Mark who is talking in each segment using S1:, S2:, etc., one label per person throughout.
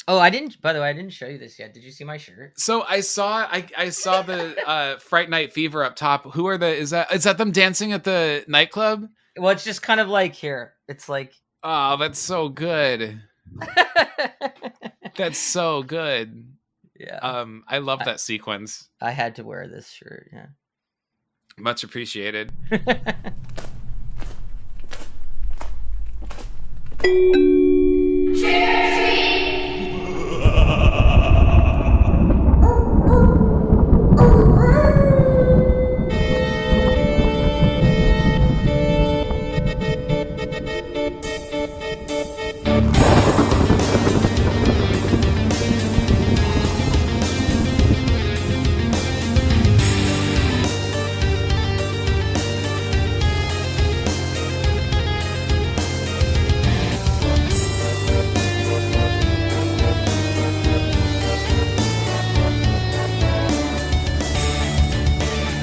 S1: Oh, I didn't. By the way, I didn't show you this yet. Did you see my shirt?
S2: So I saw the Fright Night Fever up top. Who are the is that them dancing at the nightclub?
S1: Well, it's just kind of like here. It's like.
S2: Oh, that's so good. That's so good.
S1: Yeah.
S2: I love
S1: I,
S2: that sequence.
S1: I had to wear this shirt. Yeah.
S2: Much appreciated.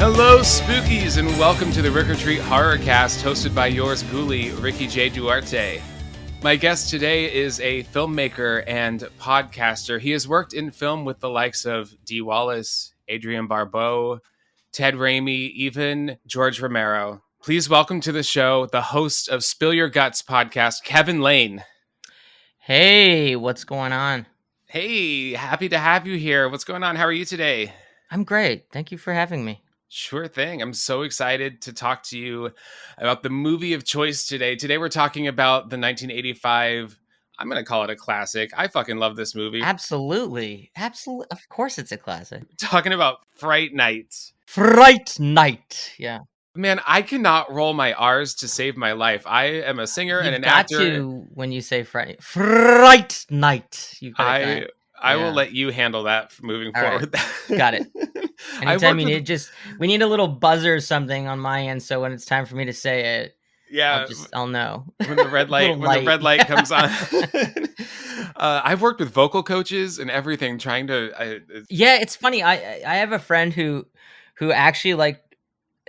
S2: Hello, spookies, and welcome to the Rick or Treat Horrorcast, hosted by yours ghoulie, Ricky J. Duarte. My guest today is a filmmaker and podcaster. He has worked in film with the likes of Dee Wallace, Adrienne Barbeau, Ted Raimi, even George Romero. Please welcome to the show the host of Spill Your Guts podcast, Kevin Lane.
S1: Hey, what's going on?
S2: Hey, happy to have you here. What's going on? How are you today?
S1: I'm great. Thank you for having me.
S2: Sure thing. I'm so excited to talk to you about the movie of choice today. Today we're talking about the 1985, I'm going to call it a classic. I fucking love this movie.
S1: Absolutely. Of course it's a classic.
S2: Talking about Fright Night.
S1: Fright Night. Yeah.
S2: Man, I cannot roll my R's to save my life. I am a singer and
S1: You've
S2: an
S1: got
S2: actor.
S1: to when you say Fright Night. You got it.
S2: I will let you handle that moving forward.
S1: Right. Got it. Anytime you need we need a little buzzer or something on my end, so when it's time for me to say it,
S2: yeah,
S1: I'll know
S2: when the red light comes on. I've worked with vocal coaches and everything, trying to.
S1: Yeah, it's funny. I have a friend who actually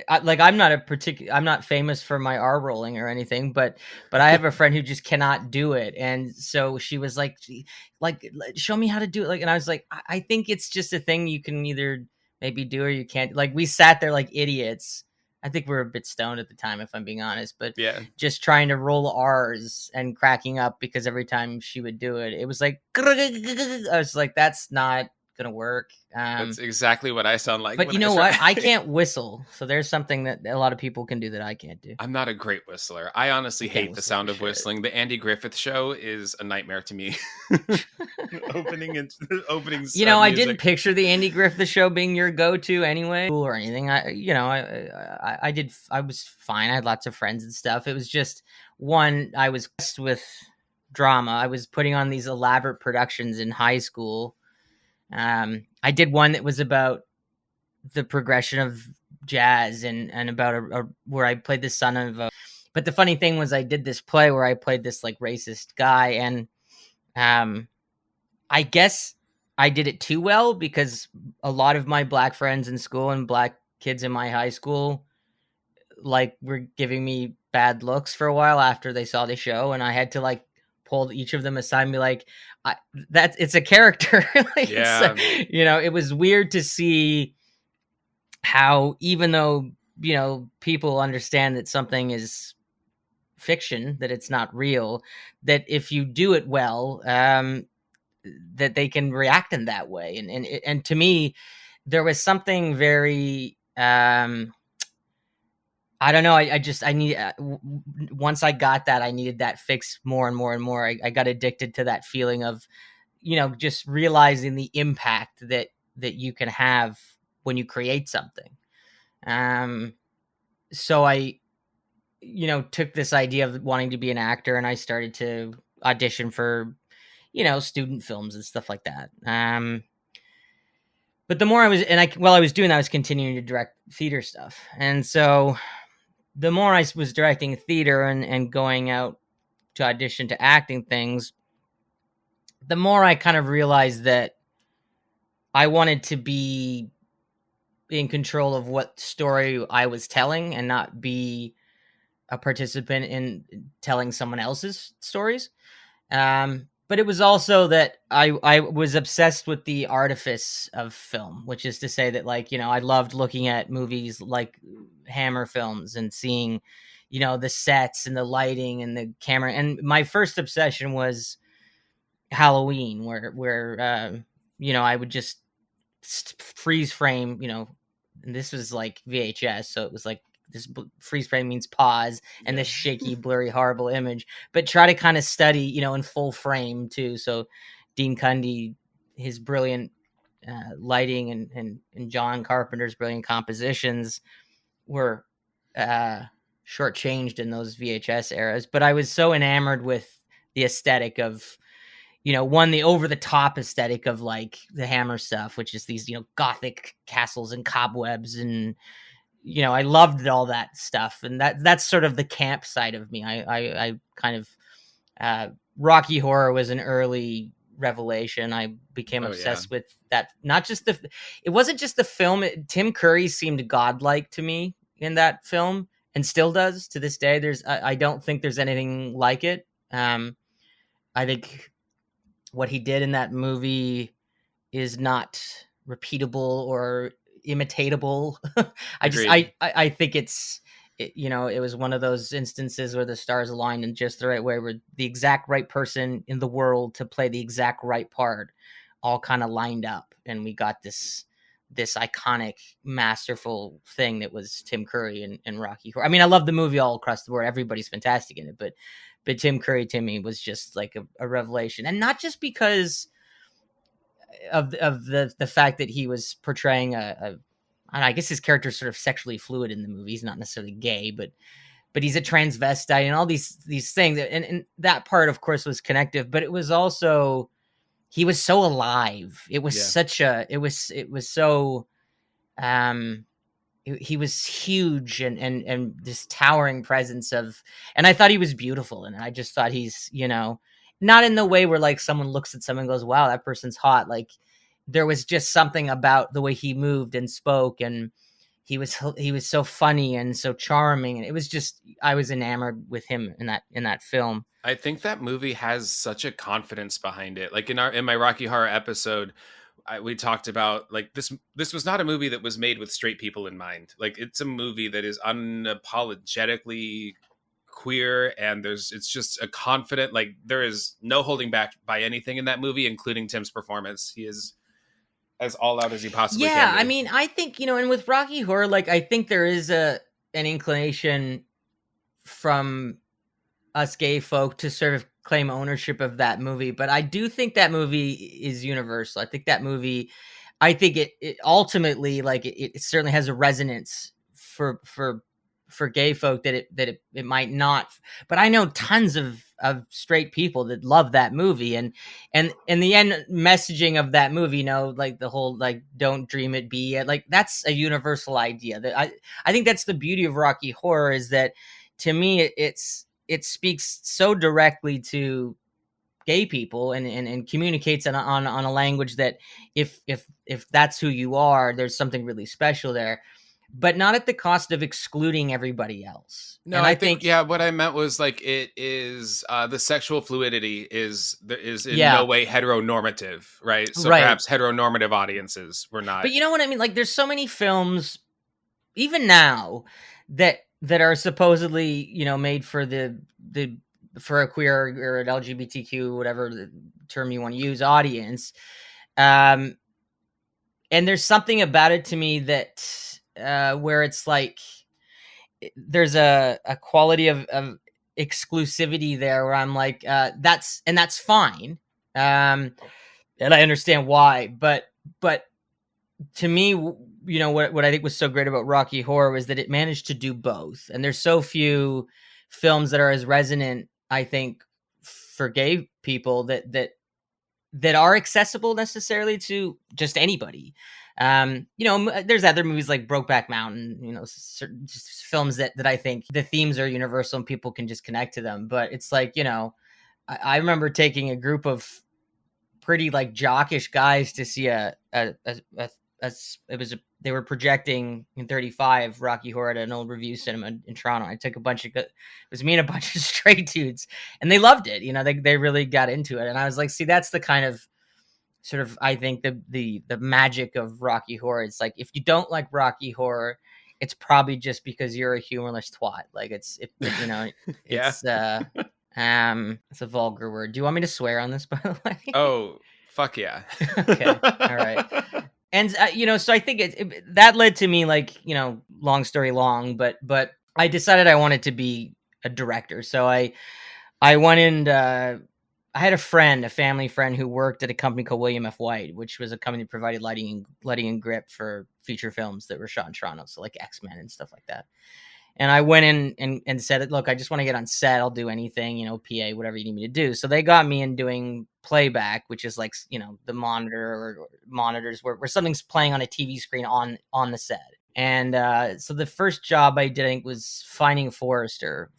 S1: I'm not famous for my R rolling or anything, but I have a friend who just cannot do it, and so she was like, show me how to do it. And I was like, I think it's just a thing you can either maybe do or you can't. Like, we sat there like idiots. I think we were a bit stoned at the time, if I'm being honest, but
S2: yeah,
S1: just trying to roll R's and cracking up because every time she would do it, it was like, I was like, that's not gonna work.
S2: That's exactly what I sound like.
S1: But you know what? I can't whistle, so there's something that a lot of people can do that I can't do.
S2: I'm not a great whistler. I honestly hate the sound of whistling. The Andy Griffith Show is a nightmare to me. opening.
S1: You know, I didn't picture the Andy Griffith Show being your go-to anyway, or anything. I was fine. I had lots of friends and stuff. It was just I was obsessed with drama. I was putting on these elaborate productions in high school. I did one that was about the progression of jazz and about where I played the son of a. But the funny thing was, I did this play where I played this like racist guy, and I guess I did it too well because a lot of my black friends in school and black kids in my high school were giving me bad looks for a while after they saw the show, and I had to pull each of them aside and be like, it's a character.
S2: Yeah.
S1: It was weird to see how, even though, people understand that something is fiction, that it's not real, that if you do it well, that they can react in that way. And to me, there was something very, I don't know. I need, once I got that, I needed that fix more and more and more. I got addicted to that feeling of, just realizing the impact that you can have when you create something. So I, took this idea of wanting to be an actor, and I started to audition for, student films and stuff like that. But the more while I was doing that, I was continuing to direct theater stuff. And so the more I was directing theater and going out to audition to acting things, the more I kind of realized that I wanted to be in control of what story I was telling and not be a participant in telling someone else's stories. but it was also that I was obsessed with the artifice of film, which is to say that, like, I loved looking at movies like Hammer films and seeing, the sets and the lighting and the camera. And my first obsession was Halloween, where I would just freeze frame, and this was like VHS, so it was like this freeze frame means pause, and this shaky, blurry, horrible image, but try to kind of study, in full frame too. So Dean Cundy, his brilliant lighting, and John Carpenter's brilliant compositions were shortchanged in those VHS eras. But I was so enamored with the aesthetic of, one, the over the top aesthetic of like the Hammer stuff, which is these, gothic castles and cobwebs. And, I loved all that stuff. And that's sort of the camp side of me. I kind of, Rocky Horror was an early revelation. I became obsessed with that. Not just it wasn't just the film. Tim Curry seemed godlike to me in that film, and still does to this day. I don't think there's anything like it. I think what he did in that movie is not repeatable or imitatable. I think it was one of those instances where the stars aligned in just the right way, where the exact right person in the world to play the exact right part all kind of lined up, and we got this iconic, masterful thing that was Tim Curry and Rocky Horror. I mean, I love the movie all across the board. Everybody's fantastic in it, but Tim Curry to me was just like a revelation, and not just because of the fact that he was portraying I guess his character is sort of sexually fluid in the movie. He's not necessarily gay, but he's a transvestite and all these things. And that part, of course, was connective, but it was also, he was so alive. It was it was so, he was huge and this towering presence of, and I thought he was beautiful. And I just thought he's, not in the way where like someone looks at someone and goes, wow, that person's hot. Like, there was just something about the way he moved and spoke, and he was so funny and so charming. And it was just, I was enamored with him in that film.
S2: I think that movie has such a confidence behind it. Like in my Rocky Horror episode, we talked about like this was not a movie that was made with straight people in mind. Like, it's a movie that is unapologetically queer, and it's just a confident, like, there is no holding back by anything in that movie, including Tim's performance. He is as all out as he possibly can be.
S1: I mean, I think, and with Rocky Horror, like, I think there is an inclination from us gay folk to sort of claim ownership of that movie, but I do think that movie is universal. I think that movie, it ultimately, like, it certainly has a resonance for gay folk that it might not, but I know tons of straight people that love that movie, and in the end messaging of that movie, like the whole, like, don't dream it, be it, like, that's a universal idea that I think that's the beauty of Rocky Horror, is that to me it speaks so directly to gay people and communicates on a language that if that's who you are, there's something really special there, but not at the cost of excluding everybody else.
S2: No, and I think what I meant was, like, it is the sexual fluidity is in no way heteronormative, right? So perhaps heteronormative audiences were not.
S1: But you know what I mean? Like, there's so many films, even now, that are supposedly, made for for a queer or an LGBTQ, whatever the term you want to use, audience. And there's something about it to me that where it's like there's a quality of exclusivity there, where I'm like, that's fine, and I understand why, but to me, what I think was so great about Rocky Horror was that it managed to do both. And there's so few films that are as resonant, I think, for gay people that are accessible necessarily to just anybody. There's other movies like Brokeback Mountain, certain just films that I think the themes are universal and people can just connect to them. But it's like, I remember taking a group of pretty, like, jockish guys to see it was they were projecting in 35 Rocky Horror at an old review cinema in Toronto. I took it was me and a bunch of straight dudes, and they loved it. They really got into it. And I was like, see, that's the kind of sort of, I think, the magic of Rocky Horror. It's like, if you don't like Rocky Horror, it's probably just because you're a humorless twat. Like it's a vulgar word. Do you want me to swear on this, by the way?
S2: Oh, fuck yeah.
S1: Okay. All right. And so I think that led to me, like, long story long, but I decided I wanted to be a director. So I went in. I had a family friend, who worked at a company called William F. White, which was a company that provided lighting and grip for feature films that were shot in Toronto, so like X-Men and stuff like that. And I went in and said, look, I just want to get on set. I'll do anything, PA, whatever you need me to do. So they got me in doing playback, which is like, the monitor or monitors where something's playing on a TV screen on the set. And so the first job I did, I think, was Finding Forrester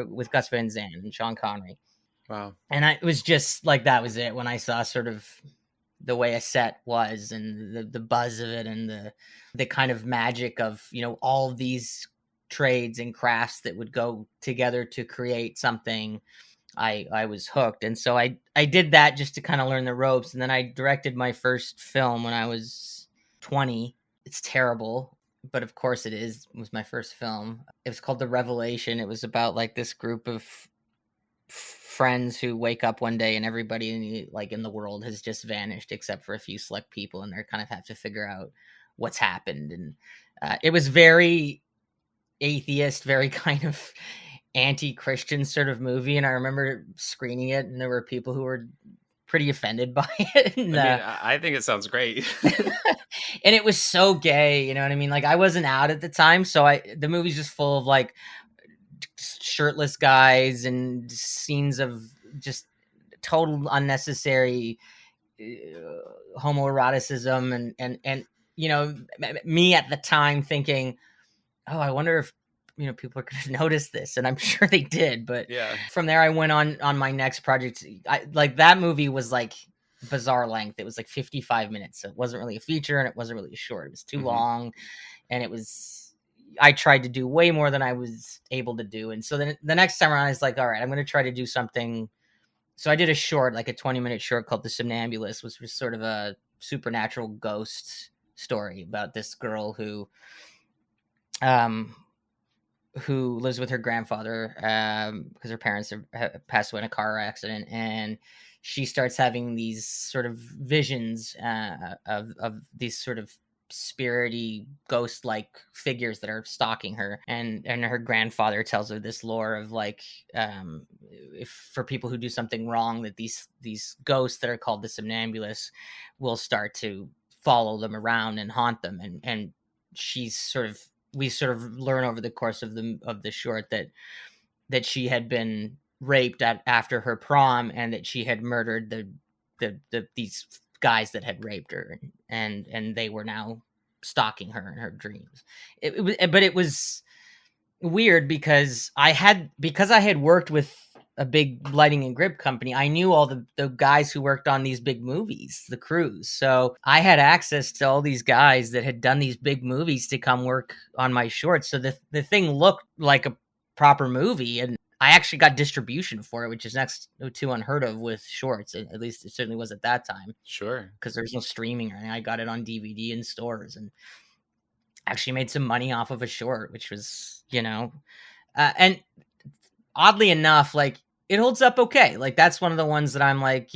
S1: with Gus Van Sant and Sean Connery.
S2: Wow.
S1: And it was just like, that was it. When I saw sort of the way a set was, and the buzz of it, and the kind of magic of, all of these trades and crafts that would go together to create something, I was hooked. And so I did that just to kind of learn the ropes. And then I directed my first film when I was 20. It's terrible, but of course it was my first film. It was called The Revelation. It was about like this group of friends who wake up one day and everybody in the world has just vanished except for a few select people, and they kind of have to figure out what's happened. And it was very atheist, very kind of anti-Christian sort of movie. And I remember screening it, and there were people who were pretty offended by it. And,
S2: I think it sounds great.
S1: And it was so gay, you know what I mean? Like, I wasn't out at the time, so the movie's just full of like shirtless guys and scenes of just total unnecessary homoeroticism, and me at the time thinking, oh, I wonder if people are going to notice this, and I'm sure they did. But
S2: yeah,
S1: from there I went on my next project. That movie was like bizarre length. It was like 55 minutes, so it wasn't really a feature and it wasn't really a short. It was too long, and I tried to do way more than I was able to do. And so then the next time around, I was like, all right, I'm going to try to do something. So I did a short, like a 20-minute short called The Somnambulist, which was sort of a supernatural ghost story about this girl who lives with her grandfather because her parents have passed away in a car accident, and she starts having these sort of visions of these sort of spirity ghost-like figures that are stalking her, and her grandfather tells her this lore of like, if for people who do something wrong, that these ghosts that are called the somnambulists will start to follow them around and haunt them, and we sort of learn over the course of the short that she had been raped after her prom, and that she had murdered these guys that had raped her, and they were now stalking her in her dreams. But it was weird because I had worked with a big lighting and grip company. I knew all the guys who worked on these big movies, the crews. So I had access to all these guys that had done these big movies to come work on my shorts. So the thing looked like a proper movie, and I actually got distribution for it, which is next to unheard of with shorts. At least it certainly was at that time.
S2: Sure.
S1: Because there's no streaming or anything. I got it on DVD in stores and actually made some money off of a short, which was, and oddly enough, like, it holds up okay. Like, that's one of the ones that I'm like,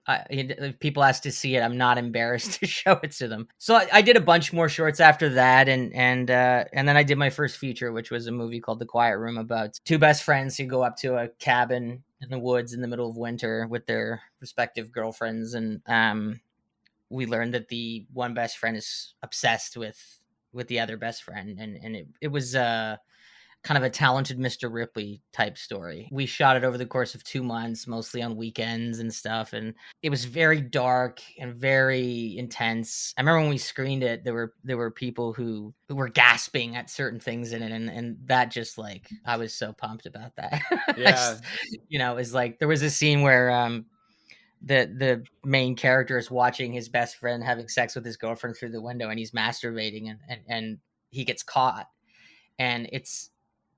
S1: if people ask to see it, I'm not embarrassed to show it to them. So I did a bunch more shorts after that, and then I did my first feature, which was a movie called The Quiet Room, about two best friends who go up to a cabin in the woods in the middle of winter with their respective girlfriends, and we learned that the one best friend is obsessed with the other best friend, and it was kind of a Talented Mr. Ripley type story. We shot it over the course of 2 months, mostly on weekends and stuff. And it was very dark and very intense. I remember when we screened it, there were people who were gasping at certain things in it. And that just, like, I was so pumped about that.
S2: Yeah.
S1: It was like, there was a scene where the main character is watching his best friend having sex with his girlfriend through the window, and he's masturbating, and he gets caught, and it's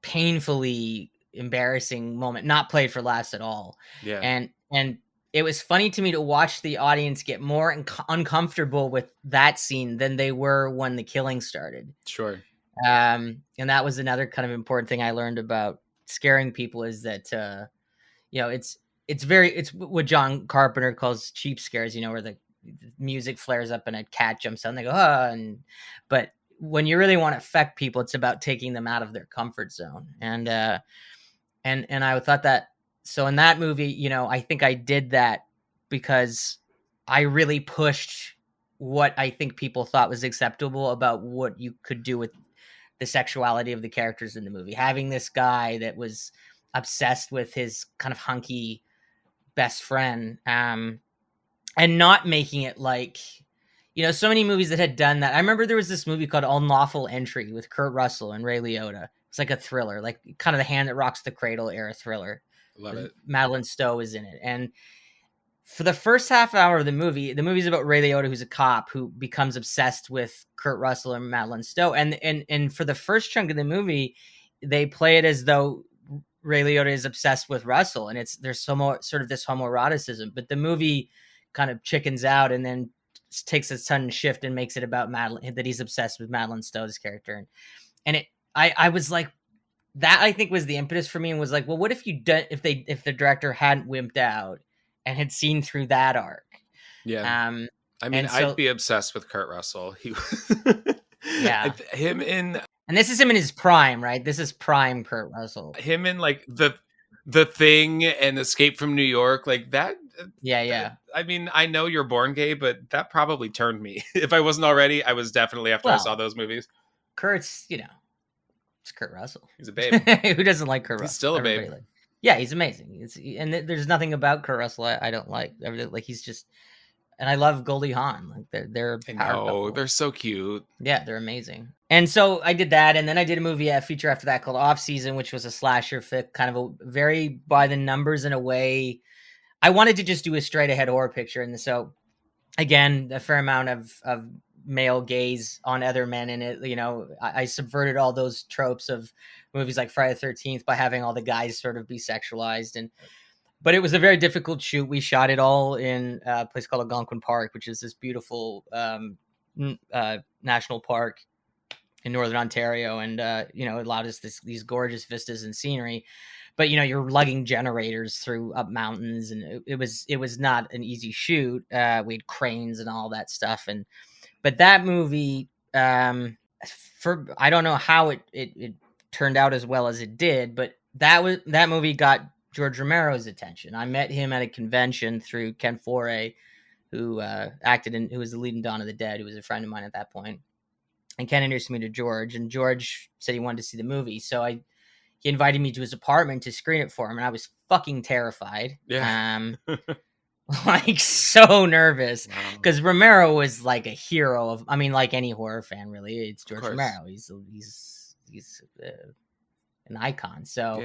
S1: painfully embarrassing moment, not played for laughs at all.
S2: Yeah.
S1: And it was funny to me to watch the audience get more uncomfortable with that scene than they were when the killing started.
S2: Sure.
S1: And that was another kind of important thing I learned about scaring people, is that it's what John Carpenter calls cheap scares, where the music flares up and a cat jumps out and they go, but when you really want to affect people, it's about taking them out of their comfort zone. And I thought that, so in that movie, I think I did that because I really pushed what I think people thought was acceptable about what you could do with the sexuality of the characters in the movie. Having this guy that was obsessed with his kind of hunky best friend, and not making it like, so many movies that had done that. I remember there was this movie called Unlawful Entry with Kurt Russell and Ray Liotta. It's like a thriller, like kind of the Hand That Rocks the Cradle era thriller.
S2: Love it.
S1: Madeline Stowe is in it. And for the first half hour of the movie's about Ray Liotta, who's a cop who becomes obsessed with Kurt Russell and Madeline Stowe. And for the first chunk of the movie, they play it as though Ray Liotta is obsessed with Russell, and there's sort of this homoeroticism. But the movie kind of chickens out and then takes a sudden shift and makes it about Madeline, that he's obsessed with Madeline Stowe's character. And I was like, that I think was the impetus for me, and was like, well, what if if the director hadn't wimped out and had seen through that arc?
S2: Yeah. I mean, I'd be obsessed with Kurt Russell.
S1: Yeah.
S2: Him in,
S1: and this is him in his prime, right? This is prime Kurt Russell.
S2: Him in like the Thing and Escape from New York, like that.
S1: Yeah.
S2: I mean, I know you're born gay, but that probably turned me. If I wasn't already, I was definitely after I saw those movies.
S1: Kurt's, it's Kurt Russell.
S2: He's a babe.
S1: Who doesn't like Kurt Russell?
S2: He's still a babe.
S1: Yeah, he's amazing. And there's nothing about Kurt Russell I don't like. Like, he's just, and I love Goldie Hawn. Like, they're
S2: I know, they're so cute.
S1: Yeah, they're amazing. And so I did that, and then I did a feature after that called Off Season, which was a slasher fic, kind of a very by the numbers in a way. I wanted to just do a straight ahead horror picture, and so again, a fair amount of male gaze on other men in it. I subverted all those tropes of movies like Friday the 13th by having all the guys sort of be sexualized. But it was a very difficult shoot. We shot it all in a place called Algonquin Park, which is this beautiful national park in Northern Ontario. And, it allowed us these gorgeous vistas and scenery. But, you're lugging generators through up mountains, and it was not an easy shoot. We had cranes and all that stuff. But that movie, I don't know how it turned out as well as it did, but that movie got George Romero's attention. I met him at a convention through Ken Foray, who who was the lead in Dawn of the Dead, who was a friend of mine at that point. And Ken introduced me to George, and George said he wanted to see the movie. So he invited me to his apartment to screen it for him, and I was fucking terrified. Yeah. Like, so nervous, because Romero was like a hero like any horror fan, really. It's George Romero. He's an icon. So,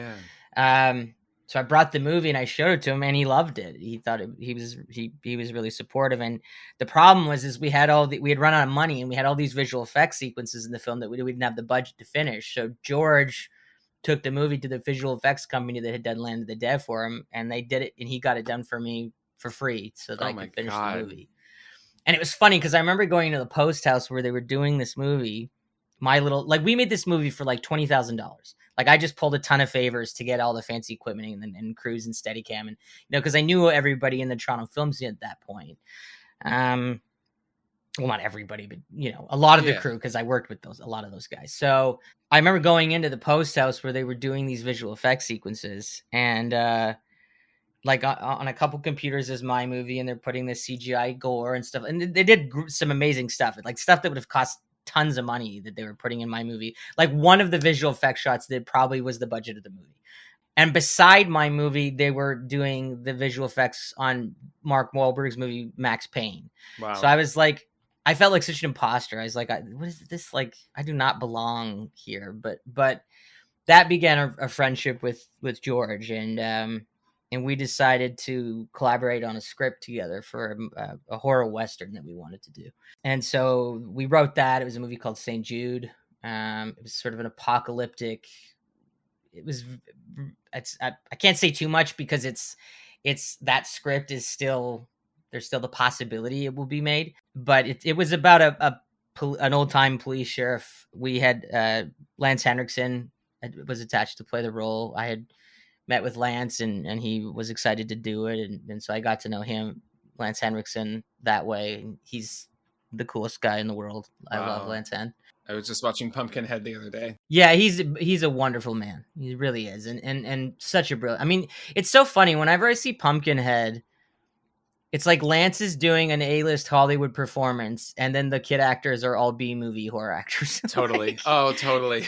S1: yeah. So I brought the movie and I showed it to him, and he loved it. He thought he was really supportive. And the problem was we had run out of money, and we had all these visual effects sequences in the film that we didn't have the budget to finish. So George took the movie to the visual effects company that had done Land of the Dead for him, and they did it, and he got it done for me for free so that I could finish the movie. And it was funny because I remember going to the Post House where they were doing this movie. We made this movie for like $20,000. Like, I just pulled a ton of favors to get all the fancy equipment and crews and Steadicam, and because I knew everybody in the Toronto film scene at that point. Well, not everybody, but a lot of the crew, because I worked with a lot of those guys. So I remember going into the Post House where they were doing these visual effects sequences, and like on a couple computers is my movie, and they're putting this CGI gore and stuff, and they did some amazing stuff, like stuff that would have cost tons of money that they were putting in my movie. Like, one of the visual effects shots that probably was the budget of the movie. And beside my movie, they were doing the visual effects on Mark Wahlberg's movie Max Payne. Wow. So I was like, I felt like such an imposter. I was like, what is this? Like, I do not belong here. But that began a friendship with George, and and we decided to collaborate on a script together for a horror Western that we wanted to do. And so we wrote that. It was a movie called St. Jude. It was sort of an apocalyptic. It was. I can't say too much because it's that script is still, there's still the possibility it will be made, but it was about an old time police sheriff. We had Lance Henriksen was attached to play the role. I had met with Lance and he was excited to do it, and so I got to know him, Lance Henriksen, that way. And he's the coolest guy in the world. I love Lance Hen.
S2: I was just watching Pumpkinhead the other day.
S1: Yeah, he's a wonderful man. He really is, and such a brilliant. I mean, it's so funny whenever I see Pumpkinhead. It's like Lance is doing an A-list Hollywood performance, and then the kid actors are all B-movie horror actors.
S2: Totally. Oh, totally.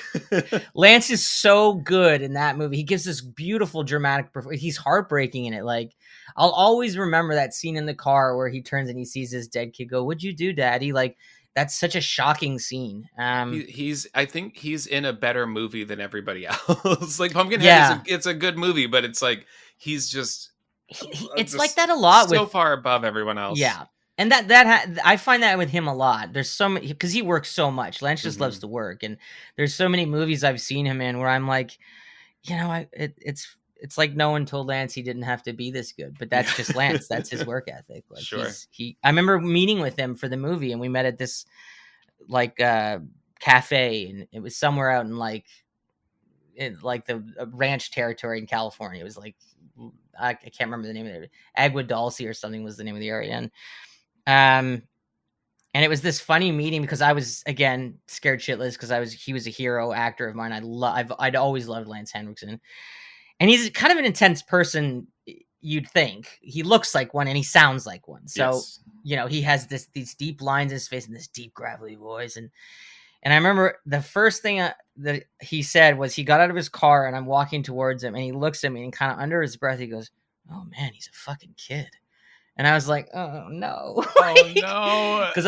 S1: Lance is so good in that movie. He gives this beautiful dramatic performance. He's heartbreaking in it. Like, I'll always remember that scene in the car where he turns and he sees his dead kid go, "What'd you do, Daddy?" Like, that's such a shocking scene.
S2: I think he's in a better movie than everybody else. Like, Pumpkinhead it's a good movie, but it's like he's just
S1: it's just like that a lot,
S2: so far above everyone else.
S1: Yeah. And I find that with him a lot. There's so many, because he works so much. Lance just loves to work, and there's so many movies I've seen him in where I'm like, it's like no one told Lance he didn't have to be this good, but that's just Lance. That's his work ethic. Like,
S2: sure.
S1: I remember meeting with him for the movie, and we met at this like cafe, and it was somewhere out in the ranch territory in California. It was like, I can't remember the name of it. Agua Dulce or something was the name of the area. And it was this funny meeting because I was, again, scared shitless because he was a hero actor of mine. I'd always loved Lance Henriksen. And he's kind of an intense person, you'd think. He looks like one and he sounds like one. So, yes. He has these deep lines in his face and this deep gravelly voice. And I remember the first thing that he said was, he got out of his car and I'm walking towards him and he looks at me and kind of under his breath, he goes, "Oh man, he's a fucking kid." And I was like, "Oh no."
S2: Oh no.
S1: Because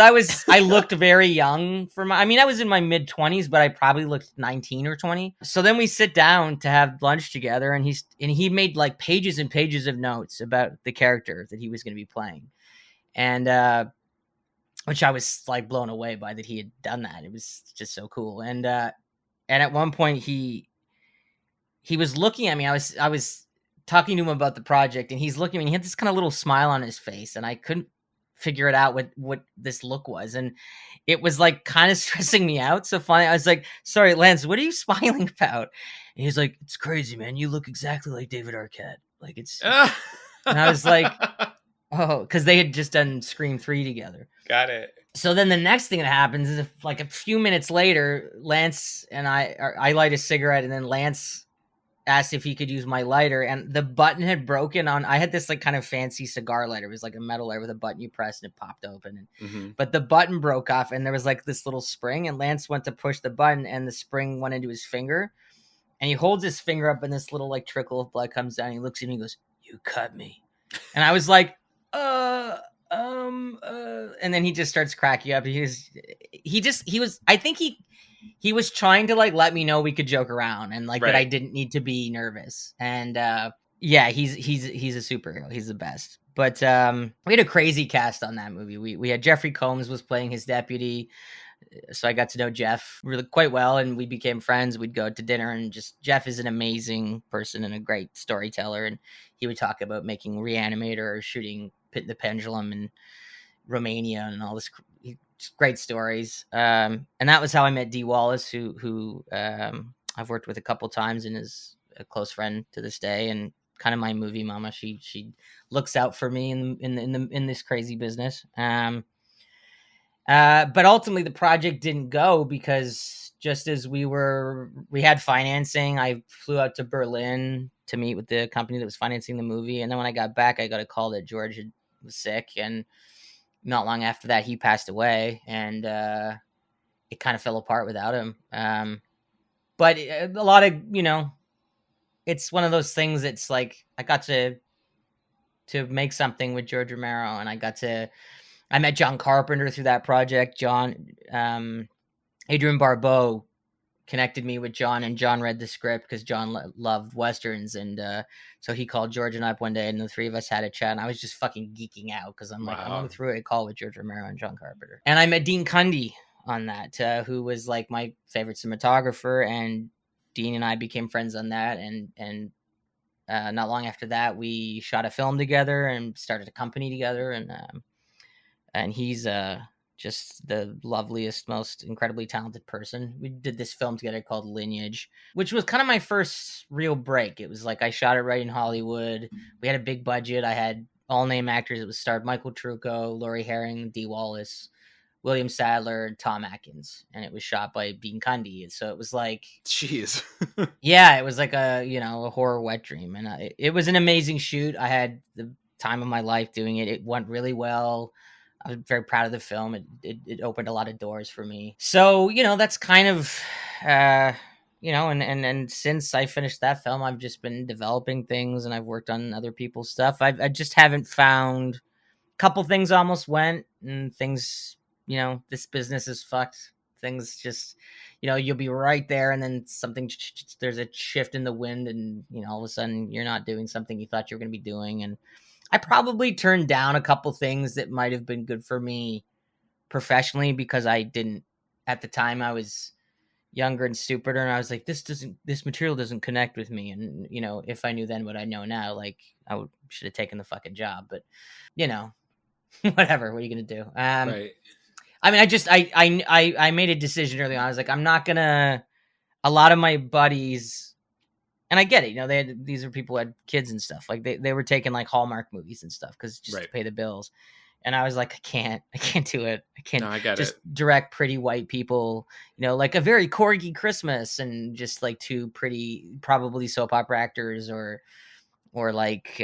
S1: I looked very young I was in my mid 20s, but I probably looked 19 or 20. So then we sit down to have lunch together, and he made like pages and pages of notes about the character that he was going to be playing. And, which I was like blown away by that he had done that. It was just so cool. And at one point he was looking at me. I was talking to him about the project, and he's looking at me, and he had this kind of little smile on his face, and I couldn't figure it out what this look was. And it was like kind of stressing me out. So finally I was like, "Sorry, Lance, what are you smiling about?" And he's like, "It's crazy, man. You look exactly like David Arquette." Like, it's, and I was like, oh, because they had just done Scream 3 together.
S2: Got it.
S1: So then the next thing that happens is, like a few minutes later, Lance and I light a cigarette, and then Lance asked if he could use my lighter, and the button had broken on. I had this like kind of fancy cigar lighter. It was like a metal lighter with a button you pressed and it popped open. But the button broke off, and there was like this little spring, and Lance went to push the button, and the spring went into his finger, and he holds his finger up, and this little like trickle of blood comes down. And he looks at me and goes, "You cut me." And I was like, and then he just starts cracking up. I think he was trying to like let me know we could joke around, and like, right, that I didn't need to be nervous. And yeah, he's a superhero. He's the best. But we had a crazy cast on that movie. We had Jeffrey Combs was playing his deputy. So I got to know Jeff really quite well, and we became friends. We'd go to dinner, and just Jeff is an amazing person and a great storyteller. And he would talk about making Reanimator or shooting Pit the Pendulum in Romania and all this great stories. And that was how I met Dee Wallace, who I've worked with a couple times and is a close friend to this day, and kind of my movie mama. She looks out for me in this crazy business. But ultimately the project didn't go because just as we had financing, I flew out to Berlin to meet with the company that was financing the movie. And then when I got back, I got a call that George was sick. And not long after that, he passed away, and it kind of fell apart without him. But a lot of, it's one of those things that's like, I got to make something with George Romero, and I met John Carpenter through that project. Adrian Barbeau connected me with John, and John read the script because John loved Westerns. And so he called George and I up one day, and the three of us had a chat, and I was just fucking geeking out because I'm like, I'm going through a call with George Romero and John Carpenter. And I met Dean Cundy on that, who was like my favorite cinematographer, and Dean and I became friends on that. And not long after that, we shot a film together and started a company together. And he's just the loveliest, most incredibly talented person. We did this film together called Lineage, which was kind of my first real break. It was like I shot it right in Hollywood. We had a big budget. I had all name actors. It was starred Michael Trucco, Laurie Herring, Dee Wallace, William Sadler, and Tom Atkins, and it was shot by Dean Cundy. So it was like,
S2: jeez,
S1: yeah, it was like a horror wet dream, and it was an amazing shoot. I had the time of my life doing it. It went really well. I was very proud of the film. It opened a lot of doors for me. So, that's kind of, and since I finished that film, I've just been developing things, and I've worked on other people's stuff. I just haven't found, a couple things almost went, and things, this business is fucked. Things just, you'll be right there, and then there's a shift in the wind, and, all of a sudden you're not doing something you thought you were going to be doing. And I probably turned down a couple things that might have been good for me professionally because I didn't, at the time I was younger and stupider, and I was like, this material doesn't connect with me. And, if I knew then what I know now, like should have taken the fucking job, but whatever, what are you going to do?
S2: Right.
S1: I mean, I made a decision early on. I was like, I'm not going to, a lot of my buddies, and I get it, these are people who had kids and stuff. Like they were taking like Hallmark movies and stuff because just to pay the bills. And I was like, I can't do it. I can't direct pretty white people, like A Very Corgi Christmas, and just like two pretty, probably soap opera actors or like,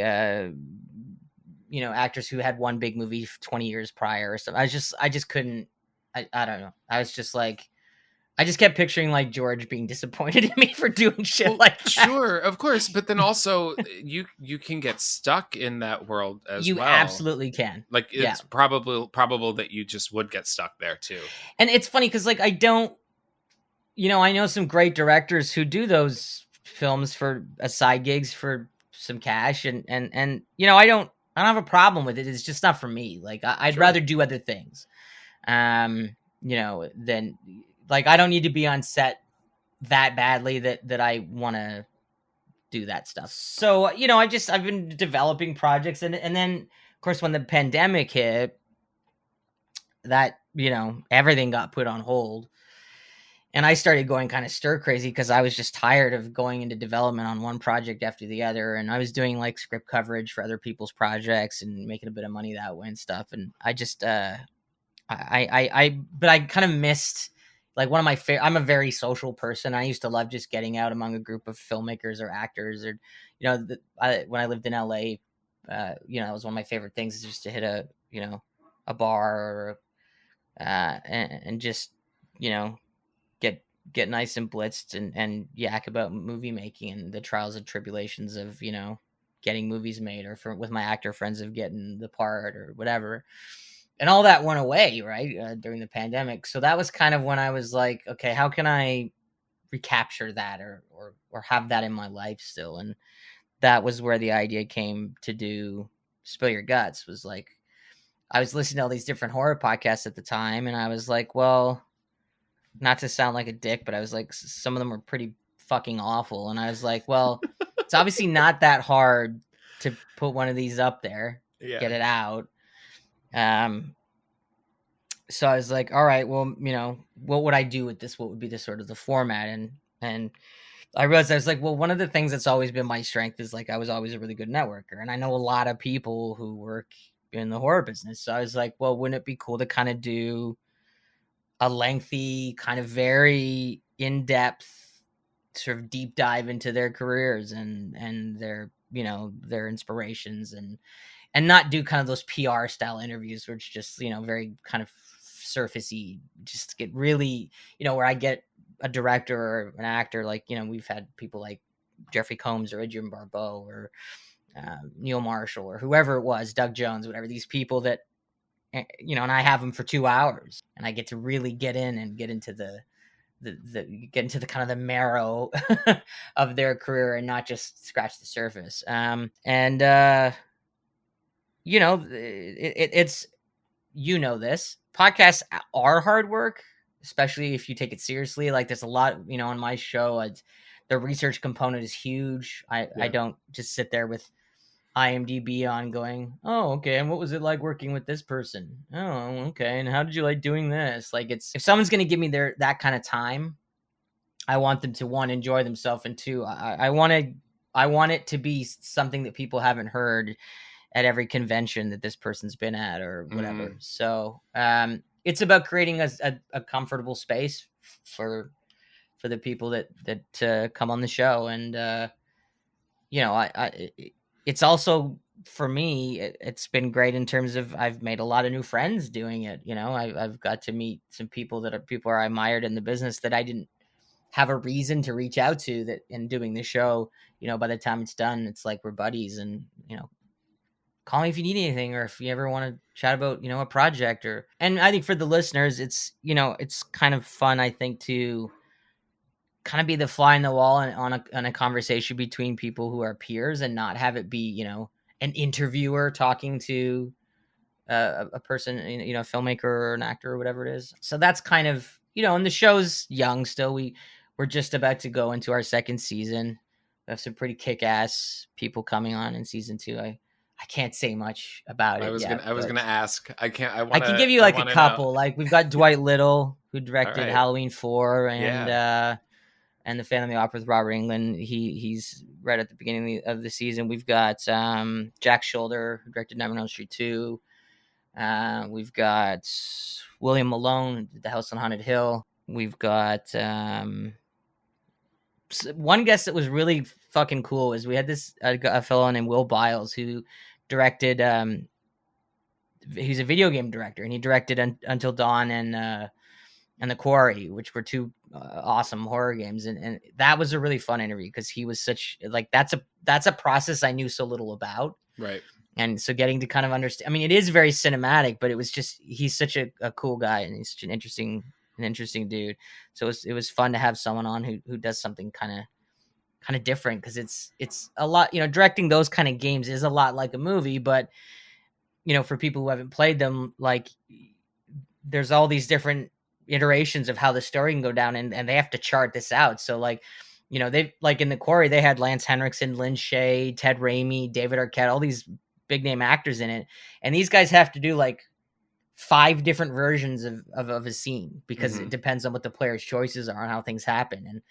S1: actors who had one big movie 20 years prior or something. I just couldn't, I don't know. I was just like, I just kept picturing like George being disappointed in me for doing shit like that.
S2: Sure, of course, but then also you can get stuck in that world as well.
S1: You absolutely can.
S2: Like it's probable that you just would get stuck there too.
S1: And it's funny because like I don't, I know some great directors who do those films for side gigs for some cash, and I don't have a problem with it. It's just not for me. Like I'd rather do other things, than. Like, I don't need to be on set that badly that I want to do that stuff. So, I've been developing projects. And then, of course, when the pandemic hit, that, everything got put on hold. And I started going kind of stir crazy because I was just tired of going into development on one project after the other. And I was doing like script coverage for other people's projects and making a bit of money that way and stuff. And I just, but I kind of missed, like, one of my I'm a very social person. I used to love just getting out among a group of filmmakers or actors, or, when I lived in LA, it was one of my favorite things is just to hit a bar or, and just, get nice and blitzed and yak about movie making and the trials and tribulations of, getting movies made, or with my actor friends of getting the part or whatever. And all that went away, right, during the pandemic. So that was kind of when I was like, okay, how can I recapture that or have that in my life still? And that was where the idea came to do Spill Your Guts. Was like, I was listening to all these different horror podcasts at the time, and I was like, well, not to sound like a dick, but I was like, some of them were pretty fucking awful. And I was like, well, it's obviously not that hard to put one of these up there, get it out. So I was like, all right, well, what would I do with this? What would be the sort of the format? And I realized, I was like, well, one of the things that's always been my strength is like, I was always a really good networker, and I know a lot of people who work in the horror business. So I was like, well, wouldn't it be cool to kind of do a lengthy, kind of very in-depth sort of deep dive into their careers and their, their inspirations, and not do kind of those PR style interviews, which just, very kind of surfacey, just get really, where I get a director or an actor, like, we've had people like Jeffrey Combs or Adrian Barbeau or Neil Marshall or whoever it was, Doug Jones, whatever, these people that, and I have them for 2 hours, and I get to really get in and get into the get into the kind of the marrow of their career and not just scratch the surface. It's this podcasts are hard work, especially if you take it seriously. Like there's a lot, on my show, the research component is huge. I don't just sit there with IMDb on going, oh, okay, and what was it like working with this person? Oh, okay, and how did you like doing this? Like, it's if someone's going to give me that kind of time, I want them to, one, enjoy themselves, and two, I want it to be something that people haven't heard at every convention that this person's been at or whatever. So it's about creating a comfortable space for the people that come on the show, and it's also, for me, it's been great in terms of I've made a lot of new friends doing it. I've got to meet some people I admired in the business that I didn't have a reason to reach out to, that in doing the show, by the time it's done, it's like we're buddies, and, call me if you need anything, or if you ever want to chat about, a project. And I think for the listeners, it's, it's kind of fun, I think, to kind of be the fly in the wall on a conversation between people who are peers, and not have it be, an interviewer talking to a person, a filmmaker or an actor or whatever it is. So that's kind of, and the show's young still. We're just about to go into our second season. We have some pretty kick-ass people coming on in season 2. I can't say much about it.
S2: I was gonna ask. I can
S1: give you like a couple. Know. Like we've got Dwight Little, who directed Halloween 4 and The Phantom of the Opera with Robert Englund. He's right at the beginning of the season. We've got Jack Shoulder, who directed Nightmare on Elm Street 2. We've got William Malone, who did The House on Haunted Hill. We've got one guest that was really fucking cool. Was we had this a fellow named Will Biles, who directed. He's a video game director, and he directed Until Dawn and The Quarry, which were 2 awesome horror games, and that was a really fun interview, because he was such like that's a process I knew so little about,
S2: right?
S1: And so getting to kind of understand. I mean, it is very cinematic, but it was just, he's such a cool guy, and he's such an interesting dude. So it was fun to have someone on who does something kind of different, because it's a lot. Directing those kind of games is a lot like a movie, but for people who haven't played them, like there's all these different iterations of how the story can go down, and they have to chart this out. So like, they like in The Quarry, they had Lance Henriksen, Lynn Shay, Ted Raimi, David Arquette, all these big name actors in it, and these guys have to do like 5 different versions of a scene, because it depends on what the player's choices are and how things happen. And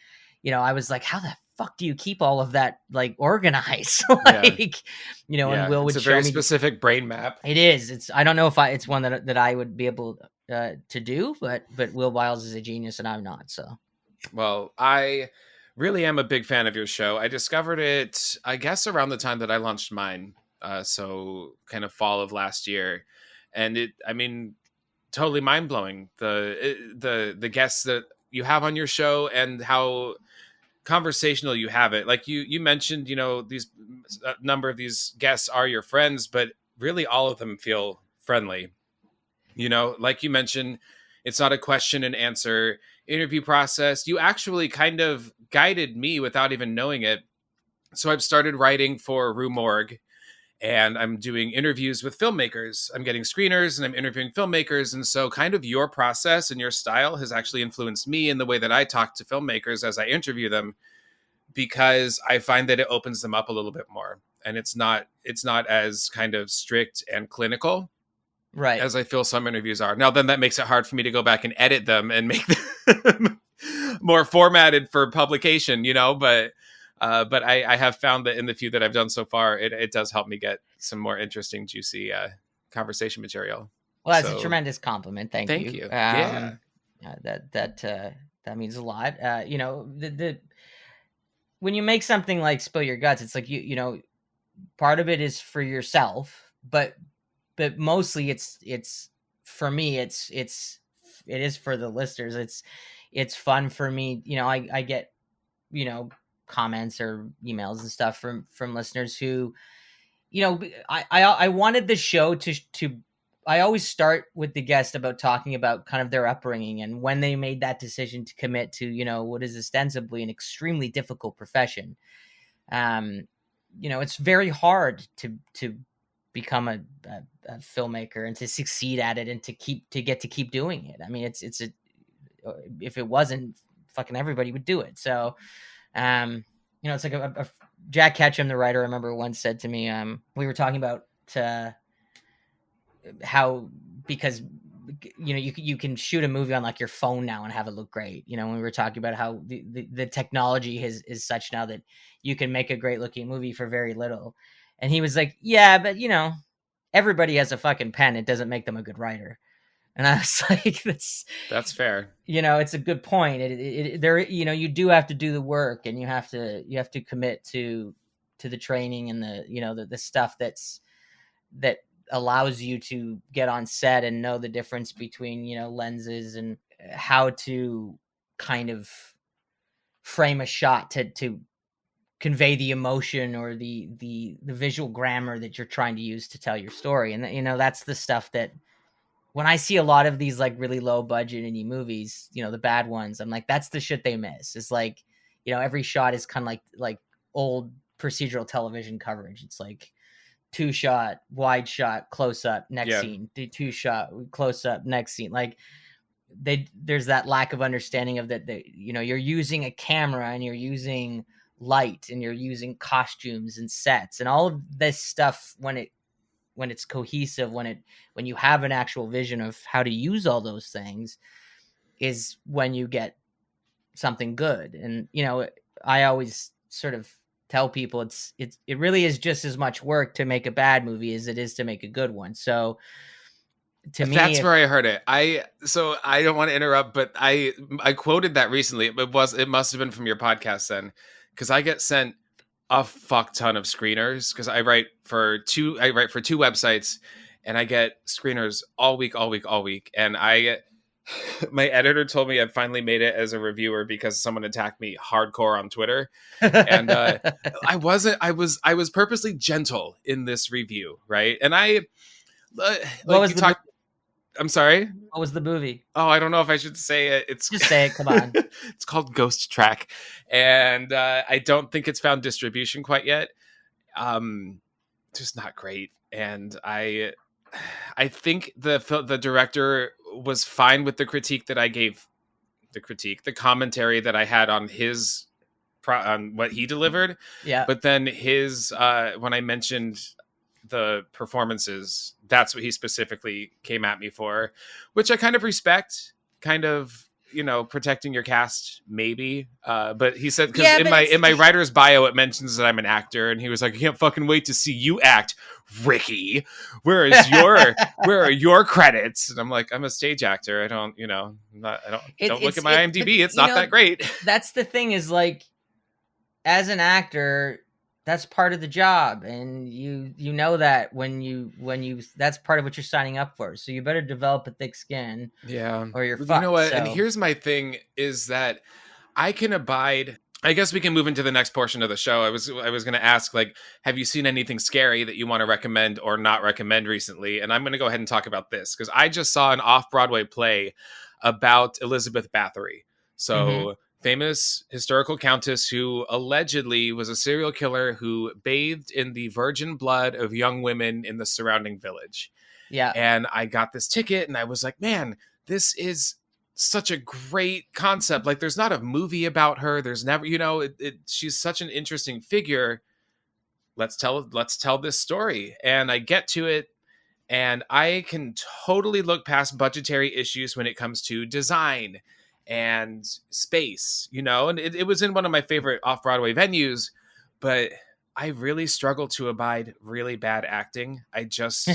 S1: I was like, how the fuck do you keep all of that like organized? Like, and Will would show me. It's a very
S2: specific brain map.
S1: It is. I don't know if it's one that I would be able to do, but Will Biles is a genius and I'm not. So,
S2: well, I really am a big fan of your show. I discovered it, I guess, around the time that I launched mine. So kind of fall of last year, and totally mind blowing. The guests that you have on your show and how conversational you have it. Like you mentioned, these a number of these guests are your friends, but really all of them feel friendly. Like you mentioned, it's not a question and answer interview process. You actually kind of guided me without even knowing it. So I've started writing for Rue Morgue, and I'm doing interviews with filmmakers. I'm getting screeners and I'm interviewing filmmakers. And so kind of your process and your style has actually influenced me in the way that I talk to filmmakers as I interview them, because I find that it opens them up a little bit more. And it's not as kind of strict and clinical,
S1: right,
S2: as I feel some interviews are. Now, then that makes it hard for me to go back and edit them and make them more formatted for publication, but I have found that in the few that I've done so far, it does help me get some more interesting, juicy conversation material.
S1: Well, that's a tremendous compliment. Thank you.
S2: Yeah.
S1: That means a lot. When you make something like Spill Your Guts, it's like part of it is for yourself, but mostly it's for me. It is for the listeners. It's fun for me. I get comments or emails and stuff from listeners who, I wanted the show to I always start with the guest about talking about kind of their upbringing and when they made that decision to commit to, what is ostensibly an extremely difficult profession. It's very hard to become a filmmaker and to succeed at it and to keep doing it. I mean, if it wasn't, fucking everybody would do it. So, it's like a Jack Ketchum, the writer, I remember once said to me, we were talking about how, because you can shoot a movie on like your phone now and have it look great. When we were talking about how the technology is such now that you can make a great looking movie for very little. And he was like, yeah, but everybody has a fucking pen. It doesn't make them a good writer. And I was like,
S2: that's fair.
S1: It's a good point. You do have to do the work, and you have to commit to the training and the stuff that allows you to get on set and know the difference between, lenses and how to kind of frame a shot to convey the emotion or the visual grammar that you're trying to use to tell your story. And that's the stuff that when I see a lot of these like really low budget indie movies, the bad ones, I'm like, that's the shit they miss. It's like, every shot is kind of like old procedural television coverage. It's like 2-shot, wide shot, close up, next scene, 2-shot, close up, next scene. Like there's that lack of understanding of that, you're using a camera and you're using light and you're using costumes and sets and all of this stuff. When it's cohesive, when you have an actual vision of how to use all those things, is when you get something good. And I always sort of tell people it really is just as much work to make a bad movie as it is to make a good one. So to me,
S2: that's where I heard it. So I don't want to interrupt, but I quoted that recently. It must have been from your podcast then, because I get sent a fuck ton of screeners because I write for two websites, and I get screeners all week. And my editor told me I finally made it as a reviewer because someone attacked me hardcore on Twitter. And I was purposely gentle in this review. Right. And I'm sorry.
S1: What was the movie?
S2: Oh, I don't know if I should say it.
S1: Just say it. Come on.
S2: It's called Ghost Track, and I don't think it's found distribution quite yet. Just not great, and I think the director was fine with the critique that I gave. The commentary that I had on his on what he delivered.
S1: Yeah.
S2: But then when I mentioned the performances, that's what he specifically came at me for, which I kind of respect, kind of, protecting your cast, maybe. But he said, because in my writer's bio, it mentions that I'm an actor, and he was like, I can't fucking wait to see you act, Ricky. Where are your credits? And I'm like, I'm a stage actor. I don't, don't look at my IMDb. It's not that great.
S1: That's the thing is, like, as an actor, that's part of the job, and you know that when you that's part of what you're signing up for. So you better develop a thick skin, or you're fucked.
S2: You know what?
S1: So.
S2: And here's my thing: is that I can abide. I guess we can move into the next portion of the show. I was going to ask, like, have you seen anything scary that you want to recommend or not recommend recently? And I'm going to go ahead and talk about this because I just saw an off-Broadway play about Elizabeth Bathory. So. Famous historical countess who allegedly was a serial killer who bathed in the virgin blood of young women in the surrounding village.
S1: Yeah.
S2: And I got this ticket and I was like, man, this is such a great concept. Like, there's not a movie about her. There's never, she's such an interesting figure. Let's tell this story. And I get to it, and I can totally look past budgetary issues when it comes to design and space, and it was in one of my favorite off-Broadway venues, but I really struggle to abide really bad acting. It's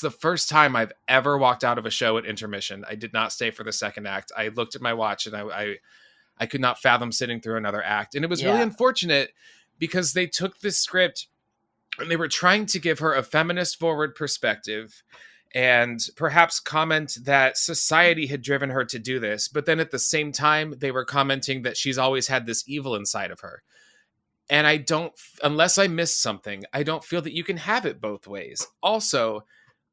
S2: the first time I've ever walked out of a show at intermission. I did not stay for the second act. I looked at my watch and I could not fathom sitting through another act. And it was really unfortunate because they took this script and they were trying to give her a feminist forward perspective and perhaps comment that society had driven her to do this. But then at the same time, they were commenting that she's always had this evil inside of her. And I don't, unless I missed something, I don't feel that you can have it both ways. Also,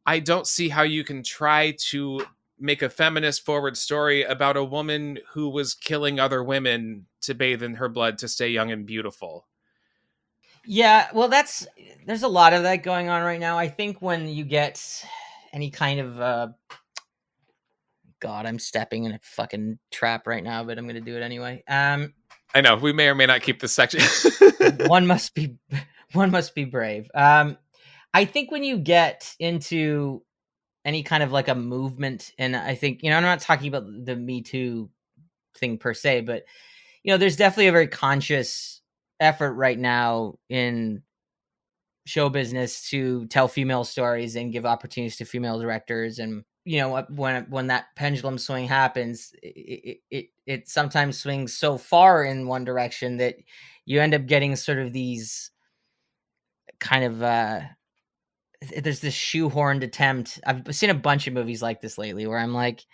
S2: I don't see how you can try to make a feminist forward story about a woman who was killing other women to bathe in her blood to stay young and beautiful.
S1: Yeah, well, there's a lot of that going on right now. I think when you get any kind of God, I'm stepping in a fucking trap right now, but I'm gonna do it anyway.
S2: I know we may or may not keep this section.
S1: one must be brave. I think when you get into any kind of like a movement, and I think, I'm not talking about the Me Too thing per se, but there's definitely a very conscious effort right now in show business to tell female stories and give opportunities to female directors. And when that pendulum swing happens, it sometimes swings so far in one direction that you end up getting sort of these kind of there's this shoehorned attempt. I've seen a bunch of movies like this lately where I'm like,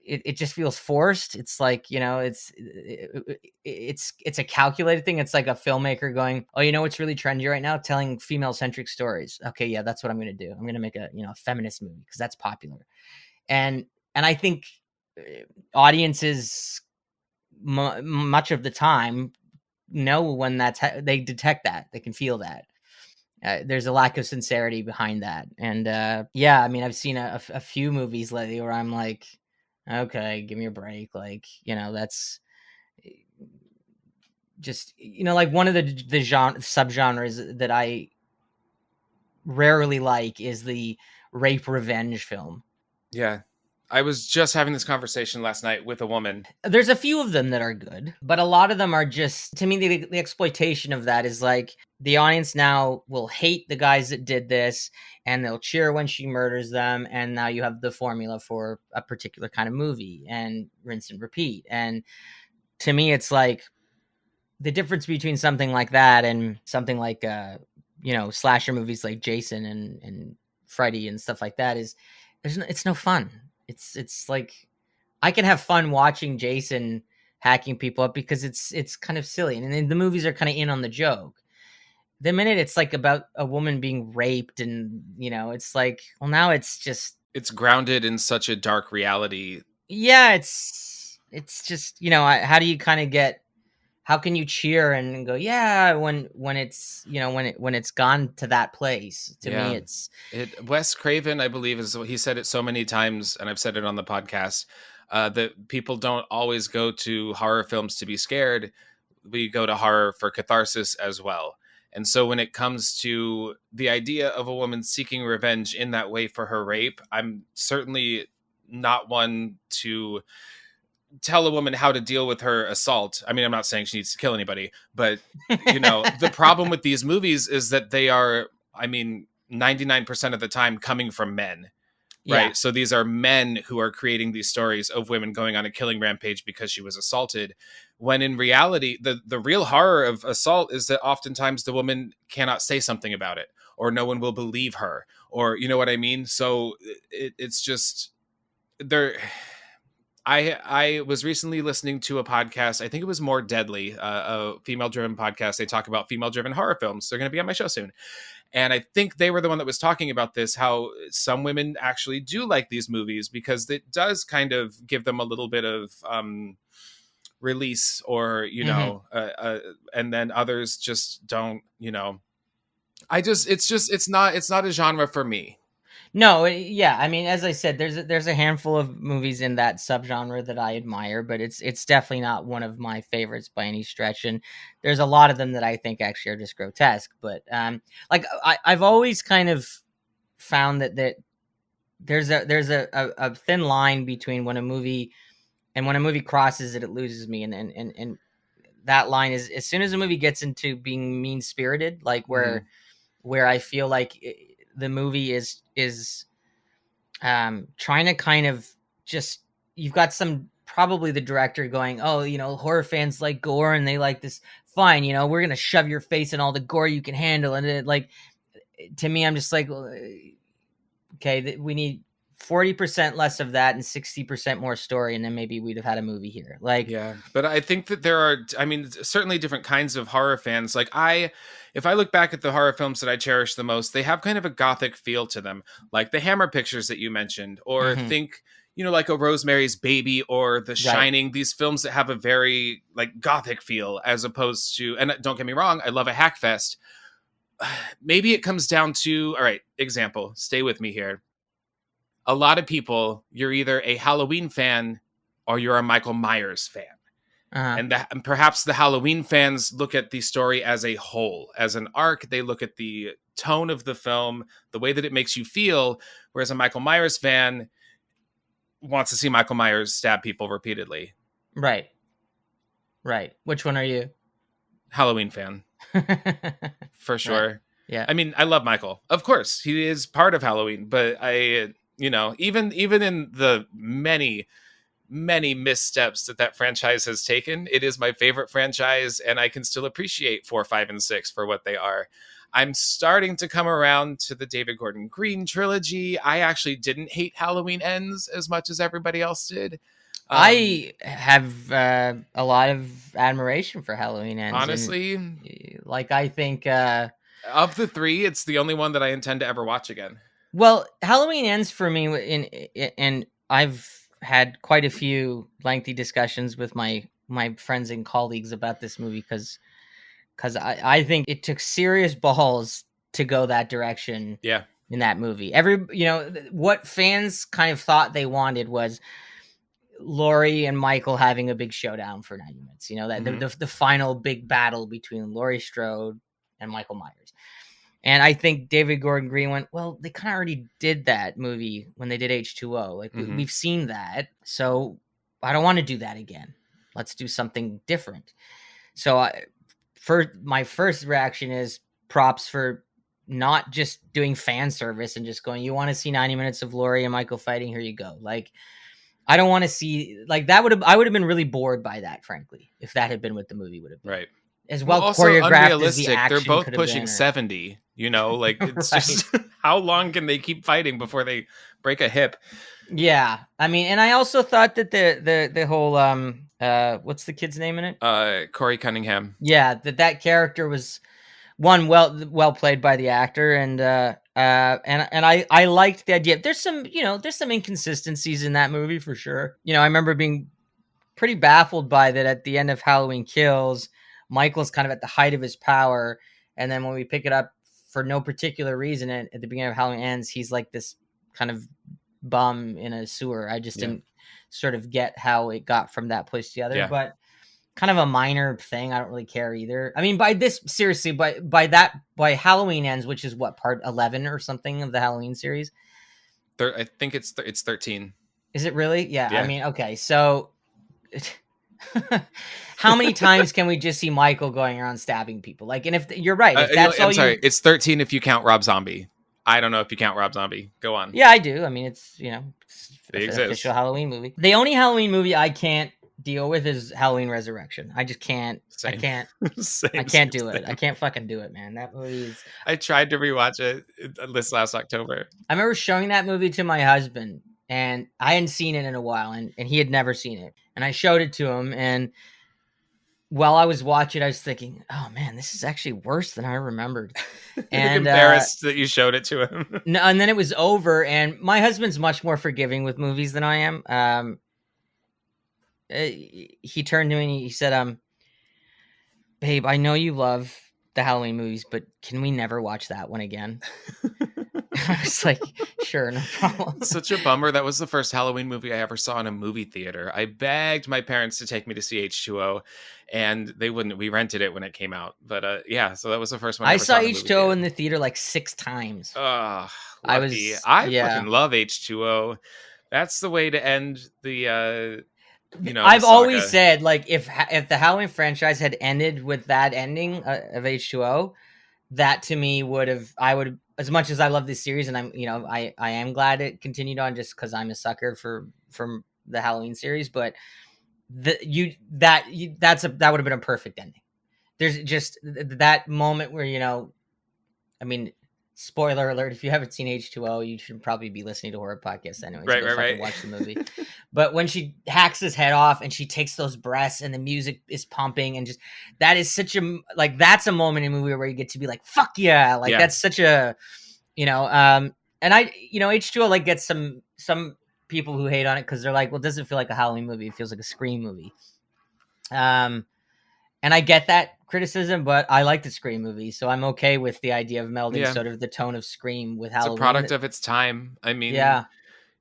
S1: it just feels forced. It's like, it's a calculated thing. It's like a filmmaker going, oh, what's really trendy right now? Telling female centric stories. Okay, yeah, that's what I'm going to do. I'm going to make a feminist movie because that's popular. And I think audiences much of the time know when they detect that, they can feel that. There's a lack of sincerity behind that. And yeah, I mean, I've seen a few movies lately where I'm like, okay, give me a break. Like, that's just, like one of the subgenres that I rarely like is the rape revenge film.
S2: Yeah. I was just having this conversation last night with a woman.
S1: There's a few of them that are good, but a lot of them are just, to me, the exploitation of that is like the audience now will hate the guys that did this and they'll cheer when she murders them. And now you have the formula for a particular kind of movie and rinse and repeat. And to me, it's like the difference between something like that and something like, slasher movies like Jason and Freddy and stuff like that is it's no fun. It's like I can have fun watching Jason hacking people up because it's kind of silly, and then the movies are kind of in on the joke. The minute it's like about a woman being raped, and it's like, well, now it's
S2: grounded in such a dark reality.
S1: Yeah, it's just how do you kind of get? How can you cheer and go, yeah, when it's when it's gone to that place? To me, it's
S2: Wes Craven, I believe, he said it so many times, and I've said it on the podcast, that people don't always go to horror films to be scared. We go to horror for catharsis as well. And so when it comes to the idea of a woman seeking revenge in that way for her rape, I'm certainly not one to tell a woman how to deal with her assault. I mean, I'm not saying she needs to kill anybody, but the problem with these movies is that they are, 99% of the time coming from men. Right. Yeah. So these are men who are creating these stories of women going on a killing rampage because she was assaulted. When in reality, the real horror of assault is that oftentimes the woman cannot say something about it, or no one will believe her, or you know what I mean? So it's just there. I was recently listening to a podcast. I think it was More Deadly, a female-driven podcast. They talk about female-driven horror films. They're going to be on my show soon. And I think they were the one that was talking about this, how some women actually do like these movies because it does kind of give them a little bit of release, or, and then others just don't, it's not a genre for me.
S1: No, yeah. I mean, as I said, there's a handful of movies in that subgenre that I admire, but it's definitely not one of my favorites by any stretch. And there's a lot of them that I think actually are just grotesque. But like I've always kind of found that there's a thin line between when a movie crosses it loses me, and that line is as soon as a movie gets into being mean spirited, like where I feel like the movie is trying to kind of just, you've got probably the director going, oh, horror fans like gore and they like this. Fine. We're going to shove your face in all the gore you can handle. And it, like, to me, I'm just like, well, okay, we need 40% less of that and 60% more story, and then maybe we'd have had a movie here. Like,
S2: yeah, but I think that there are, I mean, certainly different kinds of horror fans. Like if I look back at the horror films that I cherish the most, they have kind of a gothic feel to them, like the Hammer pictures that you mentioned, or think, like a Rosemary's Baby or The Shining, these films that have a very like gothic feel, as opposed to, and don't get me wrong, I love a hack fest. Maybe it comes down to, all right, example, stay with me here. A lot of people, you're either a Halloween fan or you're a Michael Myers fan. And perhaps the Halloween fans look at the story as a whole, as an arc. They look at the tone of the film, the way that it makes you feel, whereas a Michael Myers fan wants to see Michael Myers stab people repeatedly.
S1: Right. Which one are you?
S2: Halloween fan. For sure.
S1: Right. Yeah.
S2: I mean, I love Michael. Of course, he is part of Halloween, but even in the many missteps that franchise has taken, it is my favorite franchise, and I can still appreciate 4, 5, and 6 for what they are. I'm starting to come around to the David Gordon Green trilogy. I actually didn't hate Halloween Ends as much as everybody else did.
S1: I have a lot of admiration for Halloween Ends.
S2: Honestly,
S1: like, I think
S2: of the 3, it's the only one that I intend to ever watch again.
S1: Well, Halloween Ends for me, and I've had quite a few lengthy discussions with my friends and colleagues about this movie because I think it took serious balls to go that direction.
S2: Yeah.
S1: In that movie, what fans kind of thought they wanted was Laurie and Michael having a big showdown for 90 minutes. That the final big battle between Laurie Strode and Michael Myers. And I think David Gordon Green went, well, they kind of already did that movie when they did H2O. Like, we've seen that. So I don't want to do that again. Let's do something different. So my first reaction is props for not just doing fan service and just going, you want to see 90 minutes of Laurie and Michael fighting? Here you go. Like, I don't want to see like that. I would have been really bored by that, frankly, if that had been what the movie would have been.
S2: Right.
S1: As well choreographed as the action.
S2: They're both pushing 70, like it's just how long can they keep fighting before they break a hip?
S1: Yeah. I mean, and I also thought that the whole what's the kid's name in it?
S2: Corey Cunningham.
S1: Yeah, that character was one well played by the actor, and I liked the idea. There's some inconsistencies in that movie for sure. I remember being pretty baffled by that at the end of Halloween Kills. Michael's kind of at the height of his power, and then when we pick it up for no particular reason at the beginning of Halloween Ends, he's like this kind of bum in a sewer. I just didn't sort of get how it got from that place to the other, but kind of a minor thing. I don't really care either. I mean, by Halloween Ends, which is what, part 11 or something of the Halloween series?
S2: I think it's 13.
S1: Is it really? Yeah. I mean, okay, so how many times can we just see Michael going around stabbing people? Like, and if you're right, if that's
S2: I'm sorry, it's 13 if you count Rob Zombie. I don't know if you count Rob Zombie. Go on.
S1: Yeah, I do. I mean, it's
S2: they exist.
S1: Official Halloween movie. The only Halloween movie I can't deal with is Halloween Resurrection. I just can't.
S2: Same.
S1: I can't.
S2: I
S1: can't do it. I can't fucking do it, man. That movie is.
S2: I tried to rewatch it this last October.
S1: I remember showing that movie to my husband, and I hadn't seen it in a while, and he had never seen it. And I showed it to him, and while I was watching, I was thinking, "Oh man, this is actually worse than I remembered." And
S2: embarrassed that you showed it to him.
S1: No, and then it was over. And my husband's much more forgiving with movies than I am. He turned to me and he said, "Babe, I know you love the Halloween movies, but can we never watch that one again?" I was like, "Sure, no problem."
S2: Such a bummer. That was the first Halloween movie I ever saw in a movie theater. I begged my parents to take me to see H2O, and they wouldn't. We rented it when it came out. But so that was the first one
S1: I saw H2O in the theater like 6 times.
S2: Oh,
S1: I
S2: fucking love H2O. That's the way to end the
S1: I've always said, like, if the Halloween franchise had ended with that ending of H2O, that to me I would, as much as I love this series, and I am glad it continued on just because I'm a sucker from the Halloween series, but that would have been a perfect ending. There's just that moment where, I mean, Spoiler alert, if you haven't seen H2O, you should probably be listening to Horror Podcast anyways.
S2: Right,
S1: Go
S2: right,
S1: fucking
S2: right.
S1: watch the movie. But when she hacks his head off and she takes those breaths and the music is pumping and just, that is such a, like, that's a moment in a movie where you get to be like, fuck yeah. Like,
S2: Yeah.
S1: that's such a, you know, and I, you know, H2O like gets some people who hate on it because they're like, well, it doesn't feel like a Halloween movie. It feels like a Scream movie. And I get that criticism, but I like the Scream movie, so I'm okay with the idea of melding
S2: Yeah.
S1: sort of the tone of Scream with
S2: It's
S1: Halloween.
S2: a product of its time. I mean,
S1: yeah.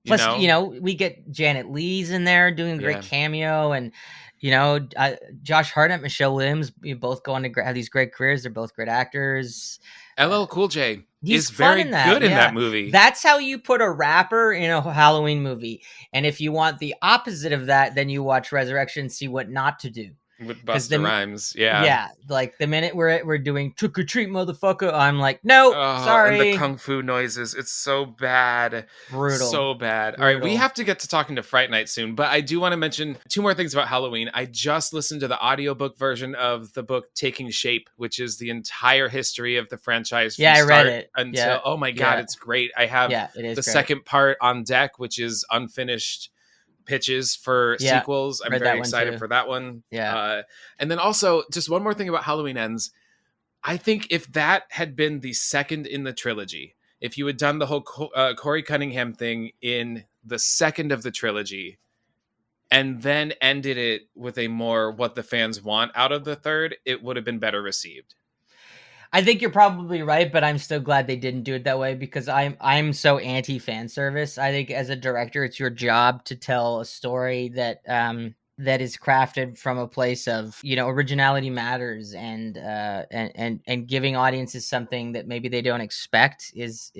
S1: Plus,
S2: know,
S1: you know, we get Janet Leigh's in there doing a great
S2: Yeah.
S1: cameo, and you know, Josh Hartnett, Michelle Williams, both go on to have these great careers. They're both great actors.
S2: LL Cool J
S1: He's
S2: is very
S1: fun in that,
S2: good in
S1: yeah.
S2: that movie.
S1: That's how you put a rapper in a Halloween movie. And if you want the opposite of that, then you watch Resurrection and see what not to do.
S2: With Busta Rhymes, yeah.
S1: Yeah, like the minute we're doing trick or treat, motherfucker, I'm like, no, sorry.
S2: And the kung fu noises, it's so bad.
S1: Brutal.
S2: So bad.
S1: Brutal.
S2: All right, we have to get to talking to Fright Night soon, but I do want to mention two more things about Halloween. I just listened to the audiobook version of the book Taking Shape, which is the entire history of the franchise.
S1: Yeah, I read it.
S2: Until, oh my God, it's great. I have the second part on deck, which is unfinished pitches for sequels. I'm very excited for that one.
S1: Yeah.
S2: And then also, just one more thing about Halloween Ends. I think if that had been the second in the trilogy, if you had done the whole Corey Cunningham thing in the second of the trilogy, and then ended it with a more what the fans want out of the third, it would have been better received.
S1: I think you're probably right, but I'm still glad they didn't do it that way because I'm so anti fan service. I think as a director, it's your job to tell a story that that is crafted from a place of, you know, originality matters and giving audiences something that maybe they don't expect is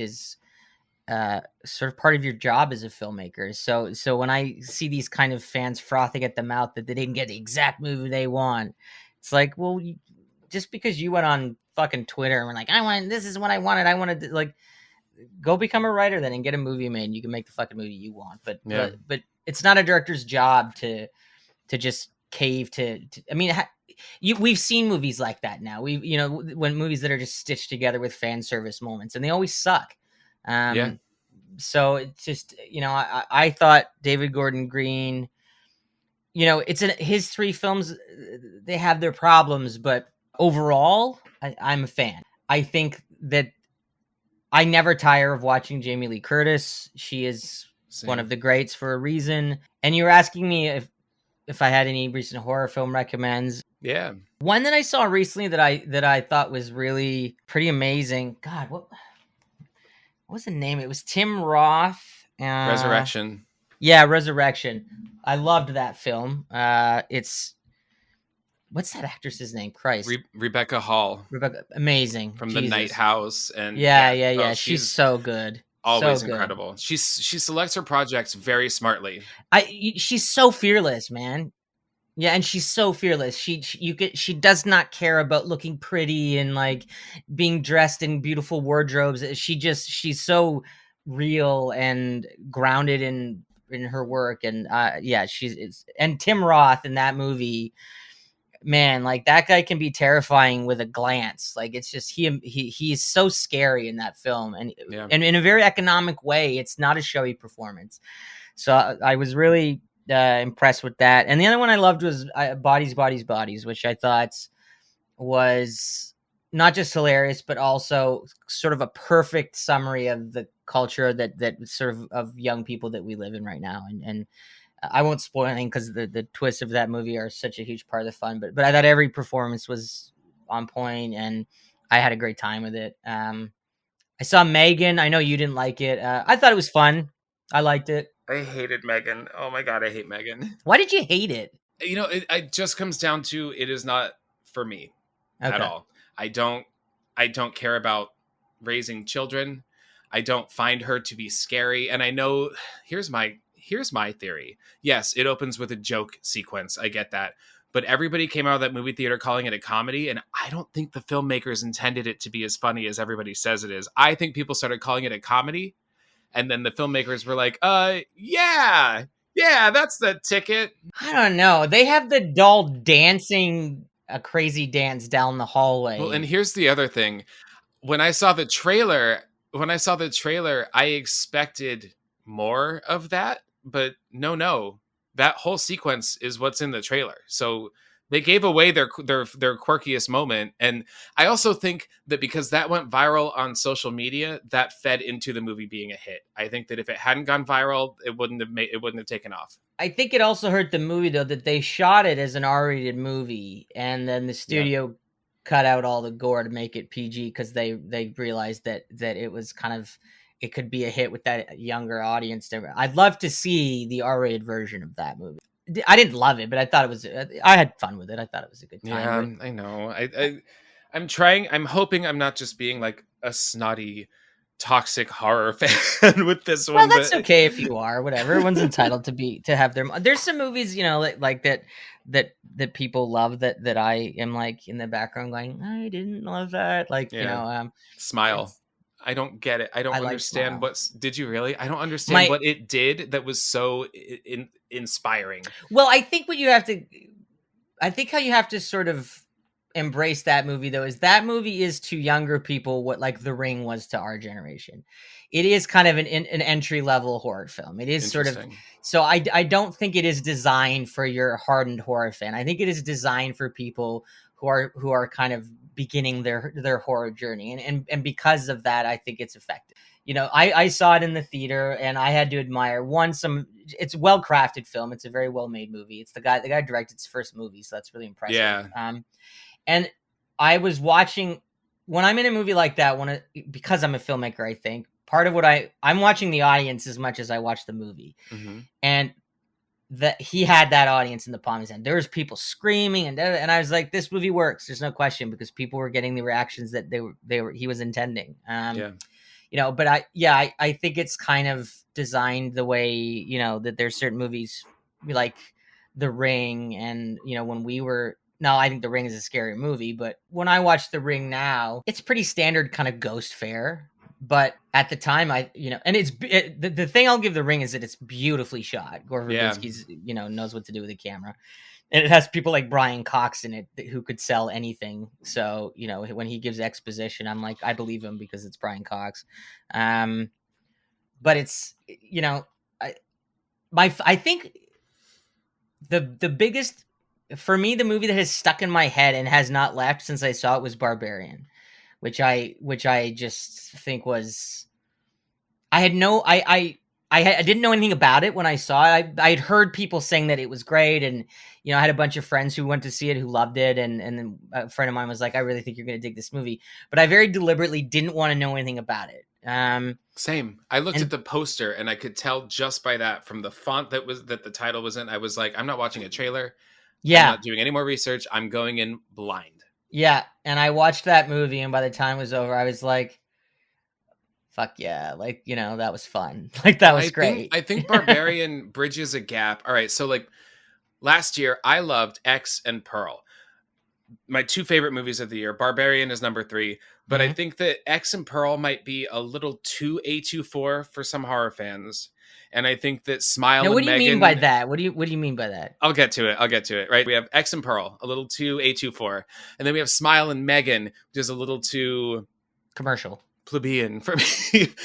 S1: sort of part of your job as a filmmaker. So when I see these kind of fans frothing at the mouth that they didn't get the exact movie they want, it's like, well, just because you went on fucking Twitter and were like, this is what I wanted. I wanted to, like, go become a writer then and get a movie made. And you can make the fucking movie you want. But it's not a director's job to just cave to I mean, we've seen movies like that now. You know, when movies that are just stitched together with fan service moments, and they always suck. So it's just, you know, I thought David Gordon Green, you know, his three films, they have their problems, but overall, I'm a fan. I think that I never tire of watching Jamie Lee Curtis. She is one of the greats for a reason. And you were asking me if I had any recent horror film recommends.
S2: Yeah.
S1: One that I saw recently that I thought was really pretty amazing. God, what was the name? It was Tim Roth.
S2: Resurrection.
S1: Yeah, Resurrection. I loved that film. It's what's that actress's name? Christ.
S2: Rebecca Hall.
S1: Amazing.
S2: From The Night House. And
S1: yeah. She's so good.
S2: Always
S1: so
S2: incredible. Good. She selects her projects very smartly.
S1: She's so fearless, man. Yeah, and she's so fearless. She does not care about looking pretty and like being dressed in beautiful wardrobes. She's so real and grounded in her work. And and Tim Roth in that movie, man, like that guy can be terrifying with a glance. Like it's just he's so scary in that film, and in a very economic way. It's not a showy performance. So I was really impressed with that. And the other one I loved was Bodies, which I thought was not just hilarious, but also sort of a perfect summary of the culture that sort of young people that we live in right now. And I won't spoil anything because the twists of that movie are such a huge part of the fun. But I thought every performance was on point, and I had a great time with it. I saw Megan. I know you didn't like it. I thought it was fun. I liked it.
S2: I hated Megan. Oh my God, I hate Megan.
S1: Why did you hate it?
S2: You know, it just comes down to it is not for me at all. I don't care about raising children. I don't find her to be scary. And I know here's my theory. Yes, it opens with a joke sequence. I get that. But everybody came out of that movie theater calling it a comedy, and I don't think the filmmakers intended it to be as funny as everybody says it is. I think people started calling it a comedy, and then the filmmakers were like, yeah, that's the ticket.
S1: I don't know. They have the doll dancing a crazy dance down the hallway.
S2: Well, and here's the other thing. when I saw the trailer, I expected more of that, but no, that whole sequence is what's in the trailer. So they gave away their quirkiest moment, and I also think that because that went viral on social media, that fed into the movie being a hit. I think that if it hadn't gone viral, it wouldn't have taken off.
S1: I think it also hurt the movie though that they shot it as an R-rated movie, and then the studio cut out all the gore to make it PG because they realized that it was kind of, it could be a hit with that younger audience. I'd love to see the R-rated version of that movie. I didn't love it, but I thought it was. I had fun with it. I thought it was a good time.
S2: Yeah, I know. I'm trying. I'm hoping I'm not just being like a snotty, toxic horror fan with this one.
S1: Well, that's okay if you are. Whatever. Everyone's entitled to have their. There's some movies, like that people love that I am like in the background going, I didn't love that.
S2: Smile. I don't get it. I don't understand did you really? I don't understand what it did that was so inspiring.
S1: Well, I think how you have to sort of embrace that movie though is that movie is to younger people what like The Ring was to our generation. It is kind of an entry level horror film. It is sort of, so I don't think it is designed for your hardened horror fan. I think it is designed for people who are kind of beginning their horror journey, and because of that, I think it's effective. I saw it in the theater, and I had to admire it's a well crafted film. It's a very well made movie. It's the guy directed his first movie, so that's really impressive.
S2: Yeah.
S1: And I was watching, when I'm in a movie like that, because I'm a filmmaker, I think part of what I'm watching the audience as much as I watch the movie, and that he had that audience in the palm of his hand. There was people screaming and I was like, this movie works. There's no question, because people were getting the reactions that he was intending. But I think it's kind of designed the way, that there's certain movies like The Ring, and when we were. Now, I think The Ring is a scary movie, but when I watch The Ring now, it's pretty standard kind of ghost fare. But at the time, and the thing I'll give The Ring is that it's beautifully shot. Gore Verbinski's, knows what to do with the camera. And it has people like Brian Cox in it who could sell anything. So, when he gives exposition, I'm like, I believe him because it's Brian Cox. But it's, I think the biggest, for me, the movie that has stuck in my head and has not left since I saw it was Barbarian, which I just think was, I didn't know anything about it when I saw it. I had heard people saying that it was great, and I had a bunch of friends who went to see it who loved it, and then a friend of mine was like, I really think you're going to dig this movie, but I very deliberately didn't want to know anything about it.
S2: Same. I looked at the poster and I could tell just by that, from the font that the title was in, I was like, I'm not watching a trailer.
S1: Yeah.
S2: I'm not doing any more research. I'm going in blind.
S1: Yeah. And I watched that movie, and by the time it was over, I was like, fuck yeah. Like, that was fun. Like, that was great.
S2: I think Barbarian bridges a gap. All right. So like last year I loved X and Pearl. My two favorite movies of the year. Barbarian is number 3, but I think that X and Pearl might be a little too A24 for some horror fans. And I think that Smile and Megan...
S1: What do you mean by that? What do you mean by that?
S2: I'll get to it, right? We have X and Pearl, a little too A24. And then we have Smile and Megan, which is a little too...
S1: commercial.
S2: Plebeian for me.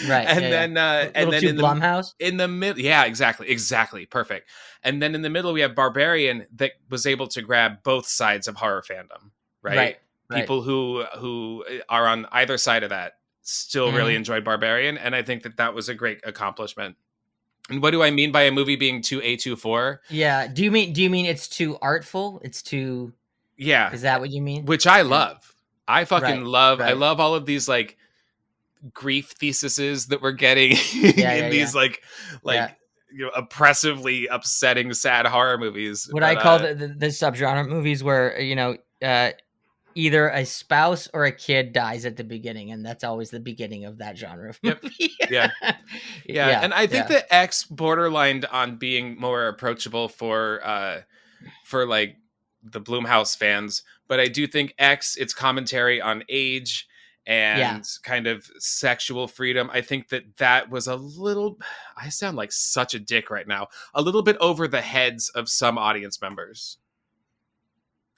S1: Right.
S2: And then
S1: in the Blumhouse?
S2: In the middle... Yeah, exactly. Perfect. And then in the middle, we have Barbarian that was able to grab both sides of horror fandom, right? People who are on either side of that still really enjoyed Barbarian. And I think that was a great accomplishment. And what do I mean by a movie being too A24?
S1: Yeah. Do you mean it's too artful? It's too...
S2: Yeah.
S1: Is that what you mean?
S2: Which I love. I fucking love.
S1: Right.
S2: I love all of these like grief theses that we're getting in these like oppressively upsetting, sad horror movies.
S1: What I call the subgenre movies where, either a spouse or a kid dies at the beginning, and that's always the beginning of that genre of movie.
S2: Yeah. And I think that X borderlined on being more approachable for like the Blumhouse fans, but I do think X, its commentary on age and kind of sexual freedom, I think that was a little, I sound like such a dick right now, a little bit over the heads of some audience members.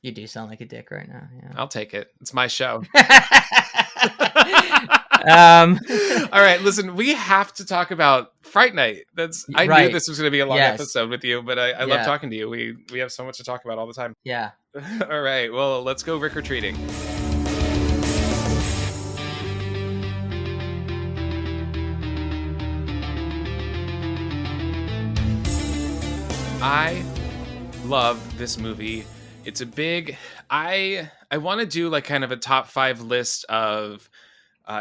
S1: You do sound like a dick right now. Yeah.
S2: I'll take it. It's my show. All right, listen, we have to talk about Fright Night. I knew this was going to be a long episode with you, but I love talking to you. We have so much to talk about all the time.
S1: Yeah.
S2: All right, well, let's go Rick or treating. I love this movie. It's a big... I want to do like kind of a top 5 list of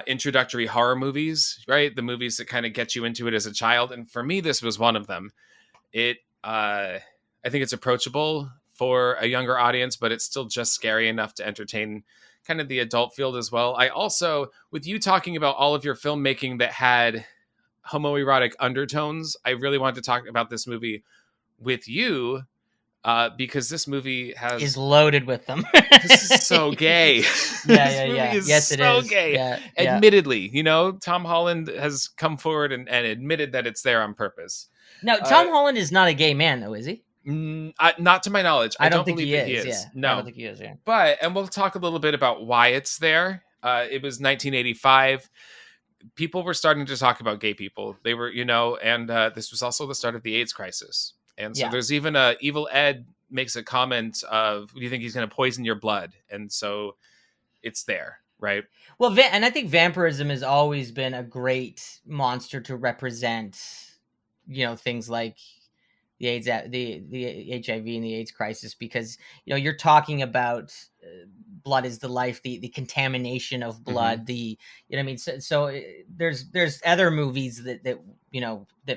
S2: introductory horror movies, right? The movies that kind of get you into it as a child. And for me, this was one of them. I think it's approachable for a younger audience, but it's still just scary enough to entertain kind of the adult field as well. I also, with you talking about all of your filmmaking that had homoerotic undertones, I really wanted to talk about this movie with you because this movie is
S1: loaded with them.
S2: This is so gay.
S1: Yeah.
S2: Yes, it is. Gay.
S1: Yeah,
S2: Admittedly, Tom Holland has come forward and admitted that it's there on purpose.
S1: No, Tom Holland is not a gay man, though, is he?
S2: Not to my knowledge. I don't think he is.
S1: Yeah.
S2: No,
S1: I don't think he is. Yeah.
S2: And we'll talk a little bit about why it's there. It was 1985. People were starting to talk about gay people. They were, and this was also the start of the AIDS crisis. And so there's even Evil Ed makes a comment of, do you think he's going to poison your blood? And so it's there, right?
S1: Well, and I think vampirism has always been a great monster to represent, things like the AIDS, the HIV and the AIDS crisis, because, you're talking about blood is the life, the contamination of blood, So there's other movies that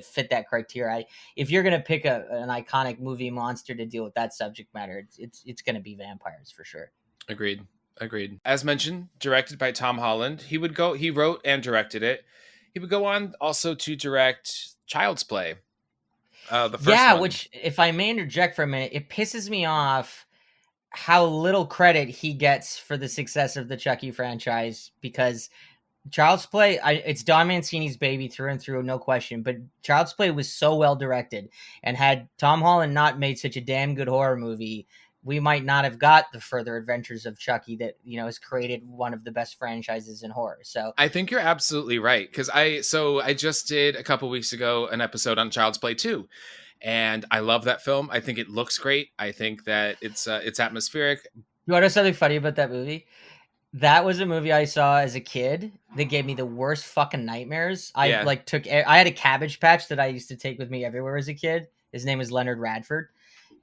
S1: fit that criteria. If you're going to pick an iconic movie monster to deal with that subject matter, it's going to be vampires for sure.
S2: Agreed. As mentioned, directed by Tom Holland. He wrote and directed it. He would go on also to direct Child's Play. The first one.
S1: Which, if I may interject for a minute, it pisses me off how little credit he gets for the success of the Chucky franchise, because Child's Play, it's Don Mancini's baby through and through, no question, but Child's Play was so well directed, and had Tom Holland not made such a damn good horror movie, we might not have got the further adventures of Chucky that, has created one of the best franchises in horror. So
S2: I think you're absolutely right. Cause I just did a couple weeks ago an episode on Child's Play 2, and I love that film. I think it looks great. I think that it's atmospheric.
S1: You want to know something funny about that movie? That was a movie I saw as a kid that gave me the worst fucking nightmares. I had a Cabbage Patch that I used to take with me everywhere as a kid. His name was Leonard Radford.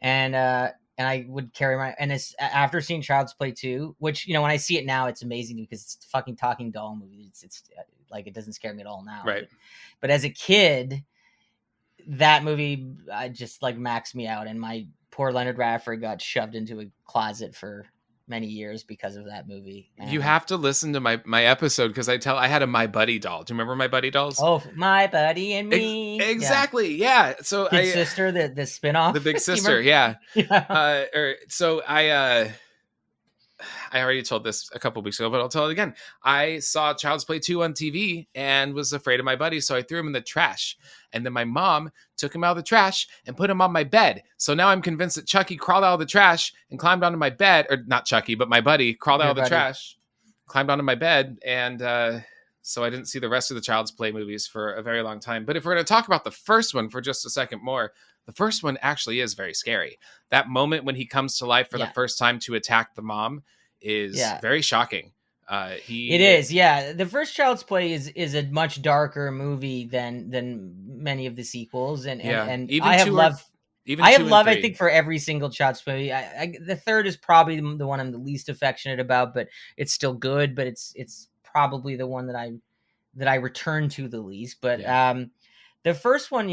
S1: And I would carry it's after seeing Child's Play 2, which, when I see it now, it's amazing because it's a fucking talking doll movie. It's like, it doesn't scare me at all now.
S2: Right.
S1: But as a kid, that movie just like maxed me out. And my poor Leonard Radford got shoved into a closet for many years because of that movie.
S2: You have to listen to my episode, because I had a My Buddy doll. Do you remember My Buddy dolls?
S1: Oh, My Buddy and Me.
S2: Exactly. Yeah. So
S1: Big Sister, the spinoff.
S2: The Big Sister. Yeah. I already told this a couple weeks ago, but I'll tell it again. I saw Child's Play 2 on TV and was afraid of my buddy, so I threw him in the trash. And then my mom took him out of the trash and put him on my bed. So now I'm convinced that Chucky crawled out of the trash and climbed onto my bed. Or not Chucky, but my buddy crawled out of the trash, climbed onto my bed. And so I didn't see the rest of the Child's Play movies for a very long time. But if we're going to talk about the first one for just a second more, the first one actually is very scary. That moment when he comes to life for the first time to attack the mom is very shocking. It
S1: is. The first Child's Play is a much darker movie than many of the sequels, and
S2: even
S1: I have love. I think for every single Child's Play. The third is probably the one I'm the least affectionate about, but it's still good. But it's probably the one that I return to the least. But the first one,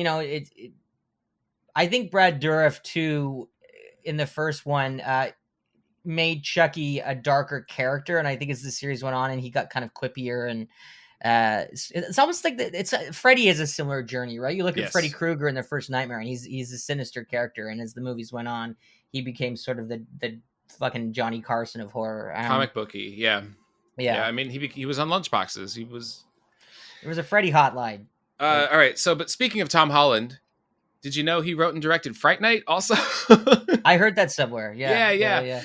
S1: I think Brad Dourif too, in the first one, made Chucky a darker character, and I think as the series went on and he got kind of quippier, and it's almost like Freddy has a similar journey, right? You look at Freddy Krueger in The First Nightmare, and he's a sinister character, and as the movies went on, he became sort of the fucking Johnny Carson of horror,
S2: comic booky. Yeah. I mean, he was on lunchboxes. It was
S1: a Freddy hotline.
S2: All right. So, but speaking of Tom Holland, did you know he wrote and directed Fright Night also?
S1: I heard that somewhere. Yeah.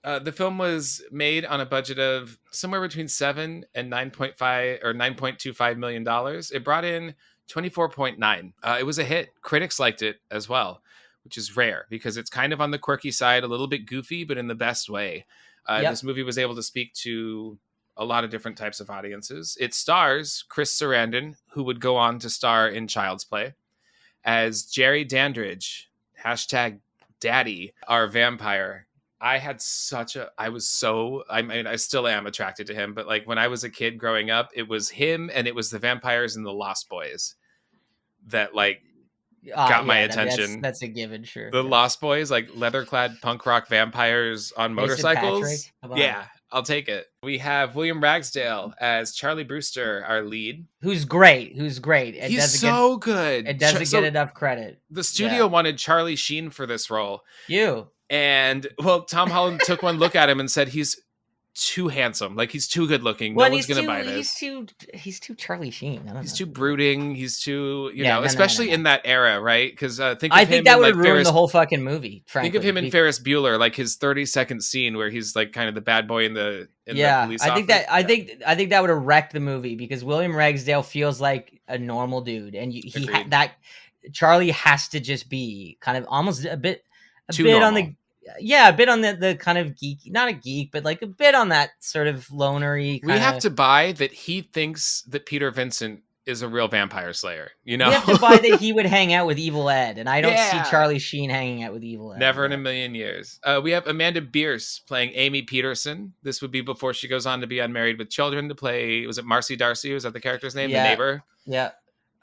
S2: The film was made on a budget of somewhere between 7 and $9.5 or $9.25 million. It brought in 24.9. It was a hit. Critics liked it as well, which is rare because it's kind of on the quirky side, a little bit goofy, but in the best way.
S1: Yep.
S2: This movie was able to speak to a lot of different types of audiences. It stars Chris Sarandon, who would go on to star in Child's Play, as Jerry Dandridge, hashtag daddy, our vampire. I mean, I still am attracted to him, but like when I was a kid growing up, it was him and it was the vampires and the Lost Boys that like got my attention.
S1: That's a given, sure.
S2: The Lost Boys, like leather-clad punk rock vampires on motorcycles. Yeah, I'll take it. We have William Ragsdale as Charlie Brewster, our lead.
S1: Who's great.
S2: He's so good.
S1: It doesn't get enough credit.
S2: The studio wanted Charlie Sheen for this role. And, well, Tom Holland took one look at him and said, he's too handsome. Like, he's too good looking. No one's going to buy this.
S1: He's too Charlie Sheen.
S2: He's too brooding. He's too, especially in that era, right? Because
S1: I think that would ruin the whole fucking movie, frankly.
S2: Think of him in Ferris Bueller, like his 30-second scene where he's like kind of the bad boy in the police office.
S1: I think that would have wrecked the movie because William Ragsdale feels like a normal dude. And Charlie has to just be kind of almost a bit on the kind of geeky, not a geek, but like a bit on that sort of lonery.
S2: We have to buy that he thinks that Peter Vincent is a real vampire slayer. You know,
S1: we have to buy that he would hang out with Evil Ed, and I don't see Charlie Sheen hanging out with Evil Ed.
S2: Never in a million years. We have Amanda Bierce playing Amy Peterson. This would be before she goes on to be on Married with Children to play. Was it Marcy Darcy? Was that the character's name?
S1: Yeah.
S2: The neighbor.
S1: Yeah.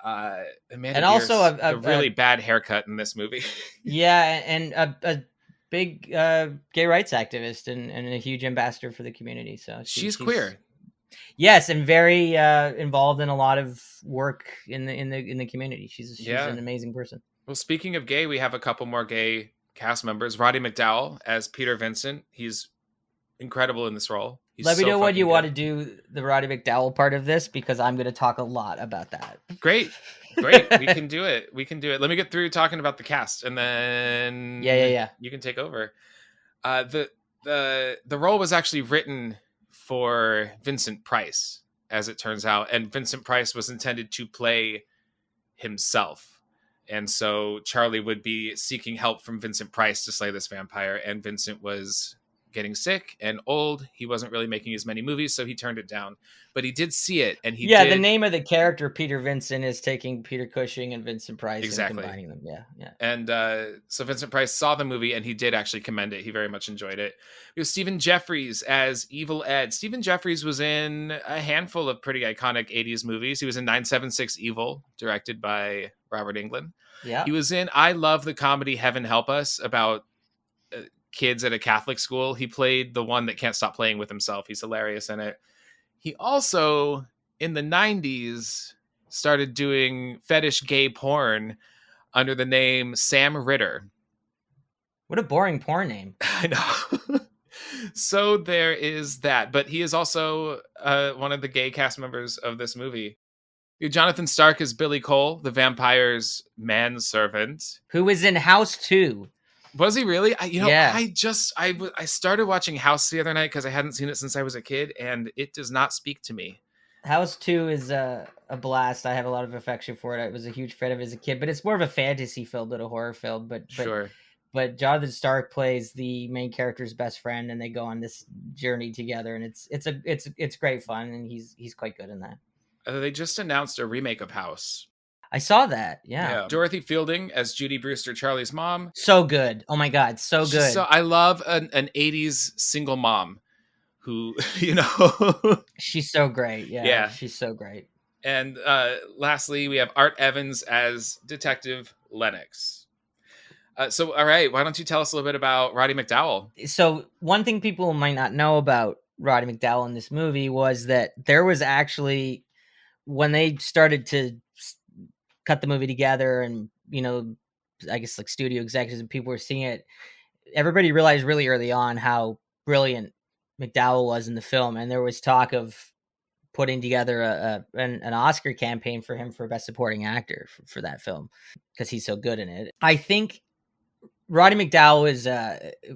S2: Amanda and Bierce, also a really bad haircut in this movie.
S1: Yeah, and a big gay rights activist and a huge ambassador for the community. So
S2: she's queer.
S1: Yes, and very involved in a lot of work in the community. She's an amazing person.
S2: Well, speaking of gay, we have a couple more gay cast members. Roddy McDowall as Peter Vincent. He's incredible in this role.
S1: Let me know when you want to do the Roddy McDowall part of this, because I'm going to talk a lot about that.
S2: Great. We can do it. Let me get through talking about the cast, and then you can take over. The role was actually written for Vincent Price, as it turns out, and Vincent Price was intended to play himself. And so Charlie would be seeking help from Vincent Price to slay this vampire, and Vincent was getting sick and old. He wasn't really making as many movies, so he turned it down. But he did see it, and
S1: the name of the character, Peter Vincent, is taking Peter Cushing and Vincent Price and combining them. Yeah.
S2: And so Vincent Price saw the movie, and he did actually commend it. He very much enjoyed it. We have Stephen Jeffries as Evil Ed. Stephen Jeffries was in a handful of pretty iconic 80s movies. He was in 976 Evil, directed by Robert Englund.
S1: Yeah.
S2: He was in I love the comedy Heaven Help Us, about kids at a Catholic school. He played the one that can't stop playing with himself. He's hilarious in it. He also, in the 90s, started doing fetish gay porn under the name Sam Ritter.
S1: What a boring porn name.
S2: I know. So there is that. But he is also one of the gay cast members of this movie. Jonathan Stark is Billy Cole, the vampire's manservant.
S1: Who was in House 2.
S2: Was he really? I started watching House the other night because I hadn't seen it since I was a kid, and it does not speak to me.
S1: House 2 is a blast. I have a lot of affection for it. I was a huge fan of it as a kid, but it's more of a fantasy film than a horror film.
S2: Sure.
S1: But Jonathan Stark plays the main character's best friend, and they go on this journey together, and it's great fun, and he's quite good in that.
S2: They just announced a remake of House.
S1: I saw that. Yeah.
S2: Dorothy Fielding as Judy Brewster, Charlie's mom.
S1: So good. Oh my God. So good.
S2: I love an 80s single mom who,
S1: she's so great. Yeah. She's so great.
S2: And lastly, we have Art Evans as Detective Lennox. All right. Why don't you tell us a little bit about Roddy McDowall?
S1: So one thing people might not know about Roddy McDowall in this movie was that there was actually, when they started to cut the movie together, and I guess like studio executives and people were seeing it, everybody realized really early on how brilliant McDowall was in the film, and there was talk of putting together an Oscar campaign for him for Best Supporting Actor for that film because he's so good in it. I think Roddy McDowall is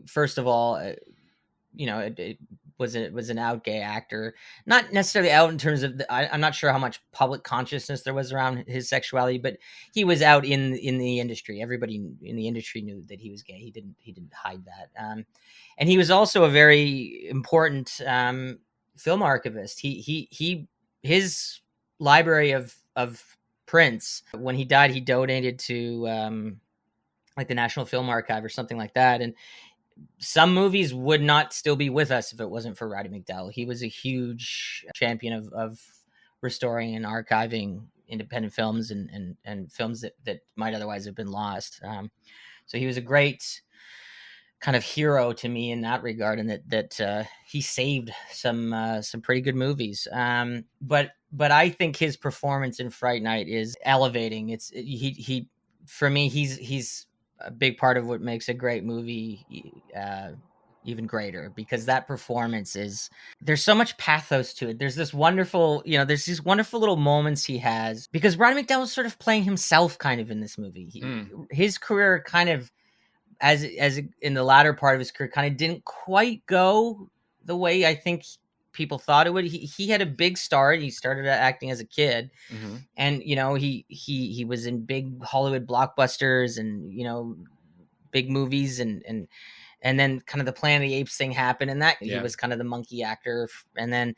S1: first of all it was an out gay actor, not necessarily out in terms of I'm not sure how much public consciousness there was around his sexuality, but he was out in the industry. Everybody in the industry knew that he was gay. He didn't hide that. And he was also a very important film archivist. His library of prints, when he died, he donated to like the National Film Archive or something like that. And some movies would not still be with us if it wasn't for Roddy McDowall. He was a huge champion of restoring and archiving independent films and films that might otherwise have been lost. So he was a great kind of hero to me in that regard, and that he saved some pretty good movies. But I think his performance in Fright Night is elevating. He for me, he's a big part of what makes a great movie even greater, because that performance there's so much pathos to it. There's this wonderful, there's these wonderful little moments he has, because Roddy McDowall was sort of playing himself kind of in this movie. His career kind of, as in the latter part of his career, kind of didn't quite go the way I think people thought it would. He had a big start. He started acting as a kid, and he was in big Hollywood blockbusters and big movies, and then kind of the Planet of the Apes thing happened, and that he was kind of the monkey actor, and then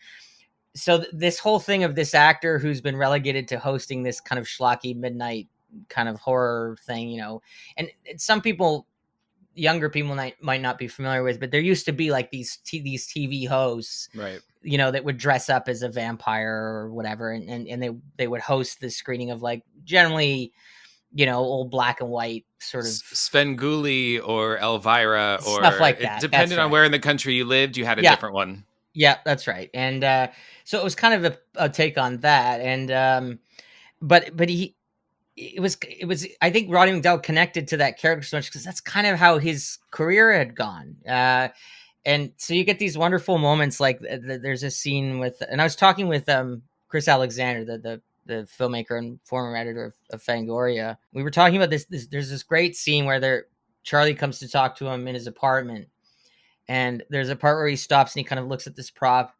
S1: so this whole thing of this actor who's been relegated to hosting this kind of schlocky midnight kind of horror thing, and some people, younger people might not be familiar with, but there used to be like these TV hosts,
S2: right?
S1: That would dress up as a vampire or whatever, and they would host this screening of, like, generally, old black and white sort of
S2: Svengoolie or Elvira or
S1: stuff like that.
S2: It depended on where in the country you lived, you had a different one.
S1: Yeah, that's right. And so it was kind of a take on that, and but it was I think Roddy McDowall connected to that character so much because that's kind of how his career had gone. And so you get these wonderful moments, like there's a scene with, and I was talking with Chris Alexander, the filmmaker and former editor of Fangoria. We were talking about this. There's this great scene where Charlie comes to talk to him in his apartment, and there's a part where he stops and he kind of looks at this prop,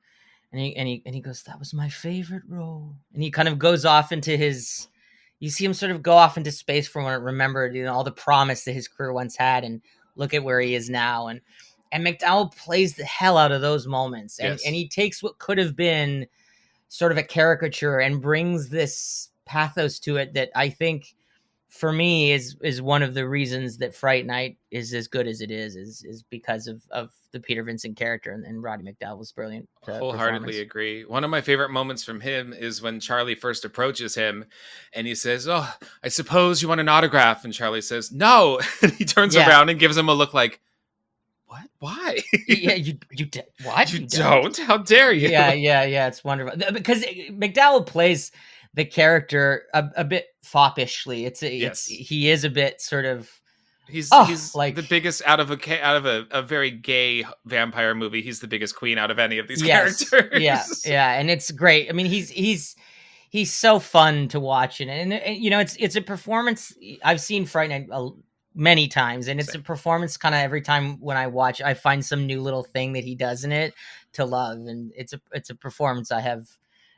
S1: and he goes, "That was my favorite role," and he kind of goes off into his. You see him sort of go off into space from when it remembered, all the promise that his career once had, and look at where he is now. And McDowall plays the hell out of those moments, and he takes what could have been sort of a caricature and brings this pathos to it that I think, for me, is one of the reasons that Fright Night is as good as it is because of the Peter Vincent character and Roddy McDowall's brilliant
S2: wholeheartedly agree. One of my favorite moments from him is when Charlie first approaches him and he says, "Oh, I suppose you want an autograph," and Charlie says, "No." And he turns around and gives him a look like, "What? Why?"
S1: You what?
S2: You don't? How dare you?
S1: Yeah. It's wonderful because McDowall plays the character a bit foppishly. He is a bit sort of.
S2: He's like the biggest out of a very gay vampire movie. He's the biggest queen out of any of these characters.
S1: Yeah, and it's great. I mean, he's so fun to watch, and it's a performance. I've seen Fright Night many times, and it's a performance kind of every time when I watch, I find some new little thing that he does in it to love, and it's a performance I have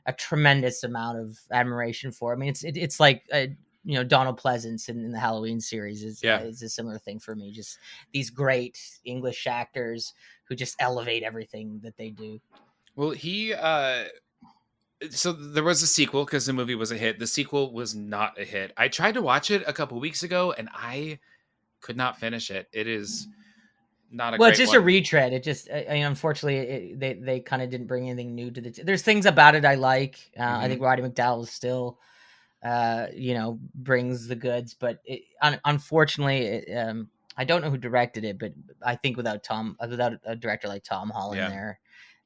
S1: a tremendous amount of admiration for. I mean, it's like Donald Pleasance in the Halloween series is a similar thing for me. Just these great English actors who just elevate everything that they do.
S2: Well, so there was a sequel because the movie was a hit. The sequel was not a hit. I tried to watch it a couple weeks ago and I could not finish it. It is not a great
S1: it's just
S2: one.
S1: A retread. It just, unfortunately, they kind of didn't bring anything new to there's things about it I like. I think Roddy McDowall still, brings the goods, but unfortunately, I don't know who directed it, but I think without a director like Tom Holland there,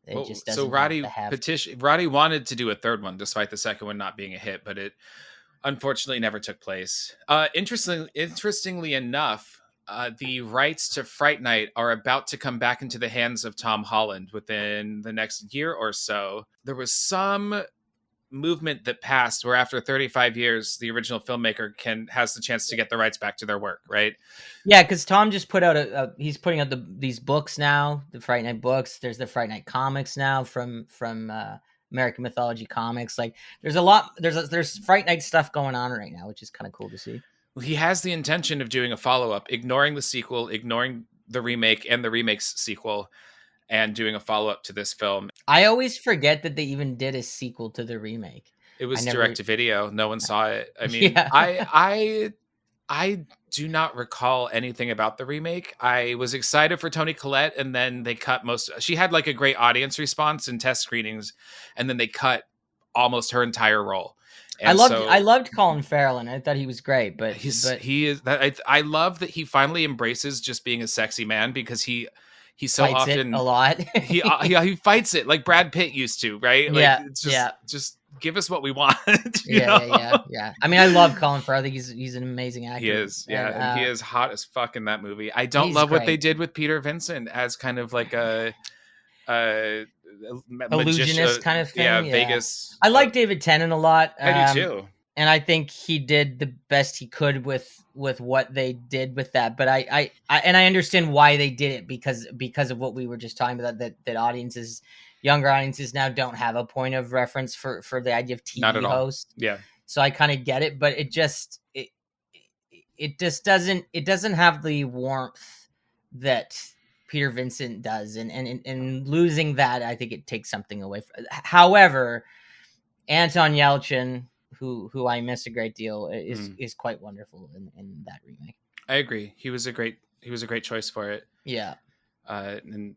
S1: it just doesn't.
S2: So Roddy wanted to do a third one, despite the second one not being a hit, but it unfortunately never took place. Interestingly enough, the rights to Fright Night are about to come back into the hands of Tom Holland within the next year or so. There was some movement that passed where after 35 years, the original filmmaker has the chance to get the rights back to their work, right?
S1: Yeah, because Tom just put out he's putting out these books now, the Fright Night books. There's the Fright Night comics now from American Mythology Comics. Like, there's a lot. There's Fright Night stuff going on right now, which is kind of cool to see.
S2: Well, he has the intention of doing a follow-up, ignoring the sequel, ignoring the remake and the remake's sequel, and doing a follow-up to this film.
S1: I always forget that they even did a sequel to the remake.
S2: It was direct to video. No one saw it. I mean,
S1: Yeah.
S2: I do not recall anything about the remake. I was excited for Toni Collette, and then they cut most. She had like a great audience response in test screenings, and then they cut almost her entire role. And
S1: I loved Colin Farrell, and I thought he was great. But
S2: he is. I love that he finally embraces just being a sexy man, because he so
S1: fights
S2: often
S1: it a lot.
S2: he fights it like Brad Pitt used to, right? Like,
S1: Yeah,
S2: it's just,
S1: yeah.
S2: just give us what we want.
S1: Yeah. I mean, I love Colin Farrell. I think he's an amazing actor.
S2: He is, yeah, and he is hot as fuck in that movie. I don't
S1: he's
S2: love what
S1: great.
S2: they did with Peter Vincent as kind of like a
S1: illusionist kind of thing.
S2: Yeah, Vegas.
S1: I like David Tennant a lot.
S2: I do too.
S1: And I think he did the best he could with what they did with that. But I understand why they did it, because of what we were just talking about, that audiences, younger audiences now don't have a point of reference for the idea of TV host.
S2: Yeah.
S1: So I kind of get it, but it just doesn't have the warmth that Peter Vincent does, and losing that, I think it takes something away. However, Anton Yelchin, who I miss a great deal, is quite wonderful in that remake.
S2: I agree. He was a great choice for it.
S1: Yeah.
S2: And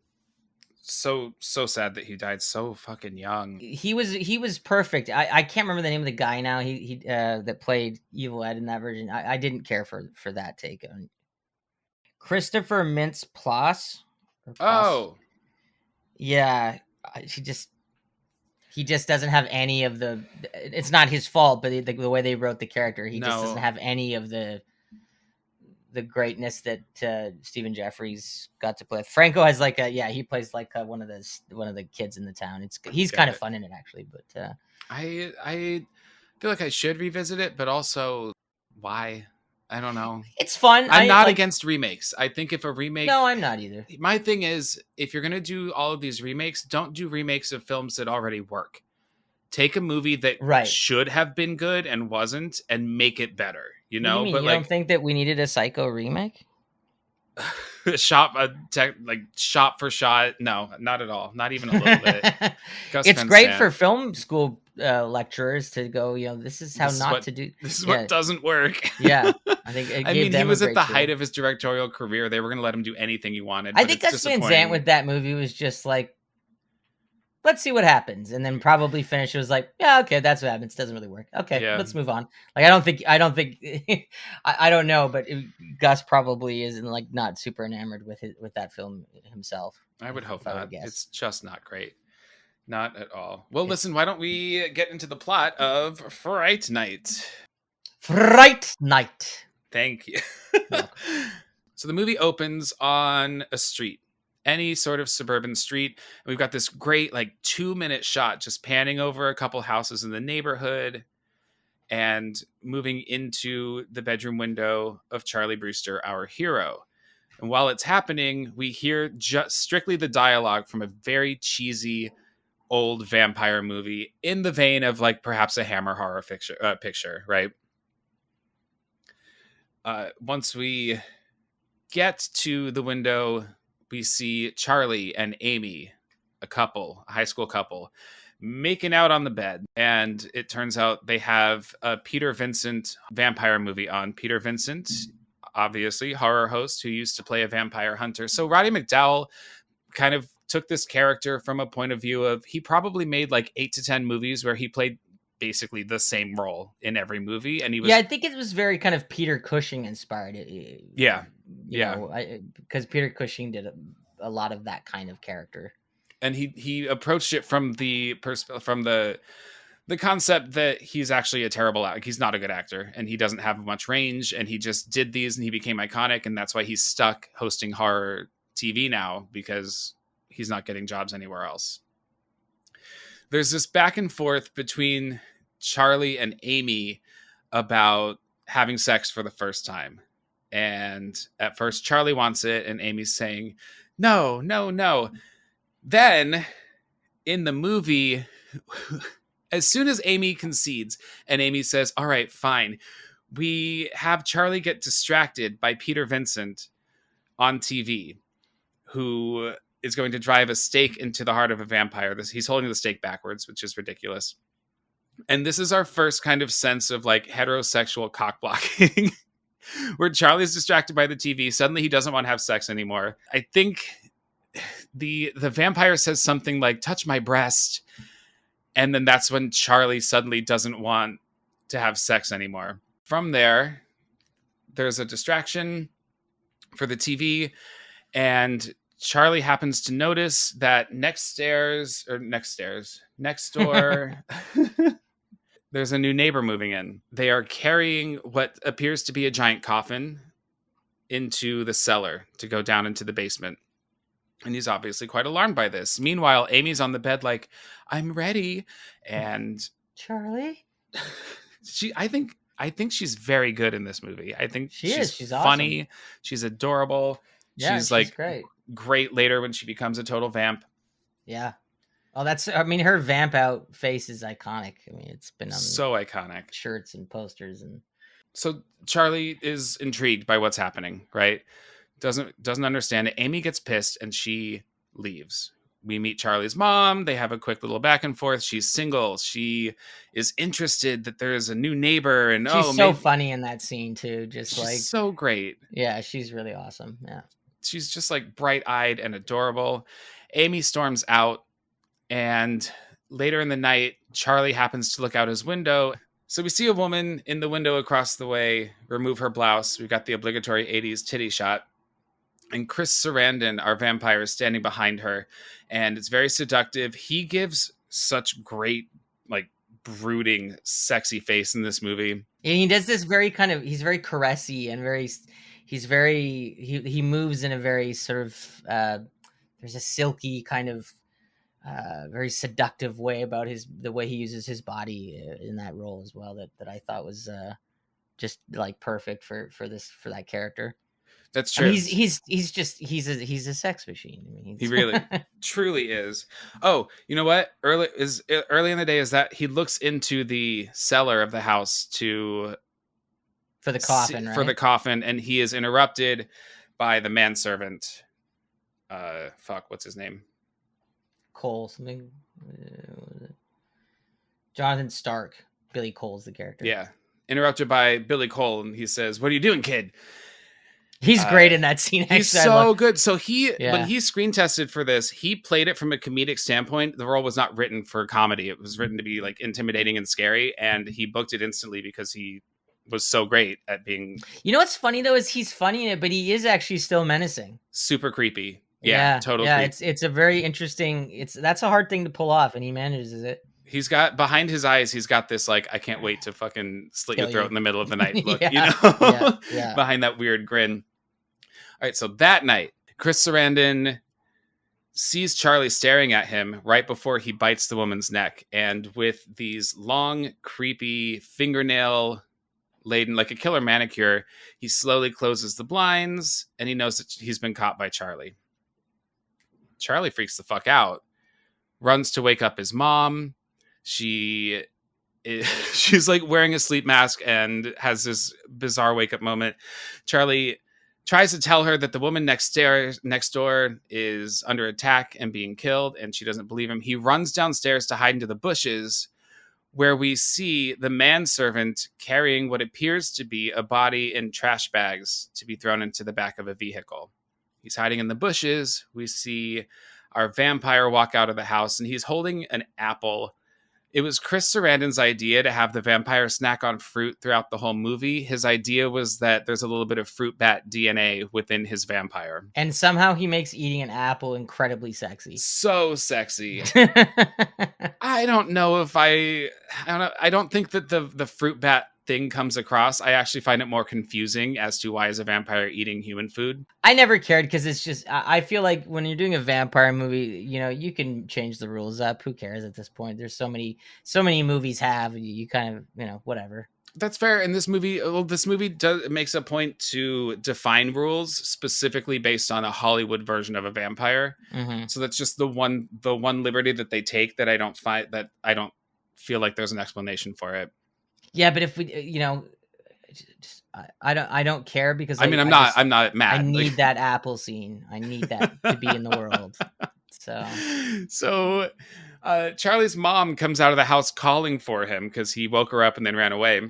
S2: so sad that he died so fucking young.
S1: He was perfect. I can't remember the name of the guy now. He that played Evil Ed in that version. I didn't care for that take on Christopher Mintz-Plasse.
S2: Oh.
S1: Yeah, he just doesn't have any of the. It's not his fault, but the way they wrote the character, he just doesn't have any of the greatness that Stephen Jeffries got to play. Franco has he plays like one of the kids in the town. He's kind of fun in it, actually. But
S2: I feel like I should revisit it, but also why? I don't know.
S1: It's fun.
S2: I'm not against remakes. I think if a remake...
S1: No, I'm not either.
S2: My thing is, if you're going to do all of these remakes, don't do remakes of films that already work. Take a movie that should have been good and wasn't, and make it better. You know?
S1: But you don't think that we needed a Psycho remake?
S2: shot for shot? No, not at all. Not even a little bit.
S1: It's great for film school lecturers to go, this is how to do.
S2: This is what doesn't work.
S1: Yeah, I think.
S2: He was at the height of his directorial career. They were going to let him do anything he wanted.
S1: I think Gus Van Sant with that movie was just like, let's see what happens, and then probably finish. It was like, yeah, okay, that's what happens. Doesn't really work. Okay, let's move on. Like, I don't think. I don't know, but Gus probably isn't not super enamored with that film himself.
S2: I would hope not. It's just not great. Not at all. Well, listen, why don't we get into the plot of Fright Night?
S1: Fright Night.
S2: Thank you. So the movie opens on a street, any sort of suburban street. And we've got this great 2-minute shot just panning over a couple houses in the neighborhood and moving into the bedroom window of Charlie Brewster, our hero. And while it's happening, we hear just strictly the dialogue from a very cheesy old vampire movie in the vein of perhaps a Hammer horror picture, right? Once we get to the window, we see Charlie and Amy, a high school couple, making out on the bed. And it turns out they have a Peter Vincent vampire movie on. Peter Vincent, obviously, horror host who used to play a vampire hunter. So Roddy McDowall kind of took this character from a point of view of, he probably made 8 to 10 movies where he played basically the same role in every movie. And he was...
S1: Yeah, I think it was very kind of Peter Cushing inspired.
S2: Yeah.
S1: Because Peter Cushing did a lot of that kind of character.
S2: And he approached it from the concept that he's actually a terrible actor. He's not a good actor, and he doesn't have much range, and he just did these and he became iconic. And that's why he's stuck hosting horror TV now, because he's not getting jobs anywhere else. there's this back and forth between Charlie and Amy about having sex for the first time. And at first, Charlie wants it, and Amy's saying, no, no, no. Then in the movie, as soon as Amy concedes and Amy says, all right, fine, we have Charlie get distracted by Peter Vincent on TV, who is going to drive a stake into the heart of a vampire. He's holding the stake backwards, which is ridiculous. And this is our first kind of sense of like heterosexual cock blocking, where Charlie's distracted by the TV. Suddenly he doesn't want to have sex anymore. I think the vampire says something like, touch my breast. And then that's when Charlie suddenly doesn't want to have sex anymore. From there, there's a distraction for the TV, and Charlie happens to notice that next door, there's a new neighbor moving in. They are carrying what appears to be a giant coffin into the cellar to go down into the basement. And he's obviously quite alarmed by this. Meanwhile, Amy's on the bed like, I'm ready. And
S1: Charlie?
S2: I think she's very good in this movie. I think she's funny.
S1: Awesome.
S2: She's adorable.
S1: Yeah,
S2: she's like
S1: great
S2: later when she becomes a total vamp.
S1: Yeah. Oh, her vamp out face is iconic. I mean, it's been on
S2: so iconic
S1: shirts and posters. And
S2: so Charlie is intrigued by what's happening, right? Doesn't understand it. Amy gets pissed and she leaves. We meet Charlie's mom. They have a quick little back and forth. She's single. She is interested that there's a new neighbor, and
S1: she's so funny in that scene too. She's
S2: so great.
S1: Yeah, she's really awesome. Yeah.
S2: She's just like bright-eyed and adorable. Amy storms out, and later in the night, Charlie happens to look out his window. So we see a woman in the window across the way remove her blouse. We've got the obligatory 80s titty shot. And Chris Sarandon, our vampire, is standing behind her. And it's very seductive. He gives such great, like, brooding, sexy face in this movie. And
S1: he does this he's very caressy and he moves in a very sort of, there's a silky kind of, very seductive way about the way he uses his body in that role as well. That I thought was just like perfect for that character.
S2: That's true.
S1: I mean, he's a sex machine. I mean,
S2: he really truly is. Oh, you know what? Early in the day is that he looks into the cellar of the house
S1: for the coffin, right?
S2: For the coffin, and he is interrupted by the manservant. What's his name?
S1: Cole something. Jonathan Stark. Billy Cole's the character.
S2: Yeah, interrupted by Billy Cole, and he says, "What are you doing, kid?"
S1: He's great in that scene.
S2: He's so good. So when he screen tested for this, he played it from a comedic standpoint. The role was not written for comedy. It was written to be like intimidating and scary. And he booked it instantly because he was so great at being.
S1: You know what's funny though is he's funny in it, but he is actually still menacing.
S2: Super creepy. Yeah, totally.
S1: Yeah, it's a very interesting. That's a hard thing to pull off, and he manages it.
S2: He's got behind his eyes. He's got this like, I can't wait to fucking slit your throat in the middle of the night look.
S1: Yeah.
S2: Behind that weird grin. All right, so that night, Chris Sarandon sees Charlie staring at him right before he bites the woman's neck, and with these long, creepy fingernail laden like a killer manicure, he slowly closes the blinds, and he knows that he's been caught by Charlie. Charlie freaks the fuck out, runs to wake up his mom. She's like wearing a sleep mask and has this bizarre wake up moment. Charlie tries to tell her that the woman next door is under attack and being killed, and she doesn't believe him. He runs downstairs to hide into the bushes, where we see the manservant carrying what appears to be a body in trash bags to be thrown into the back of a vehicle. He's hiding in the bushes. We see our vampire walk out of the house, and he's holding an apple. It was Chris Sarandon's idea to have the vampire snack on fruit throughout the whole movie. His idea was that there's a little bit of fruit bat DNA within his vampire. And
S1: somehow he makes eating an apple incredibly sexy.
S2: So sexy. I don't know if I don't think that the fruit bat thing comes across, I actually find it more confusing as to why is a vampire eating human food.
S1: I never cared because it's just I feel like when you're doing a vampire movie, you can change the rules up. Who cares at this point? There's so many movies have you kind of whatever.
S2: That's fair. And this movie makes a point to define rules specifically based on a Hollywood version of a vampire.
S1: Mm-hmm.
S2: So that's just the one liberty that they take that I don't feel like there's an explanation for it.
S1: Yeah, but if we, I don't care because
S2: I'm not mad.
S1: I need that apple scene. I need that to be in the world.
S2: So Charlie's mom comes out of the house calling for him because he woke her up and then ran away.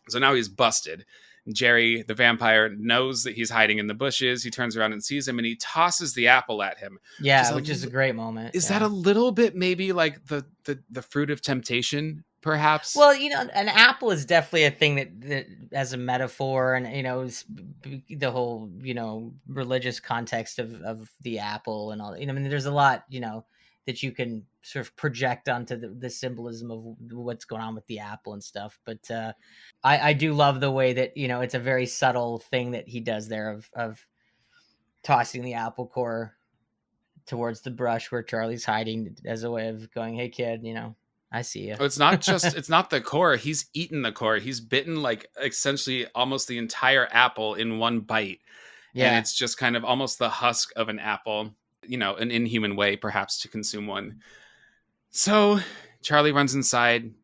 S2: So now he's busted. Jerry, the vampire, knows that he's hiding in the bushes. He turns around and sees him, and he tosses the apple at him.
S1: Yeah, which is a great moment.
S2: Is that a little bit maybe like the fruit of temptation, perhaps?
S1: Well, an apple is definitely a thing that as a metaphor, and the whole religious context of the apple and all. I mean, there's a lot that you can sort of project onto the symbolism of what's going on with the apple and stuff. But I do love the way that it's a very subtle thing that he does there of tossing the apple core towards the brush where Charlie's hiding as a way of going, "Hey kid, I see you."
S2: It's not the core. He's eaten the core. He's bitten like essentially almost the entire apple in one bite. Yeah. And it's just kind of almost the husk of an apple, an inhuman way perhaps to consume one. So Charlie runs inside,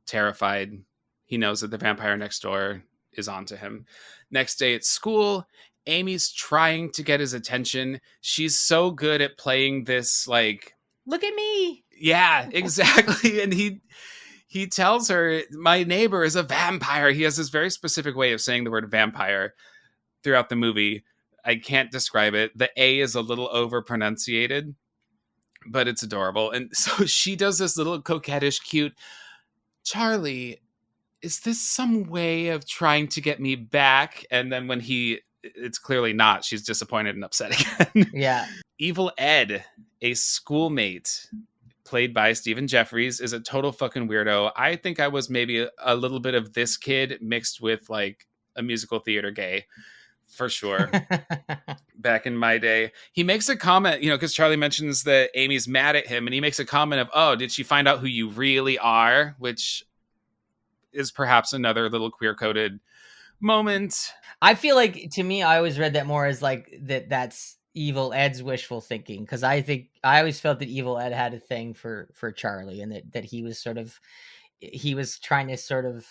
S2: terrified. He knows that the vampire next door is onto him. Next day at school, Amy's trying to get his attention. She's so good at playing this like,
S1: "Look at me."
S2: Yeah, exactly. And he tells her, "My neighbor is a vampire." He has this very specific way of saying the word vampire throughout the movie. I can't describe it. The A is a little over pronunciated, but it's adorable. And so she does this little coquettish, cute, "Charlie, is this some way of trying to get me back?" And then when it's clearly not, she's disappointed and upset again.
S1: Yeah.
S2: Evil Ed, a schoolmate played by Stephen Jeffries, is a total fucking weirdo. I think I was maybe a little bit of this kid mixed with like a musical theater gay, for sure. Back in my day, he makes a comment, because Charlie mentions that Amy's mad at him, and he makes a comment of, "Oh, did she find out who you really are?" Which is perhaps another little queer-coded moment.
S1: I feel like, to me, I always read that more as like that's Evil Ed's wishful thinking, because I always felt that Evil Ed had a thing for Charlie, and that he was trying to sort of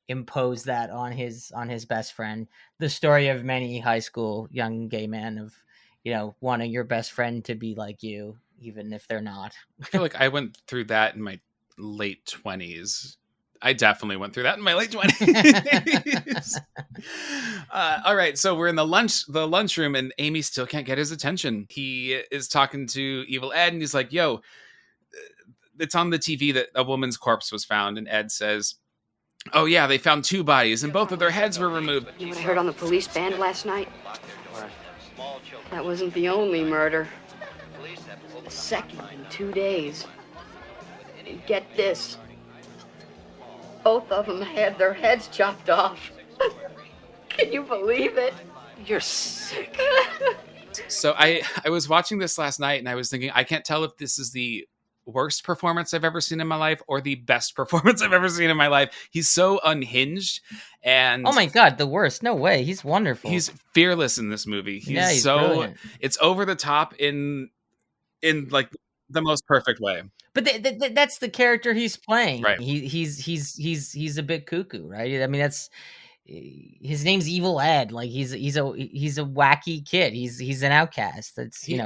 S1: impose that on his best friend. The story of many high school young gay men of wanting your best friend to be like you, even if they're not.
S2: I feel like I went through that in my late 20s. I definitely went through that in my late 20s. All right, so we're in the lunchroom, and Amy still can't get his attention. He is talking to Evil Ed, and he's like, "Yo, it's on the TV that a woman's corpse was found." And Ed says, "Oh yeah, they found 2 bodies, and both of their heads were removed."
S3: You know what I heard on the police band last night? That wasn't the only murder. The second in 2 days. And get this. Both of them had their heads chopped off. Can you believe it? You're sick.
S2: So I was watching this last night, and I was thinking, I can't tell if this is the worst performance I've ever seen in my life or the best performance I've ever seen in my life. He's so unhinged, and
S1: oh my god, the worst. No way. He's wonderful.
S2: He's fearless in this movie. He's so brilliant. It's over the top in like the most perfect way.
S1: But that's the character he's playing.
S2: Right.
S1: He's a bit cuckoo, right? I mean, his name's Evil Ed. Like he's a wacky kid. He's an outcast. That's
S2: he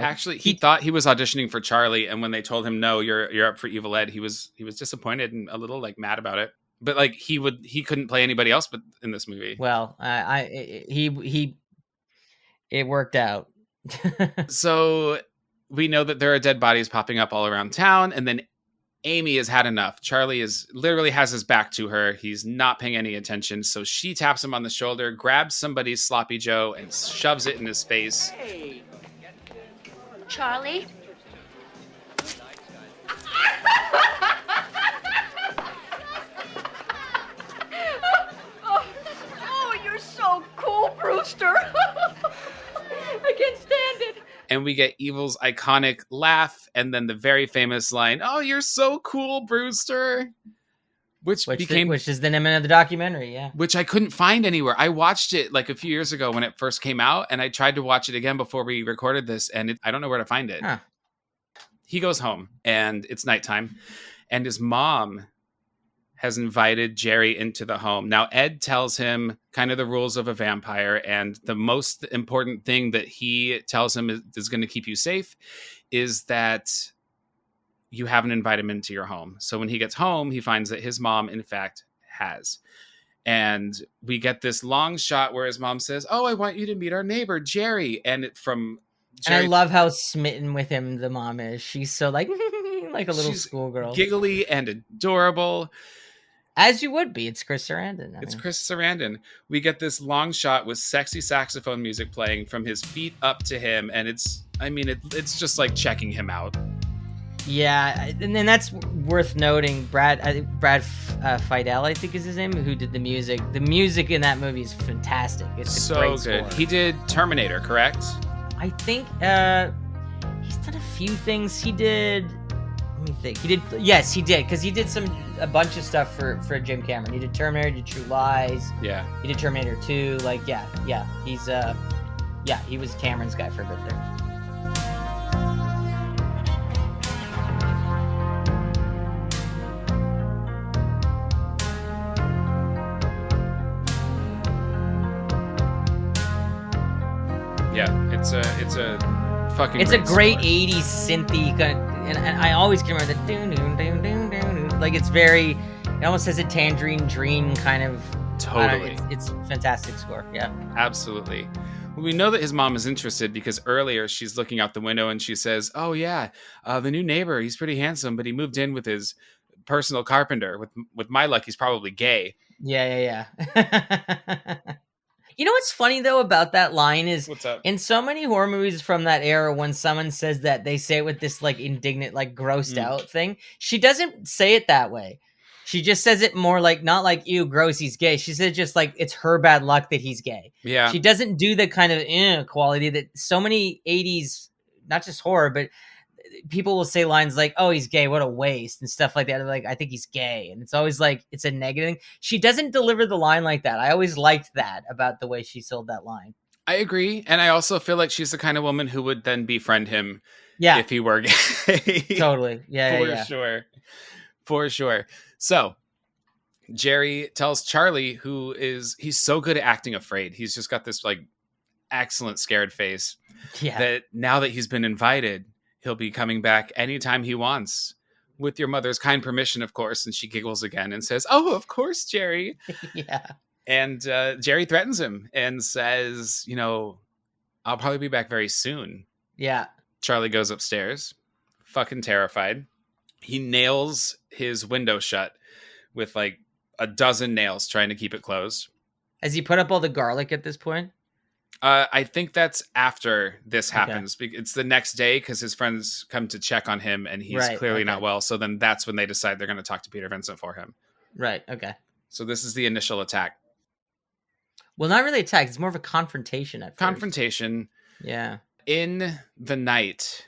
S2: thought he was auditioning for Charlie, and when they told him, "No, you're up for Evil Ed," he was disappointed and a little like mad about it. But like he couldn't play anybody else but in this movie.
S1: Well, it worked out.
S2: So we know that there are dead bodies popping up all around town, and then Amy has had enough. Charlie literally has his back to her. He's not paying any attention. So she taps him on the shoulder, grabs somebody's sloppy Joe, and shoves it in his face.
S3: Hey, Charlie?
S2: And we get Evil's iconic laugh and then the very famous line, "Oh, you're so cool, Brewster." Which
S1: is the name of the documentary, yeah.
S2: Which I couldn't find anywhere. I watched it like a few years ago when it first came out, and I tried to watch it again before we recorded this, and I don't know where to find it.
S1: Huh.
S2: He goes home, and it's nighttime, and his mom has invited Jerry into the home. Now, Ed tells him kind of the rules of a vampire, and the most important thing that he tells him is going to keep you safe is that you haven't invited him into your home. So when he gets home, he finds that his mom, in fact, has. And we get this long shot where his mom says, "Oh, I want you to meet our neighbor, Jerry." And from Jerry,
S1: and I love how smitten with him the mom is. She's so like like a little schoolgirl.
S2: Giggly and adorable.
S1: As you would be. It's Chris Sarandon.
S2: It's Chris Sarandon. We get this long shot with sexy saxophone music playing from his feet up to him. And it's just like checking him out.
S1: Yeah, and then that's worth noting. Brad Fidel, I think is his name, who did the music. The music in that movie is fantastic. It's
S2: so
S1: a great
S2: good.
S1: score.
S2: He did Terminator, correct?
S1: I think he's done a few things. He did. Let me think. He did. Yes, he did, because he did a bunch of stuff for Jim Cameron. He did Terminator, he did True Lies.
S2: Yeah.
S1: He did Terminator 2. Like, yeah. He's he was Cameron's guy for a bit there.
S2: Yeah, it's a fucking.
S1: It's a great
S2: score.
S1: 80s synthy kind of, and I always can remember the doon doon doon doon doon. Like it's very, it almost has a Tangerine Dream kind of.
S2: Totally,
S1: it's a fantastic score. Yeah,
S2: absolutely. Well, we know that his mom is interested because earlier she's looking out the window and she says, "Oh yeah, the new neighbor. He's pretty handsome, but he moved in with his personal carpenter. With my luck, he's probably gay."
S1: Yeah. You know what's funny though about that line is,
S2: what's up?
S1: In so many horror movies from that era, when someone says that, they say it with this like indignant, like grossed out thing. She doesn't say it that way. She just says it more like, not like, ew, gross, he's gay. She says just like, it's her bad luck that he's gay.
S2: Yeah.
S1: She doesn't do the kind of quality that so many 80s, not just horror, but people will say lines like, "Oh, he's gay, what a waste," and stuff like that. They're like, "I think he's gay," and it's always like it's a negative thing. She doesn't deliver the line like that. I always liked that about the way she sold that line.
S2: I agree, and I also feel like she's the kind of woman who would then befriend him, if he were gay.
S1: Totally, yeah,
S2: for sure. So Jerry tells Charlie, he's so good at acting afraid. He's just got this like excellent scared face.
S1: Yeah.
S2: That now that he's been invited, he'll be coming back anytime he wants, with your mother's kind permission, of course. And she giggles again and says, "Oh, of course, Jerry."
S1: Yeah.
S2: And Jerry threatens him and says, "I'll probably be back very soon."
S1: Yeah.
S2: Charlie goes upstairs, fucking terrified. He nails his window shut with like a dozen nails, trying to keep it closed.
S1: Has he put up all the garlic at this point?
S2: I think that's after this happens. Okay. It's the next day because his friends come to check on him and he's clearly not well. So then that's when they decide they're going to talk to Peter Vincent for him.
S1: Right. Okay.
S2: So this is the initial attack.
S1: Well, not really attack. It's more of a confrontation at first.
S2: Confrontation.
S1: Yeah.
S2: In the night,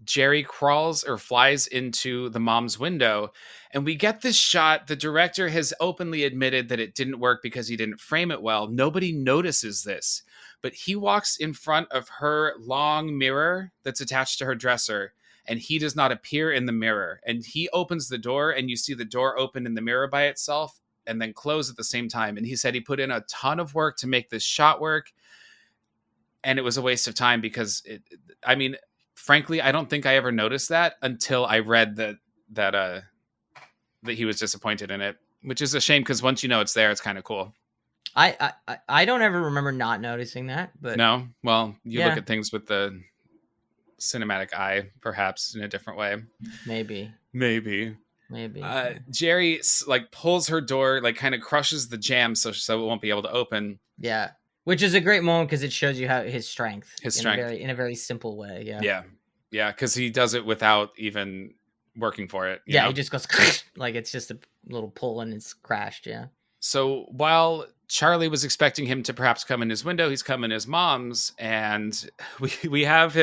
S2: Jerry crawls or flies into the mom's window, and we get this shot. The director has openly admitted that it didn't work because he didn't frame it well. Nobody notices this, but he walks in front of her long mirror that's attached to her dresser, and he does not appear in the mirror. And he opens the door, and you see the door open in the mirror by itself and then close at the same time. And he said he put in a ton of work to make this shot work, and it was a waste of time because frankly, I don't think I ever noticed that until I read that he was disappointed in it, which is a shame because once you know it's there, it's kind of cool.
S1: I don't ever remember not noticing that, but
S2: no. Well, you look at things with the cinematic eye, perhaps in a different way.
S1: Maybe.
S2: Jerry like pulls her door, like kind of crushes the jam, so it won't be able to open.
S1: Yeah. Which is a great moment because it shows you how his strength. In a very simple way. Yeah.
S2: Yeah. Because he does it without even working for it.
S1: He just goes like it's just a little pull and it's crashed. Yeah.
S2: So while Charlie was expecting him to perhaps come in his window. He's come in his mom's, and we have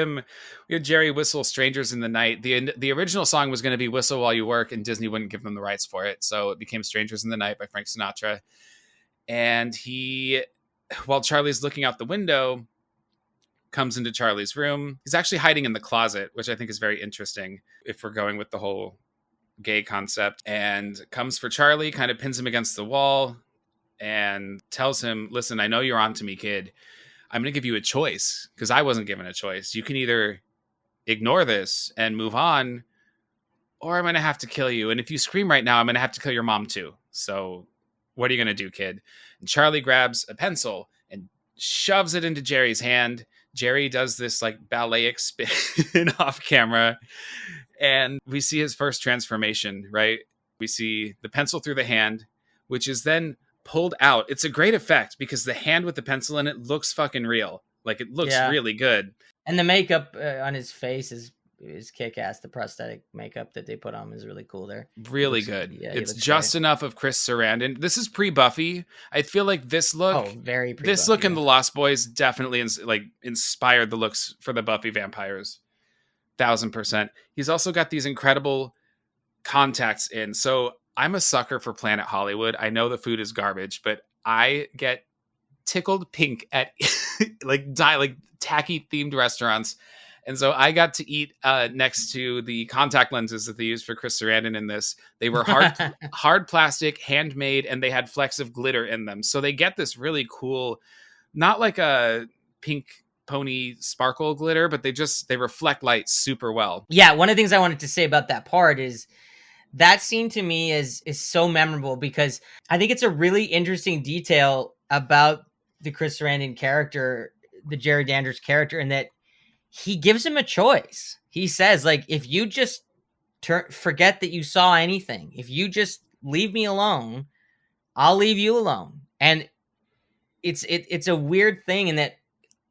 S2: Jerry whistle "Strangers in the Night." The original song was going to be "Whistle While You Work," and Disney wouldn't give them the rights for it, so it became "Strangers in the Night" by Frank Sinatra. And while Charlie's looking out the window, comes into Charlie's room. He's actually hiding in the closet, which I think is very interesting if we're going with the whole gay concept, and comes for Charlie, kind of pins him against the wall, and tells him, listen, I know you're on to me, kid. I'm going to give you a choice, because I wasn't given a choice. You can either ignore this and move on, or I'm going to have to kill you. And if you scream right now, I'm going to have to kill your mom too. So what are you going to do, kid? And Charlie grabs a pencil and shoves it into Jerry's hand. Jerry does this like ballet spin off camera, and we see his first transformation, right? We see the pencil through the hand, which is then pulled out. It's a great effect because the hand with the pencil in it looks fucking real. Like, it looks really good.
S1: And the makeup on his face is kick-ass. The prosthetic makeup that they put on is really cool there.
S2: Really good. Yeah, it's just great. Enough of Chris Sarandon. This is pre-Buffy. I feel like this look,
S1: very pre-Buffy,
S2: this look in The Lost Boys definitely inspired the looks for the Buffy vampires. 1000%. He's also got these incredible contacts in. So I'm a sucker for Planet Hollywood. I know the food is garbage, but I get tickled pink at tacky themed restaurants. And so I got to eat next to the contact lenses that they used for Chris Sarandon in this. They were hard plastic, handmade, and they had flecks of glitter in them. So they get this really cool, not like a pink pony sparkle glitter, but they reflect light super well.
S1: Yeah, one of the things I wanted to say about that part is that scene to me is so memorable because I think it's a really interesting detail about the Chris Sarandon character, the Jerry Dandridge character, in that he gives him a choice. He says, like, if you just forget that you saw anything, if you just leave me alone, I'll leave you alone. And it's a weird thing in that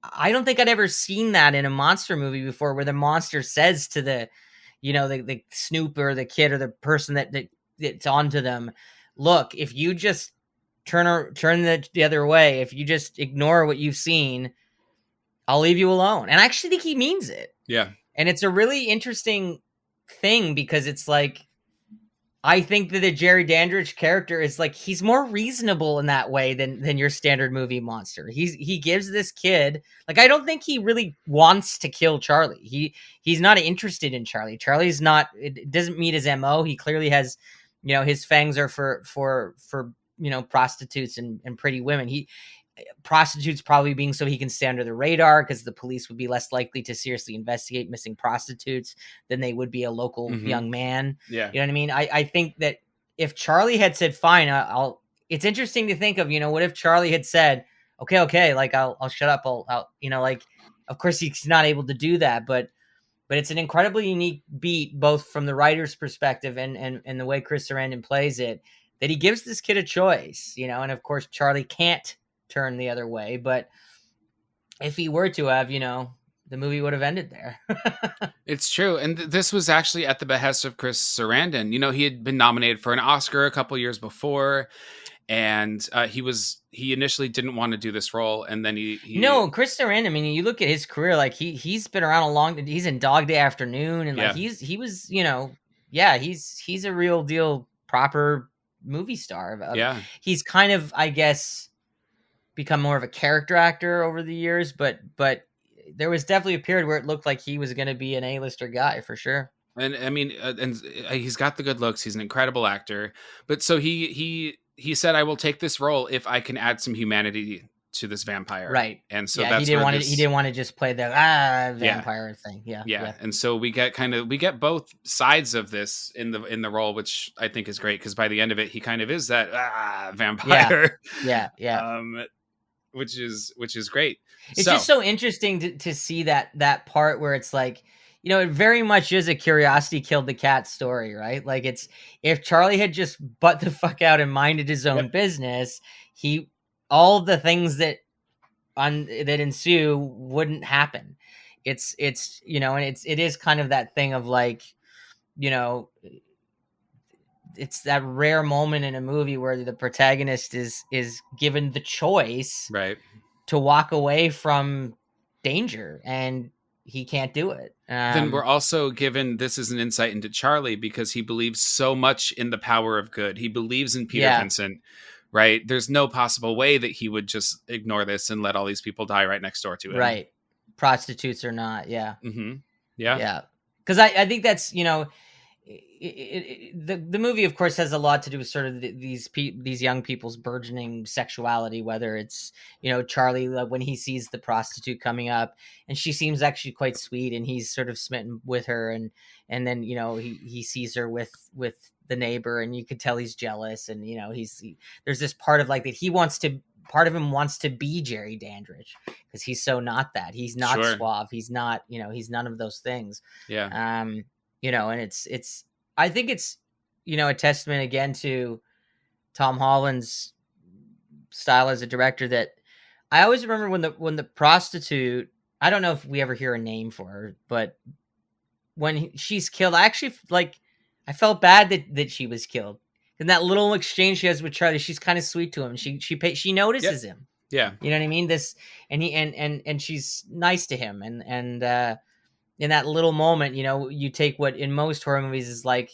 S1: I don't think I'd ever seen that in a monster movie before, where the monster says to the Snoop or the kid or the person that's onto them, look, if you just turn the other way, if you just ignore what you've seen, I'll leave you alone. And I actually think he means it.
S2: Yeah.
S1: And it's a really interesting thing because it's like, I think that the Jerry Dandridge character is like, he's more reasonable in that way than your standard movie monster. He gives this kid, like, I don't think he really wants to kill Charlie. He's not interested in Charlie. Charlie's not, it doesn't meet his MO. He clearly has, his fangs are for prostitutes and pretty women. Prostitutes probably being so he can stay under the radar, because the police would be less likely to seriously investigate missing prostitutes than they would be a local young man.
S2: Yeah.
S1: You know what I mean? I think that if Charlie had said, fine, it's interesting to think of, what if Charlie had said, okay, like, I'll shut up. I'll of course he's not able to do that, but it's an incredibly unique beat, both from the writer's perspective and the way Chris Sarandon plays it, that he gives this kid a choice, and of course Charlie can't turn the other way, but if he were to have, the movie would have ended there.
S2: It's true. And this was actually at the behest of Chris Sarandon. He had been nominated for an Oscar a couple years before, and he initially didn't want to do this role, and then
S1: No, Chris Sarandon, I mean, you look at his career, like he's been around he's in Dog Day Afternoon, and like he's a real deal proper movie star.
S2: Yeah.
S1: He's kind of, I guess, become more of a character actor over the years, but there was definitely a period where it looked like he was going to be an A-lister guy for sure.
S2: And I mean, and he's got the good looks. He's an incredible actor. But so he said, I will take this role if I can add some humanity to this vampire.
S1: Right.
S2: And so
S1: that's he didn't want to just play the vampire thing. Yeah.
S2: And so we get both sides of this in the role, which I think is great, because by the end of it, he kind of is that vampire.
S1: Yeah.
S2: Which is great.
S1: It's just so interesting to see that part where it's like, it very much is a curiosity killed the cat story, right? Like, it's, if Charlie had just butt the fuck out and minded his own business, all the things that ensue wouldn't happen. It's and it is kind of that thing of like, it's that rare moment in a movie where the protagonist is given the choice
S2: Right.
S1: to walk away from danger, and he can't do it.
S2: Then we're also given this is an insight into Charlie because he believes so much in the power of good. He believes in Peter Vincent, right? There's no possible way that he would just ignore this and let all these people die right next door to him.
S1: Right. Prostitutes or not. Yeah.
S2: Mm-hmm. Yeah.
S1: Yeah. Because I think that's, the movie, of course, has a lot to do with sort of these young people's burgeoning sexuality, whether it's, Charlie, when he sees the prostitute coming up and she seems actually quite sweet and he's sort of smitten with her. And then, he sees her with the neighbor and you could tell he's jealous. And, there's this part of like that part of him wants to be Jerry Dandridge because he's so not that. He's not suave. He's not, he's none of those things.
S2: Yeah.
S1: And I think it's, a testament again to Tom Holland's style as a director that I always remember when the prostitute, I don't know if we ever hear a name for her, but when she's killed, I actually I felt bad that she was killed. And that little exchange she has with Charlie, she's kind of sweet to him. She notices him.
S2: Yeah.
S1: You know what I mean? And she's nice to him. And in that little moment, you take what in most horror movies is like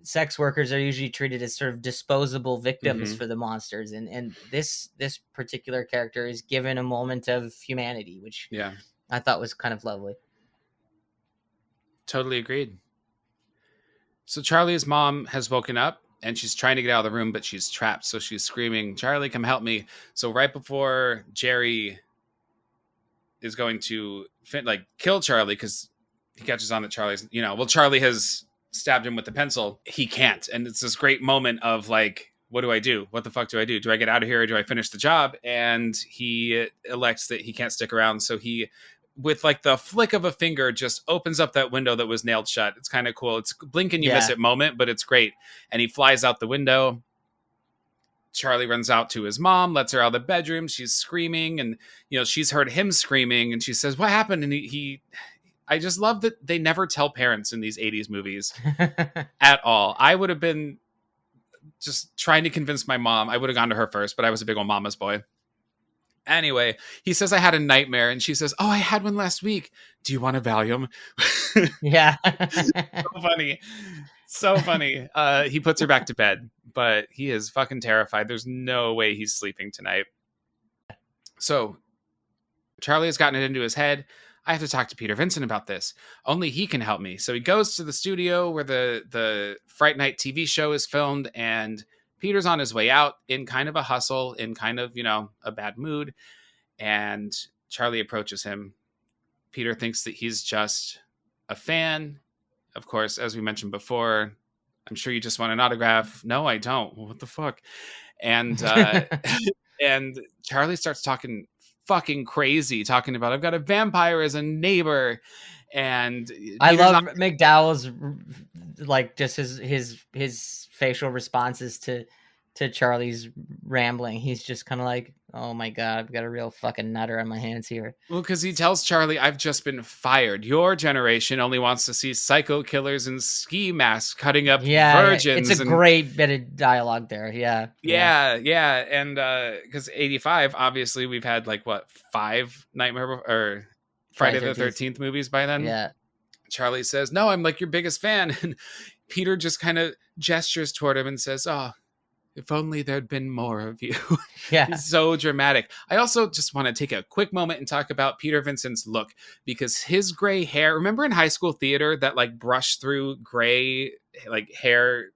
S1: sex workers are usually treated as sort of disposable victims for the monsters. And this particular character is given a moment of humanity, which I thought was kind of lovely.
S2: Totally agreed. So Charlie's mom has woken up and she's trying to get out of the room, but she's trapped. So she's screaming, "Charlie, come help me." So right before Jerry is going to kill Charlie, because he catches on that Charlie's, Charlie has stabbed him with the pencil. He can't. And it's this great moment of like, what do I do? What the fuck do I do? Do I get out of here or do I finish the job? And he elects that he can't stick around. So he, with like the flick of a finger, just opens up that window that was nailed shut. It's kind of cool. It's blink and you miss it moment, but it's great. And he flies out the window. Charlie runs out to his mom, lets her out of the bedroom. She's screaming and, she's heard him screaming and she says, "What happened?" And I just love that they never tell parents in these 80s movies at all. I would have been just trying to convince my mom. I would have gone to her first, but I was a big old mama's boy. Anyway, he says, "I had a nightmare." And she says, "Oh, I had one last week. Do you want a Valium?"
S1: Yeah.
S2: So funny. So funny. He puts her back to bed, but he is fucking terrified. There's no way he's sleeping tonight. So Charlie has gotten it into his head. I have to talk to Peter Vincent about this. Only he can help me. So he goes to the studio where the Fright Night TV show is filmed, and Peter's on his way out in kind of a hustle, in kind of, a bad mood. And Charlie approaches him. Peter thinks that he's just a fan. Of course, as we mentioned before, "I'm sure you just want an autograph." "No, I don't." "Well, what the fuck?" And and Charlie starts talking fucking crazy, talking about, "I've got a vampire as a neighbor." And
S1: I love McDowell's just his facial responses to Charlie's rambling. He's just kind of like, "Oh my God, I've got a real fucking nutter on my hands here."
S2: Well, because he tells Charlie, "I've just been fired. Your generation only wants to see psycho killers in ski masks cutting up virgins."
S1: It's a great bit of dialogue there. Yeah.
S2: And because 85, obviously we've had 5 Nightmare or Friday the 13th movies by then.
S1: Yeah.
S2: Charlie says, "No, I'm your biggest fan." And Peter just kind of gestures toward him and says, "Oh, if only there'd been more of you."
S1: Yeah.
S2: He's so dramatic. I also just want to take a quick moment and talk about Peter Vincent's look, because his gray hair, remember in high school theater that brush through gray hair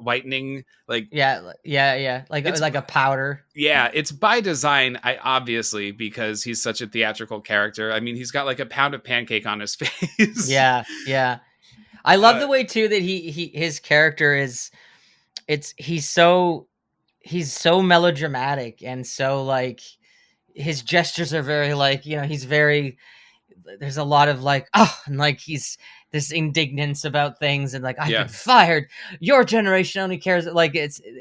S2: whitening, like
S1: a powder.
S2: Yeah, it's by design, obviously, because he's such a theatrical character. I mean, he's got a pound of pancake on his face.
S1: Yeah. I love the way too that his character is, he's so melodramatic, and so his gestures are very he's very, there's a lot of and he's this indignance about things, and I've been fired. Your generation only cares.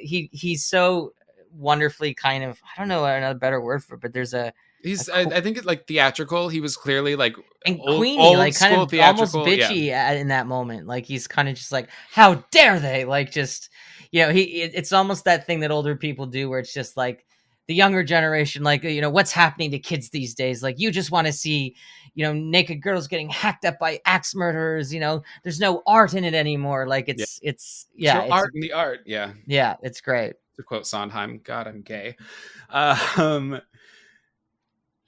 S1: He's so wonderfully kind of, I don't know another better word for it, but there's
S2: I think it's like theatrical. He was clearly like
S1: and
S2: old
S1: Queenie, like kind
S2: school
S1: of almost
S2: theatrical. Yeah.
S1: bitchy in that moment. Like he's kind of just like, how dare they? Like just, it's almost that thing that older people do where it's just like the younger generation, like, what's happening to kids these days? Like you just want to see, naked girls getting hacked up by axe murderers. There's no art in it anymore. Like
S2: Show art in the art. Yeah.
S1: Yeah, it's great.
S2: To quote Sondheim, God, I'm gay.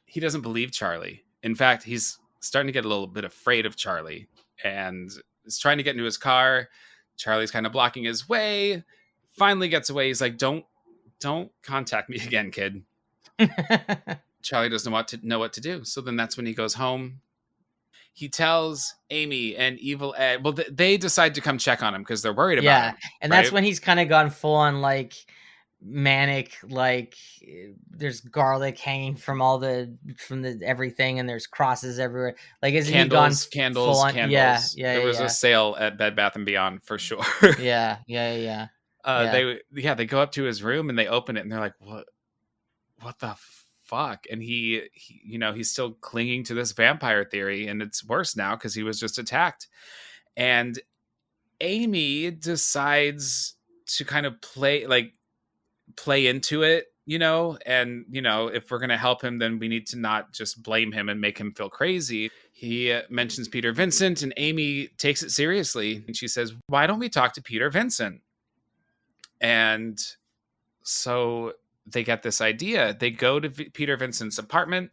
S2: He doesn't believe Charlie. In fact, he's starting to get a little bit afraid of Charlie and is trying to get into his car. Charlie's kind of blocking his way. Finally gets away. He's like, don't contact me again, kid. Charlie doesn't know what to do. So then that's when he goes home. He tells Amy and Evil Ed. Well, they decide to come check on him because they're worried about him.
S1: And that's when he's kind of gone full on like manic, like there's garlic hanging from the everything, and there's crosses everywhere. Like isn't
S2: candles,
S1: he gone full on?
S2: Candles.
S1: Yeah.
S2: There was a sale at Bed Bath and Beyond for sure.
S1: Yeah.
S2: They go up to his room and they open it and they're like, what the fuck? And he he's still clinging to this vampire theory, and it's worse now because he was just attacked. And Amy decides to kind of play into it, and if we're going to help him, then we need to not just blame him and make him feel crazy. He mentions Peter Vincent, and Amy takes it seriously, and she says, why don't we talk to Peter Vincent? And so they get this idea. They go to Peter Vincent's apartment,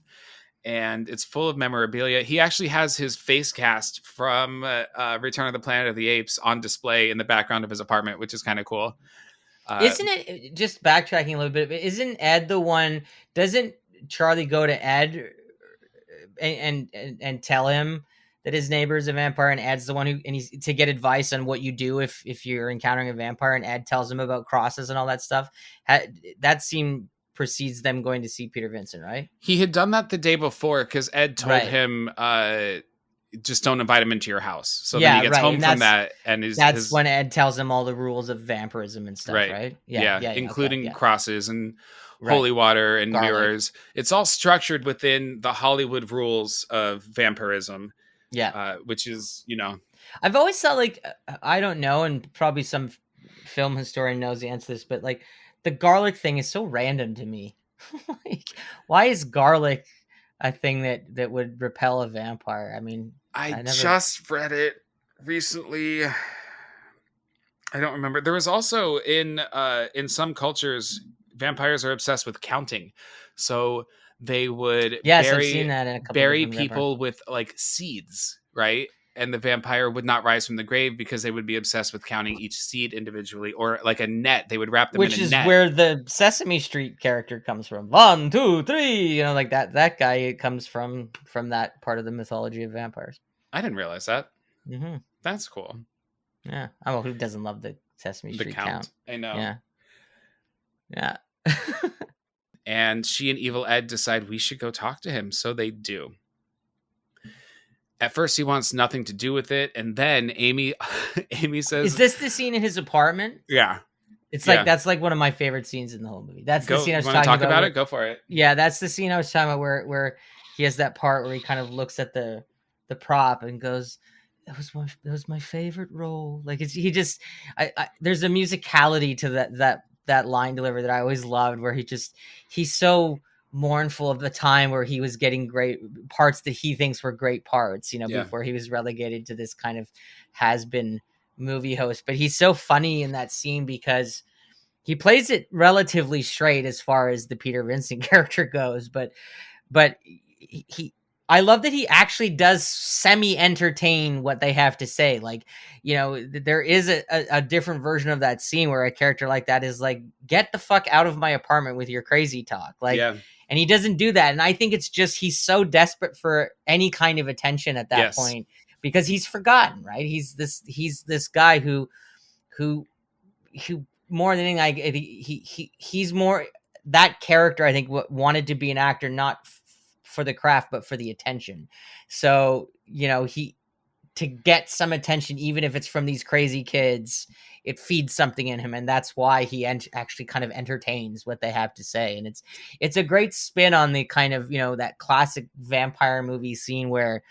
S2: and it's full of memorabilia. He actually has his face cast from Return of the Planet of the Apes on display in the background of his apartment, which is kind of cool.
S1: Isn't it, just backtracking a little bit, isn't Ed the one, doesn't Charlie go to Ed and tell him that his neighbor is a vampire, and Ed's the one he's to get advice on what you do if you're encountering a vampire, and Ed tells him about crosses and all that stuff? That scene precedes them going to see Peter Vincent, right?
S2: He had done that the day before because Ed told him, just don't invite him into your house. So then he gets home from that, and that's
S1: when Ed tells him all the rules of vampirism and stuff, right?
S2: Yeah, including crosses and holy water and mirrors. It's all structured within the Hollywood rules of vampirism.
S1: Yeah,
S2: which is,
S1: I've always thought, like, I don't know, and probably some film historian knows the answer to this, but like the garlic thing is so random to me. Like, why is garlic a thing that would repel a vampire? I mean,
S2: I just read it recently. I don't remember. There was also in some cultures, vampires are obsessed with counting. So they would
S1: I've seen that in a couple
S2: bury people with like seeds, right? And the vampire would not rise from the grave because they would be obsessed with counting each seed individually, or like a net. They would wrap them in a net. Which is
S1: where the Sesame Street character comes from. 1, 2, 3, like that guy comes from that part of the mythology of vampires.
S2: I didn't realize that.
S1: Mm-hmm.
S2: That's cool.
S1: Yeah. Oh, who doesn't love the Sesame Street count?
S2: I know.
S1: Yeah.
S2: And she and Evil Ed decide we should go talk to him. So they do. At first, he wants nothing to do with it. And then Amy says...
S1: Is this the scene in his apartment?
S2: Yeah.
S1: It's like, that's like one of my favorite scenes in the whole movie. That's the scene I was talking
S2: about.
S1: About
S2: it? Go for it.
S1: Yeah, that's the scene I was talking about where he has that part where he kind of looks at the prop and goes, that was my favorite role. Like there's a musicality to that line delivery that I always loved, where he's so mournful of the time where he was getting great parts that he thinks were great parts, before he was relegated to this kind of has-been movie host. But he's so funny in that scene because he plays it relatively straight as far as the Peter Vincent character goes, but I love that he actually does semi-entertain what they have to say. Like, there is a different version of that scene where a character like that is like, get the fuck out of my apartment with your crazy talk. Like, and he doesn't do that. And I think it's just, he's so desperate for any kind of attention at that point because he's forgotten, right? He's this guy who more than anything, he's more that character, I think, wanted to be an actor, not for the craft, but for the attention. So, to get some attention, even if it's from these crazy kids. It feeds something in him, and that's why he actually kind of entertains what they have to say. And it's a great spin on the kind of, that classic vampire movie scene where,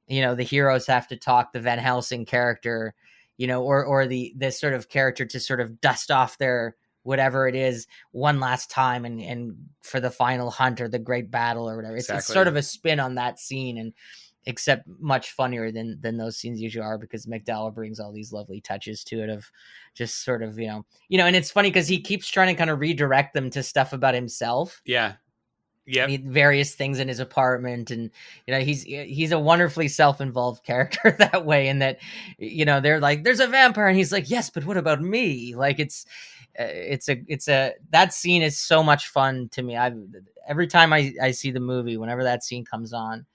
S1: the heroes have to talk the Van Helsing character, or the this sort of character to sort of dust off their whatever it is one last time and for the final hunt or the great battle or whatever. It's sort of a spin on that scene, and except much funnier than those scenes usually are, because McDowell brings all these lovely touches to it of just sort of, and it's funny because he keeps trying to kind of redirect them to stuff about himself.
S2: Yeah. Yeah.
S1: Various things in his apartment. And, he's a wonderfully self-involved character that way. And that, they're like, there's a vampire. And he's like, yes, but what about me? Like that scene is so much fun to me. Every time I see the movie, whenever that scene comes on,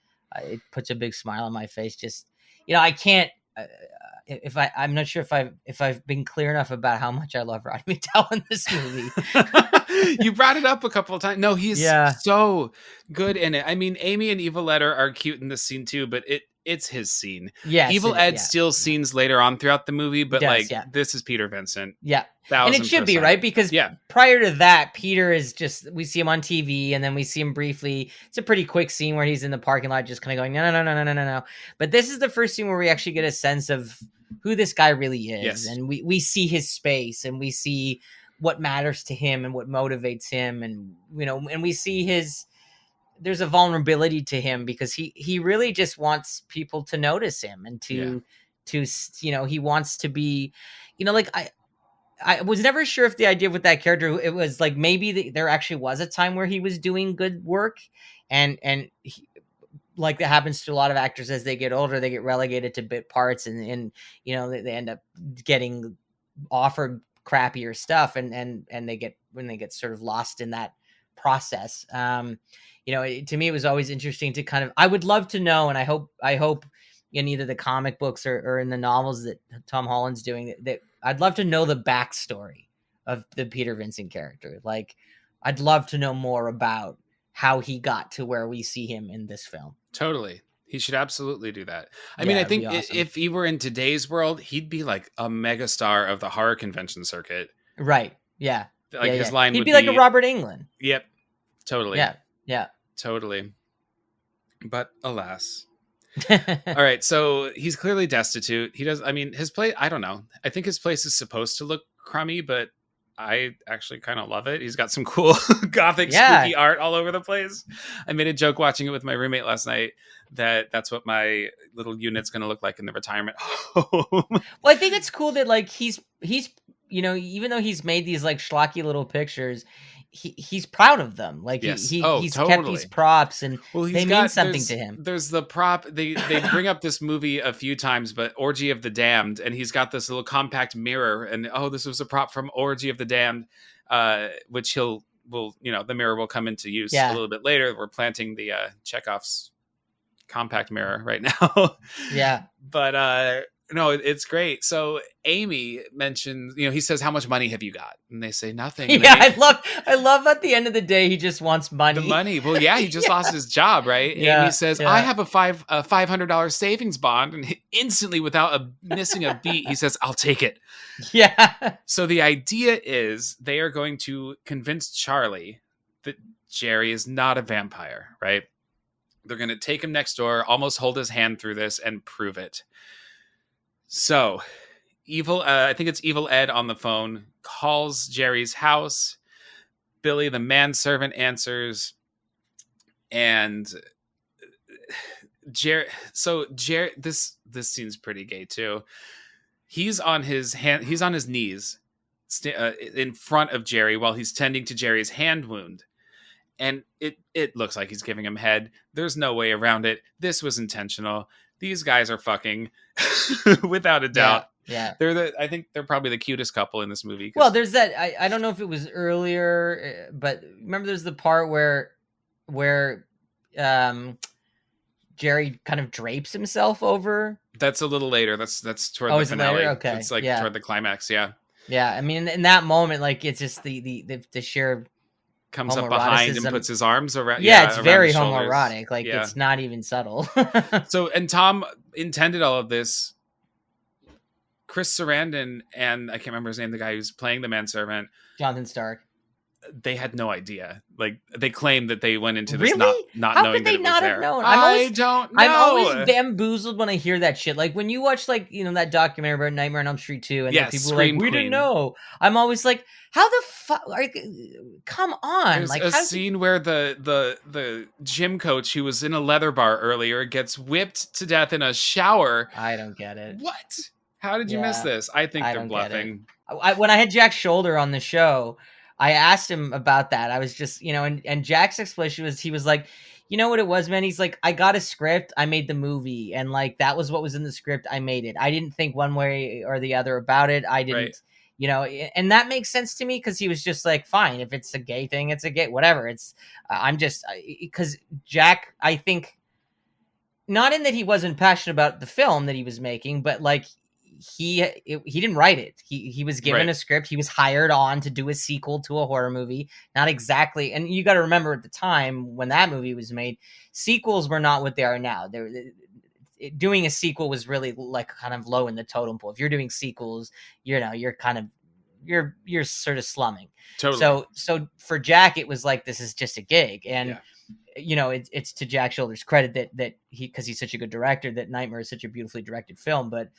S1: it puts a big smile on my face. Just, I can't, I'm not sure if I've been clear enough about how much I love Roddy McDowall in this movie.
S2: You brought it up a couple of times. No, he's so good in it. I mean, Amy and Evil Ed are cute in this scene too, but it's his scene.
S1: Yeah,
S2: Evil Ed steals scenes later on throughout the movie, but this is Peter Vincent.
S1: Yeah. And it should be, right? Because prior to that, Peter is just, we see him on TV and then we see him briefly. It's a pretty quick scene where he's in the parking lot just kind of going, no. But this is the first scene where we actually get a sense of who this guy really is. Yes. And we see his space, and we see what matters to him and what motivates him. And, and we see there's a vulnerability to him because he really just wants people to notice him and to he wants to be, I was never sure if the idea with that character, it was like maybe there actually was a time where he was doing good work, and he, like that happens to a lot of actors as they get older, they get relegated to bit parts, and they end up getting offered crappier stuff, and they get sort of lost in that process. To me, it was always interesting to kind of, I would love to know, and I hope in either the comic books or in the novels that Tom Holland's doing, that I'd love to know the backstory of the Peter Vincent character. Like, I'd love to know more about how he got to where we see him in this film.
S2: Totally. He should absolutely do that. I mean, I think awesome. If he were in today's world, he'd be like a megastar of the horror convention circuit.
S1: Right. Yeah.
S2: Like his line
S1: he'd
S2: would
S1: be like a Robert Englund.
S2: Yep. Totally.
S1: Yeah.
S2: Totally. But alas. All right, so he's clearly destitute. His place, I don't know. I think his place is supposed to look crummy, but I actually kind of love it. He's got some cool gothic spooky art all over the place. I made a joke watching it with my roommate last night that's what my little unit's going to look like in the retirement home.
S1: Well, I think it's cool that like he's even though he's made these like schlocky little pictures, he's proud of them. Like he's totally kept these props, and they mean something to him.
S2: There's the prop. They bring up this movie a few times, but Orgy of the Damned, and he's got this little compact mirror, and this was a prop from Orgy of the Damned, which the mirror will come into use a little bit later. We're planting the Chekhov's compact mirror right now.
S1: Yeah,
S2: but no, it's great. So Amy mentions, he says, how much money have you got? And they say nothing.
S1: Yeah, I love at the end of the day, he just wants money.
S2: The money. Well, yeah, he just lost his job, right?
S1: Yeah,
S2: Amy says, I have a $500 savings bond. And instantly, without missing a beat, he says, I'll take it.
S1: Yeah.
S2: So the idea is they are going to convince Charlie that Jerry is not a vampire, right? They're going to take him next door, almost hold his hand through this, and prove it. So, I think it's Evil Ed on the phone, calls Jerry's house. Billy, the manservant, answers. And Jerry, this scene's pretty gay too. He's on his knees in front of Jerry while he's tending to Jerry's hand wound. And it looks like he's giving him head. There's no way around it. This was intentional. These guys are fucking without a doubt.
S1: Yeah.
S2: I think they're probably the cutest couple in this movie.
S1: Well, there's that. I don't know if it was earlier, but remember there's the part where Jerry kind of drapes himself over.
S2: That's a little later. That's toward the finale.
S1: Later? Okay.
S2: It's like toward the climax. Yeah.
S1: Yeah. I mean, in that moment, like it's just the sheer
S2: comes up behind and puts his arms around.
S1: Yeah, it's very homoerotic. Like it's not even subtle.
S2: So, and Tom intended all of this, Chris Sarandon and I can't remember his name, the guy who's playing the manservant,
S1: Jonathan Stark.
S2: they had no idea. Like, they claimed that they went into this
S1: Really?
S2: not
S1: How
S2: knowing
S1: could
S2: that
S1: they
S2: it was
S1: not have
S2: there.
S1: known?
S2: Don't know.
S1: I'm always bamboozled when I hear that shit. Like when you watch like, you know, that documentary about Nightmare on Elm Street 2 and
S2: Yes,
S1: people are like,
S2: Scream
S1: we
S2: Queen.
S1: didn't know. I'm always like, how the fuck? Like, come on.
S2: There's
S1: like
S2: a scene where the gym coach who was in a leather bar earlier gets whipped to death in a shower.
S1: I don't get it.
S2: What? How did you miss this? I think they're bluffing.
S1: When I had Jack Shoulder on the show, I asked him about that. I was just, you know, and Jack's explanation was, he was like, you know what it was, man? He's like, I got a script, I made the movie, and like that was what was in the script. I made it. I didn't think one way or the other about it. I didn't, you know, and that makes sense to me because he was just like, fine, if it's a gay thing, it's a gay, whatever. It's, I'm just, because Jack, I think, not in that he wasn't passionate about the film that he was making, but like, he didn't write it. He was given a script. He was hired on to do a sequel to a horror movie. Not exactly. And you got to remember at the time when that movie was made, sequels were not what they are now. Doing a sequel was really like kind of low in the totem pole. If you're doing sequels, you know, you're kind of, you're sort of slumming.
S2: Totally.
S1: So for Jack, it was like, this is just a gig. And, you know, it's to Jack Shoulder's credit that because he's such a good director, that Nightmare is such a beautifully directed film. But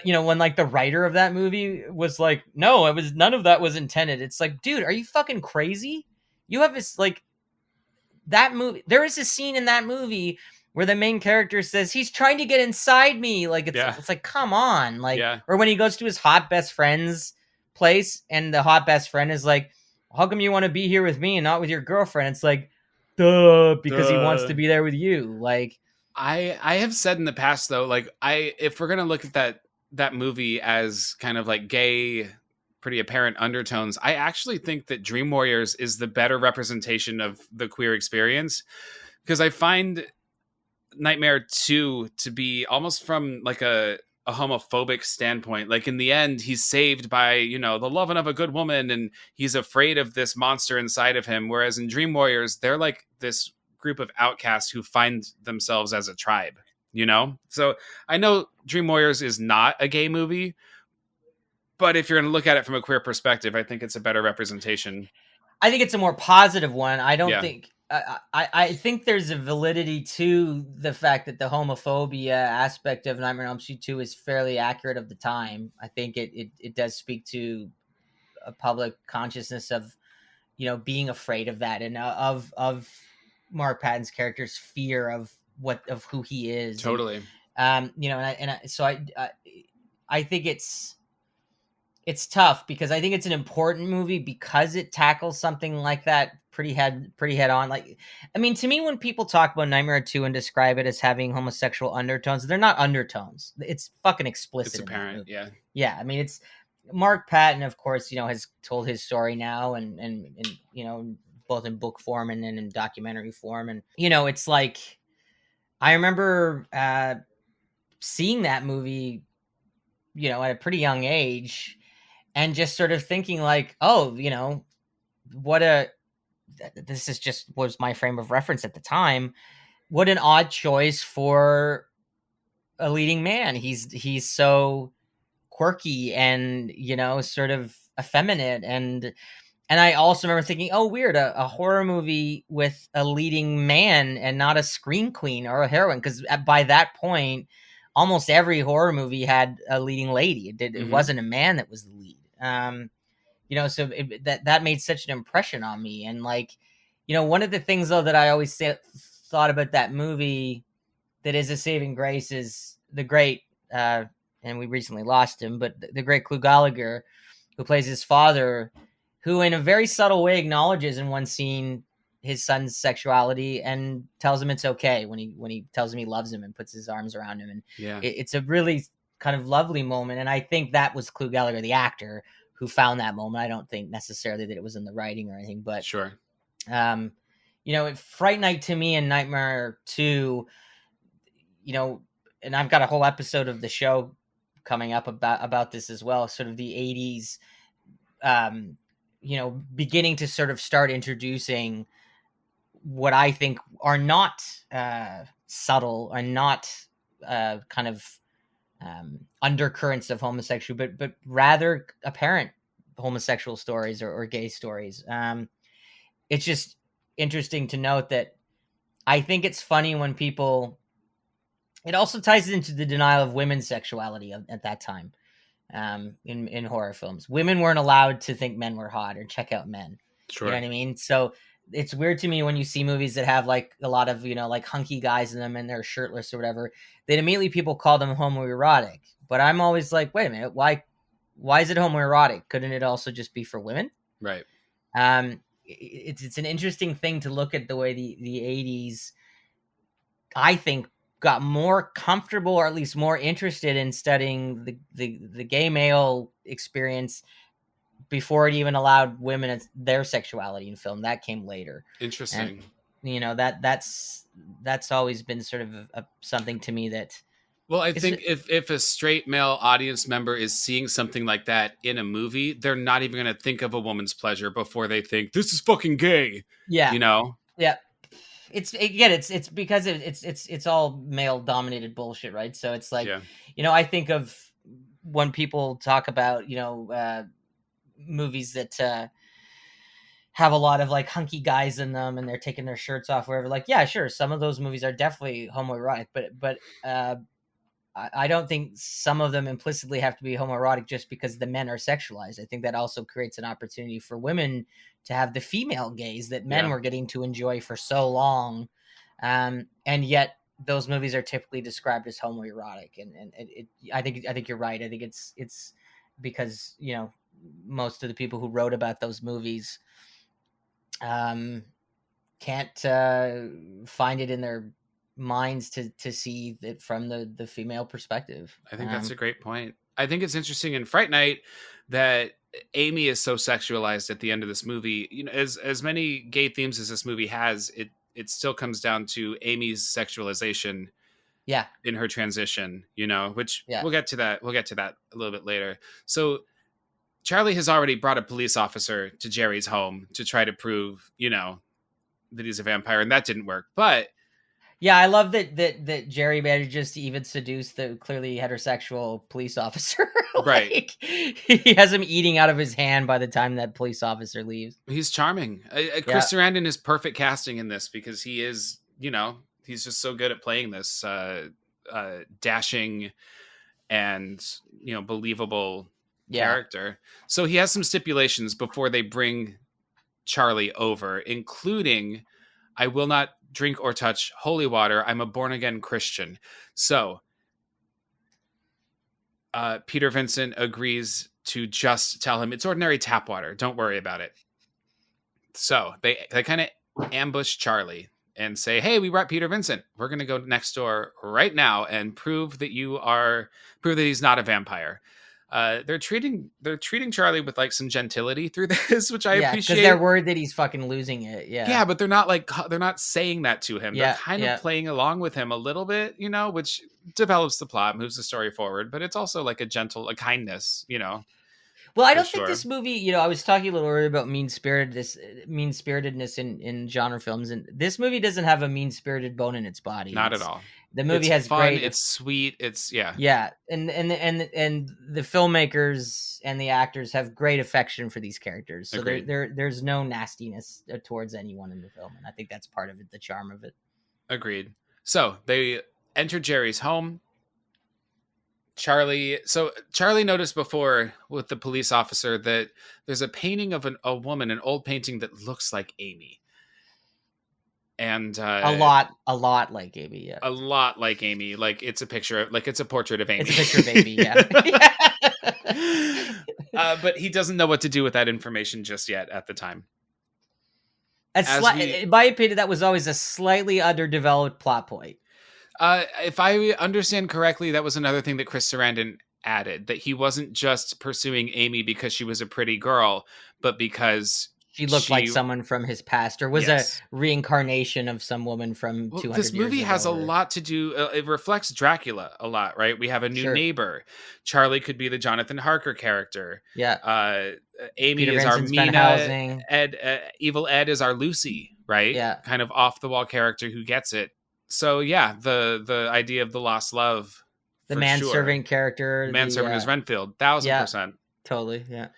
S1: you know, when like the writer of that movie was like, no, it was none of that was intended. It's like, dude, are you fucking crazy? You have this like that movie. There is a scene in that movie where the main character says he's trying to get inside me. Like it's like, come on. Like, or when he goes to his hot best friend's place and the hot best friend is like, how come you want to be here with me and not with your girlfriend? It's like, duh, because he wants to be there with you. Like,
S2: I have said in the past though, like if we're gonna look at that movie as kind of like gay, pretty apparent undertones, I actually think that Dream Warriors is the better representation of the queer experience, because I find Nightmare 2 to be almost from like a homophobic standpoint. Like in the end, he's saved by, you know, the loving of a good woman, and he's afraid of this monster inside of him. Whereas in Dream Warriors, they're like this group of outcasts who find themselves as a tribe, you know? So I know Dream Warriors is not a gay movie, but if you're going to look at it from a queer perspective, I think it's a better representation.
S1: I think it's a more positive one. I don't think, I think there's a validity to the fact that the homophobia aspect of Nightmare on Elm Street 2 is fairly accurate of the time. I think it does speak to a public consciousness of, you know, being afraid of that and of Mark Patton's character's fear of who he is.
S2: Totally.
S1: And, you know, so I think it's tough because I think it's an important movie because it tackles something like that pretty head on. Like, I mean, to me, when people talk about Nightmare 2 and describe it as having homosexual undertones, they're not undertones. It's fucking explicit.
S2: It's apparent. Yeah.
S1: Yeah. I mean, it's Mark Patton, of course, you know, has told his story now and you know, both in book form and in documentary form. And, you know, it's like, I remember seeing that movie, you know, at a pretty young age and just sort of thinking like, oh, you know, this is just was my frame of reference at the time. What an odd choice for a leading man. He's so quirky and, you know, sort of effeminate. And I also remember thinking, oh, weird, a horror movie with a leading man and not a scream queen or a heroine. Because by that point, almost every horror movie had a leading lady. It wasn't a man that was the lead. You know, so that made such an impression on me. And like, you know, one of the things though that I always thought about that movie that is a saving grace is the great, and we recently lost him, but the great Clu Gallagher, who plays his father, who in a very subtle way acknowledges in one scene his son's sexuality and tells him it's okay when he tells him he loves him and puts his arms around him. And it's a really kind of lovely moment. And I think that was Clu Gallagher, the actor, who found that moment. I don't think necessarily that it was in the writing or anything, but
S2: sure.
S1: You know, Fright Night to me and Nightmare 2, you know, and I've got a whole episode of the show coming up about this as well, sort of the 80s, you know, beginning to sort of start introducing what I think are not subtle, are not kind of undercurrents of homosexuality, but rather apparent homosexual stories or gay stories. It's just interesting to note that I think it's funny when people. It also ties into the denial of women's sexuality at that time. In horror films, women weren't allowed to think men were hot or check out men.
S2: Sure.
S1: You know what I mean? So it's weird to me when you see movies that have like a lot of, like hunky guys in them and they're shirtless or whatever, then immediately people call them homoerotic. But I'm always like, wait a minute, why is it homoerotic? Couldn't it also just be for women?
S2: Right.
S1: It's an interesting thing to look at the way the 80s, I think, got more comfortable or at least more interested in studying the gay male experience before it even allowed women their sexuality in film. That came later.
S2: Interesting.
S1: And, that's always been sort of something to me that.
S2: Well, I think if a straight male audience member is seeing something like that in a movie, they're not even going to think of a woman's pleasure before they think this is fucking gay.
S1: Yeah.
S2: Yeah.
S1: It's because it's all male dominated bullshit, right? So it's like, I think of when people talk about, movies that have a lot of like hunky guys in them and they're taking their shirts off, wherever. Like, yeah, sure, some of those movies are definitely homoerotic, but I don't think some of them implicitly have to be homoerotic just because the men are sexualized. I think that also creates an opportunity for women to have the female gaze that men were getting to enjoy for so long. And yet those movies are typically described as homoerotic. And I think you're right. I think it's because, most of the people who wrote about those movies can't find it in their minds to see it from the female perspective.
S2: I think that's a great point. I think it's interesting in Fright Night that Amy is so sexualized at the end of this movie. As many gay themes as this movie has, it still comes down to Amy's sexualization.
S1: Yeah.
S2: In her transition, which we'll get to that. We'll get to that a little bit later. So Charlie has already brought a police officer to Jerry's home to try to prove, that he's a vampire, and that didn't work. But
S1: yeah, I love that Jerry manages to even seduce the clearly heterosexual police officer.
S2: Right.
S1: He has him eating out of his hand by the time that police officer leaves.
S2: He's charming. Chris Sarandon is perfect casting in this because he is, he's just so good at playing this dashing and, believable character. So he has some stipulations before they bring Charlie over, including, I will not drink or touch holy water. I'm a born again Christian. So Peter Vincent agrees to just tell him it's ordinary tap water. Don't worry about it. So they kind of ambush Charlie and say, hey, we brought Peter Vincent. We're going to go next door right now and prove that he's not a vampire. They're treating Charlie with like some gentility through this, which I appreciate.
S1: Because they're worried that he's fucking losing it. Yeah,
S2: but they're not saying that to him. They're kind of playing along with him a little bit, which develops the plot, moves the story forward. But it's also like a kindness,
S1: Well, I don't think this movie, I was talking a little earlier about mean-spiritedness in genre films, and this movie doesn't have a mean-spirited bone in its body.
S2: Not at all.
S1: The movie
S2: has
S1: fun,
S2: great. It's sweet. It's
S1: yeah, and the filmmakers and the actors have great affection for these characters. So there's no nastiness towards anyone in the film, and I think that's part of it, the charm of it.
S2: Agreed. So they enter Jerry's home. Charlie noticed before with the police officer that there's a painting of a woman, an old painting that looks like Amy. And
S1: a lot like Amy, yeah.
S2: A lot like Amy, like it's a portrait of Amy.
S1: It's a picture of Amy, yeah.
S2: But he doesn't know what to do with that information just yet at the time.
S1: In my opinion, that was always a slightly underdeveloped plot point.
S2: If I understand correctly, that was another thing that Chris Sarandon added, that he wasn't just pursuing Amy because she was a pretty girl, but because
S1: she looked like someone from his past, or was a reincarnation of some woman from 200 years ago.
S2: This movie has a lot to do. It reflects Dracula a lot, right? We have a new neighbor. Charlie could be the Jonathan Harker character.
S1: Yeah.
S2: Amy
S1: Peter
S2: is
S1: Vincent's
S2: our Mina. Evil Ed is our Lucy, right?
S1: Yeah.
S2: Kind of off the wall character who gets it. So yeah, the idea of the lost love,
S1: The
S2: for
S1: manservant character.
S2: sure. Manservant is Renfield,
S1: Yeah,
S2: 1000%.
S1: totally. Yeah.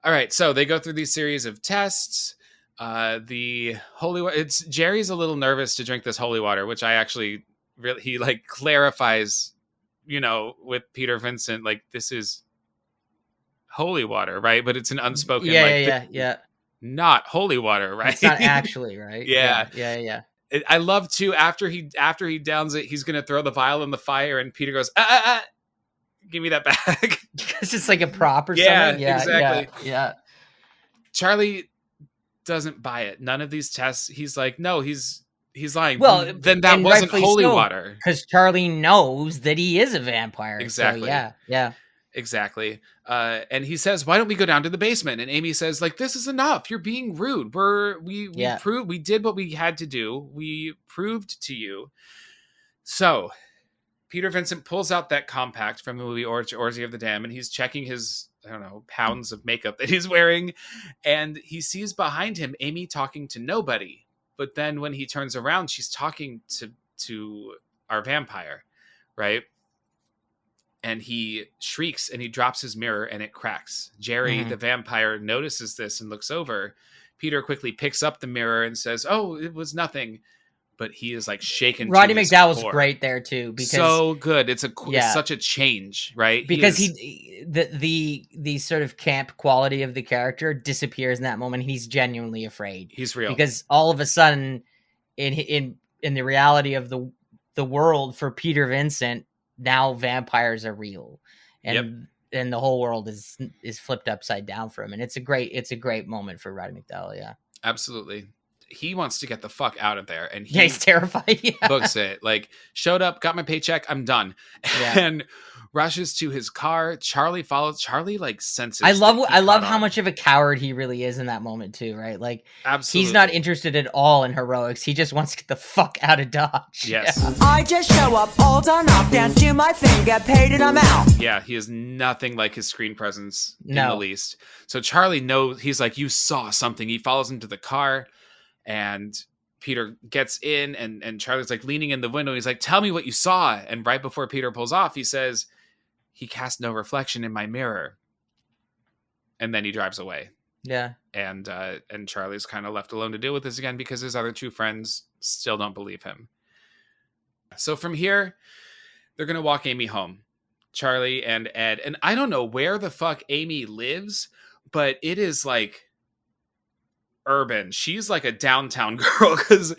S2: All right, so they go through these series of tests. The holy water. It's Jerry's a little nervous to drink this holy water, which I actually really he like clarifies, with Peter Vincent, like this is holy water, right? But it's an unspoken
S1: Yeah.
S2: not holy water, right?
S1: It's not actually right.
S2: Yeah.
S1: Yeah.
S2: I love too after he downs it, he's gonna throw the vial in the fire, and Peter goes, give me that back.
S1: Because it's like a prop or
S2: Yeah,
S1: something. Yeah,
S2: exactly.
S1: Yeah.
S2: Charlie doesn't buy it. None of these tests. He's like, no, he's lying.
S1: Well,
S2: then that
S1: and
S2: wasn't
S1: rightfully
S2: holy
S1: so,
S2: water.
S1: because Charlie knows that he is a vampire.
S2: Exactly.
S1: So yeah.
S2: Exactly. And he says, why don't we go down to the basement? And Amy says, like, this is enough. You're being rude. We did what we had to do. We proved to you. So Peter Vincent pulls out that compact from the movie Orgy of the Dam, and he's checking his, I don't know, pounds of makeup that he's wearing. And he sees behind him Amy talking to nobody. But then when he turns around, she's talking to our vampire, right? And he shrieks and he drops his mirror and it cracks. Jerry, the vampire, notices this and looks over. Peter quickly picks up the mirror and says, oh, it was nothing. But he is like shaken.
S1: Roddy McDowall was great there too, because
S2: so good. It's such a change, right?
S1: Because the sort of camp quality of the character disappears in that moment. He's genuinely afraid.
S2: He's real.
S1: Because all of a sudden, in the reality of the world for Peter Vincent, now vampires are real, and the whole world is flipped upside down for him. And it's a great moment for Roddy McDowall. Yeah,
S2: absolutely. He wants to get the fuck out of there, and
S1: he's terrified. Yeah.
S2: Books it, like, showed up, got my paycheck, I'm done, and rushes to his car. Charlie follows. Charlie like senses.
S1: I love how much of a coward he really is in that moment too, right? Like, absolutely, he's not interested at all in heroics. He just wants to get the fuck out of Dodge.
S2: Yes.
S4: Yeah. I just show up, all done up, dance to my thing, get paid, and I'm out.
S2: Yeah, he is nothing like his screen presence in the least. So Charlie knows. He's like, you saw something. He follows him to the car. And Peter gets in, and Charlie's like leaning in the window. He's like, tell me what you saw. And right before Peter pulls off, he says, he cast no reflection in my mirror. And then he drives away.
S1: Yeah.
S2: And Charlie's kind of left alone to deal with this again because his other two friends still don't believe him. So from here, they're going to walk Amy home. Charlie and Ed. And I don't know where the fuck Amy lives, but it is like urban. She's like a downtown girl because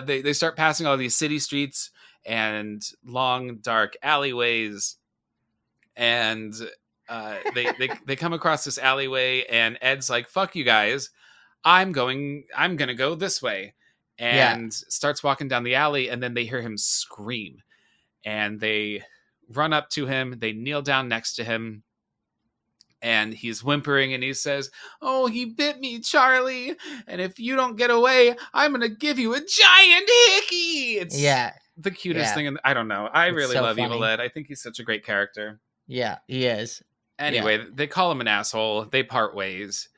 S2: they start passing all these city streets and long dark alleyways, and they come across this alleyway, and Ed's like, fuck you guys, I'm gonna go this way, and starts walking down the alley, and then they hear him scream, and they run up to him, they kneel down next to him, and he's whimpering, and he says, oh, he bit me, Charlie. And if you don't get away, I'm going to give you a giant hickey. It's the cutest thing. And I don't know. I really love funny. Evil Ed. I think he's such a great character.
S1: Yeah, he is.
S2: Anyway, they call him an asshole. They part ways.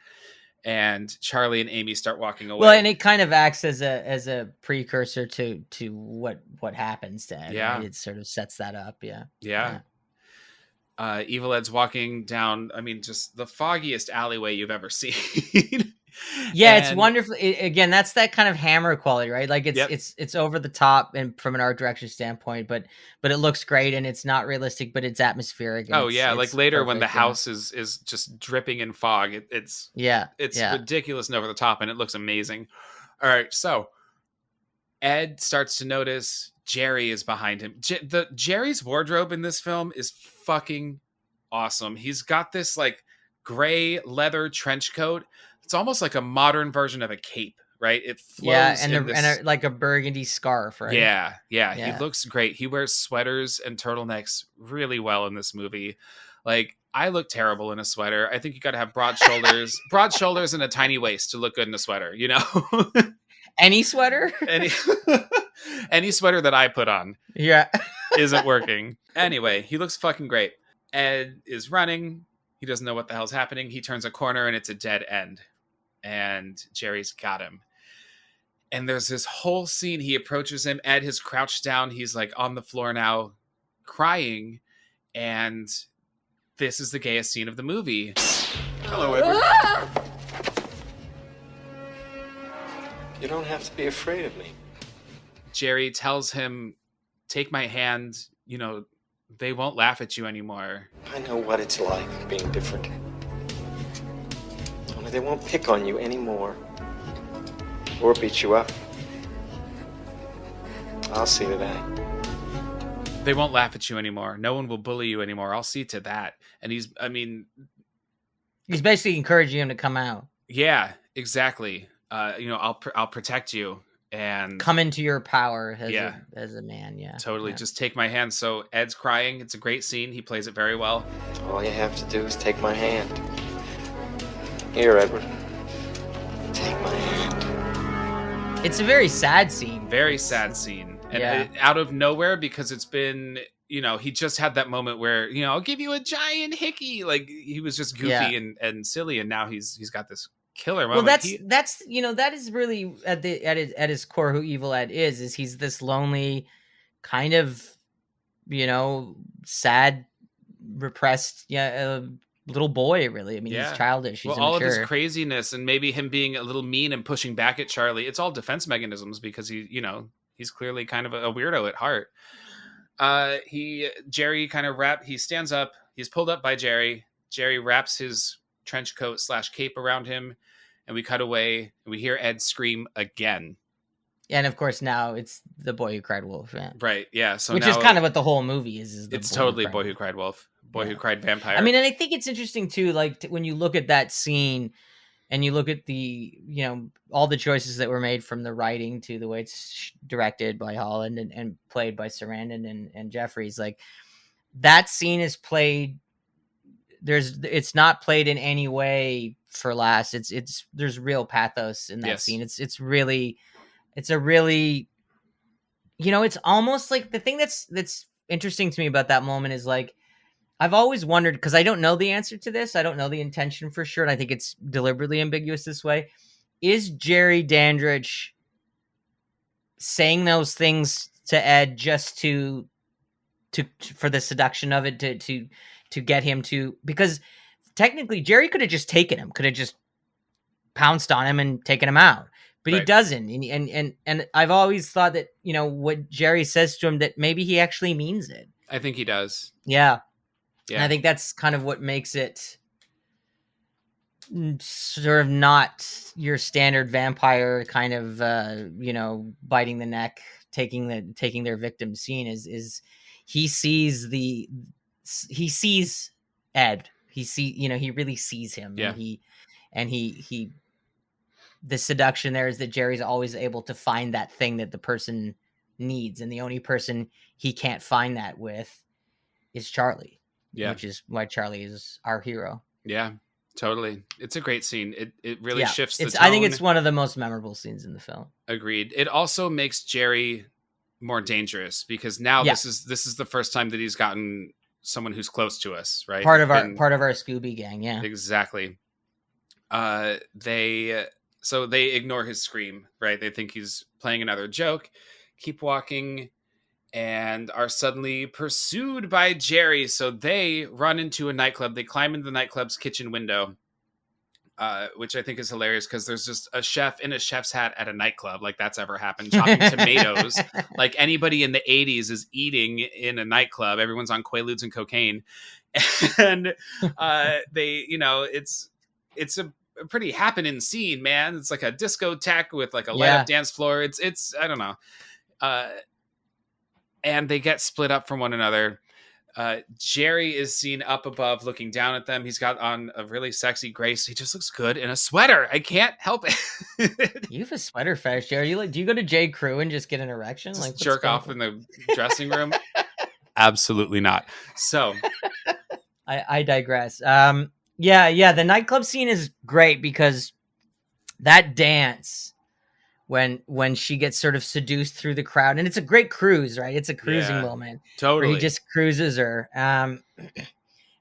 S2: And Charlie and Amy start walking away.
S1: Well, and it kind of acts as a precursor to what happens to Ed.
S2: Yeah.
S1: Right? It sort of sets that up.
S2: Yeah. Evil Ed's walking down, I mean, just the foggiest alleyway you've ever seen.
S1: It's wonderful. Again, that's that kind of Hammer quality, right? Like it's over the top and from an art direction standpoint, but it looks great, and it's not realistic, but it's atmospheric.
S2: Oh yeah, like later when the house is just dripping in fog, it's ridiculous and over the top, and it looks amazing. All right, so Ed starts to notice Jerry is behind him. Jerry's wardrobe in this film is fucking awesome. He's got this like gray leather trench coat. It's almost like a modern version of a cape, right? It flows
S1: and like a burgundy scarf, right?
S2: Yeah. He looks great. He wears sweaters and turtlenecks really well in this movie. Like, I look terrible in a sweater. I think you got to have broad shoulders and a tiny waist to look good in a sweater, you know?
S1: Any sweater?
S2: Any sweater that I put on isn't working. Anyway, he looks fucking great. Ed is running. He doesn't know what the hell's happening. He turns a corner and it's a dead end. And Jerry's got him. And there's this whole scene. He approaches him. Ed has crouched down. He's like on the floor now, crying. And this is the gayest scene of the movie.
S5: Hello, Edward. You don't have to be afraid of me.
S2: Jerry tells him, take my hand. They won't laugh at you anymore.
S5: I know what it's like being different. Only they won't pick on you anymore. Or beat you up. I'll see to that.
S2: They won't laugh at you anymore. No one will bully you anymore. I'll see to that. And he's
S1: basically encouraging him to come out.
S2: Yeah, exactly. I'll protect you and
S1: come into your power as a man. Yeah,
S2: totally.
S1: Yeah.
S2: Just take my hand. So Ed's crying. It's a great scene. He plays it very well.
S5: All you have to do is take my hand. Here, Edward. Take my hand.
S1: It's a very sad scene.
S2: Very sad scene. And out of nowhere, because it's been, he just had that moment where, I'll give you a giant hickey. Like, he was just goofy and silly, and now he's got this killer moment.
S1: Well, that's that is really at his core who Evil Ed is he's this lonely, kind of, sad, repressed, little boy, really. I mean, he's childish. He's
S2: all of
S1: immature.
S2: his craziness and maybe him being a little mean and pushing back at Charlie, it's all defense mechanisms because he's clearly kind of a weirdo at heart. Jerry kind of he stands up. He's pulled up by Jerry. Jerry wraps his trench coat / cape around him, and we cut away and we hear Ed scream again.
S1: And of course now it's The Boy Who Cried Wolf.
S2: Right. Yeah. So
S1: which is kind of what the whole movie is
S2: it's totally Boy Who Cried Wolf. Boy Who Cried Vampire.
S1: I mean, and I think it's interesting too, like when you look at that scene and you look at the, all the choices that were made from the writing to the way it's directed by Holland and played by Sarandon and Jeffries, like that scene is played. It's not played in any way for laughs. There's real pathos in that scene. It's a really, it's almost like the thing that's interesting to me about that moment is like, I've always wondered, because I don't know the answer to this. I don't know the intention for sure. And I think it's deliberately ambiguous this way. Is Jerry Dandridge saying those things to Ed just for the seduction of it, to get him to, because technically Jerry could have just taken him, could have just pounced on him and taken him out, but he doesn't. And I've always thought that, what Jerry says to him, that maybe he actually means it.
S2: I think he does.
S1: Yeah. And I think that's kind of what makes it sort of not your standard vampire kind of, biting the neck, taking their victim scene is he sees Ed. He really sees him.
S2: Yeah.
S1: And he the seduction there is that Jerry's always able to find that thing that the person needs. And the only person he can't find that with is Charlie. Yeah. Which is why Charlie is our hero.
S2: Yeah, totally. It's a great scene. It really shifts the tone.
S1: I think it's one of the most memorable scenes in the film.
S2: Agreed. It also makes Jerry more dangerous because now this is the first time that he's gotten someone who's close to us, right?
S1: Part of our Scooby gang, yeah.
S2: Exactly. They ignore his scream, right? They think he's playing another joke, keep walking, and are suddenly pursued by Jerry. So they run into a nightclub. They climb into the nightclub's kitchen window, which I think is hilarious because there's just a chef in a chef's hat at a nightclub. Like that's ever happened. Chopping tomatoes. Like anybody in the 80s is eating in a nightclub. Everyone's on Quaaludes and cocaine. And it's a pretty happening scene, man. It's like a discotheque with like a light up dance floor. It's I don't know. And they get split up from one another. Jerry is seen up above looking down at them. He's got on a really sexy gray. He just looks good in a sweater. I can't help it.
S1: You have a sweater fetish, Jerry. Do you go to J. Crew and just get an erection?
S2: Just like jerk off in the dressing room? Absolutely not. So
S1: I digress. The nightclub scene is great because that dance when she gets sort of seduced through the crowd, and it's a great cruise, right? It's a cruising moment.
S2: Totally.
S1: Where he just cruises her. And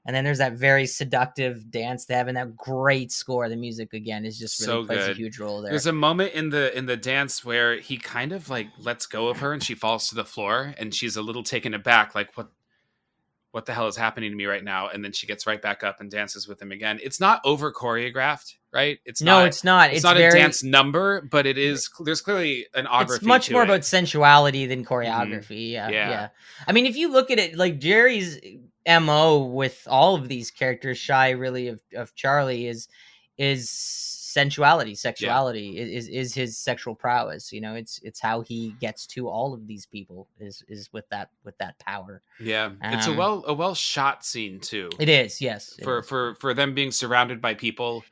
S1: And then there's that very seductive dance they have, and that great score. The music again is just really
S2: So
S1: plays a
S2: good.
S1: huge role there.
S2: There's a moment in the dance where he kind of like lets go of her and she falls to the floor and she's a little taken aback, like what the hell is happening to me right now? And then she gets right back up and dances with him again. It's not over choreographed, right? It's not.
S1: It's not.
S2: It's
S1: It's
S2: not
S1: very,
S2: a dance number, but it is. There's clearly an autography.
S1: It's much
S2: to
S1: more
S2: it.
S1: about sensuality than choreography. Yeah. I mean, if you look at it, like Jerry's MO with all of these characters, shy really of Charlie is sensuality, sexuality is his sexual prowess. You know, it's how he gets to all of these people is with that power.
S2: Yeah, it's a well shot scene too.
S1: It is, yes.
S2: For them being surrounded by people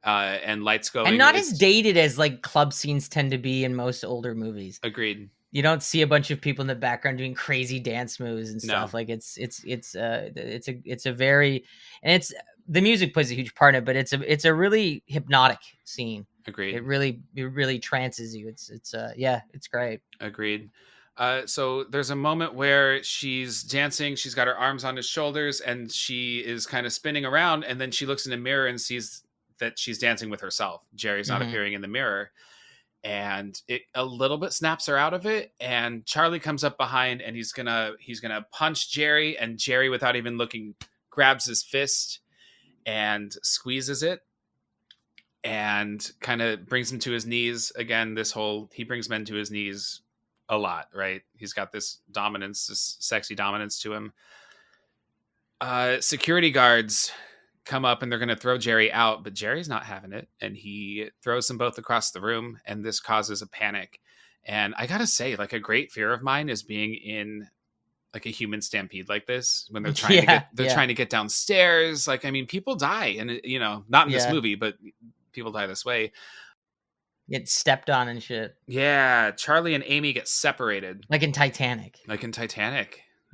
S2: and lights going,
S1: and not as dated as like club scenes tend to be in most older movies.
S2: Agreed.
S1: You don't see a bunch of people in the background doing crazy dance moves and stuff.
S2: No.
S1: Like it's a very, and it's, the music plays a huge part in it, but it's a really hypnotic scene.
S2: Agreed.
S1: It really trances you. It's great.
S2: Agreed. So there's a moment where she's dancing. She's got her arms on his shoulders and she is kind of spinning around. And then she looks in a mirror and sees that she's dancing with herself. Jerry's not appearing in the mirror. And it a little bit snaps her out of it. And Charlie comes up behind and he's gonna punch Jerry. And Jerry, without even looking, grabs his fist and squeezes it and kind of brings him to his knees. Again, he brings men to his knees a lot, right? He's got this dominance, this sexy dominance to him. Security guards come up and they're going to throw Jerry out, but Jerry's not having it. And he throws them both across the room and this causes a panic. And I got to say, like, a great fear of mine is being in like a human stampede like this when they're trying to get downstairs. Like, I mean, people die and you know, not in this movie, but people die this way.
S1: Get stepped on and shit.
S2: Yeah. Charlie and Amy get separated.
S1: Like in Titanic.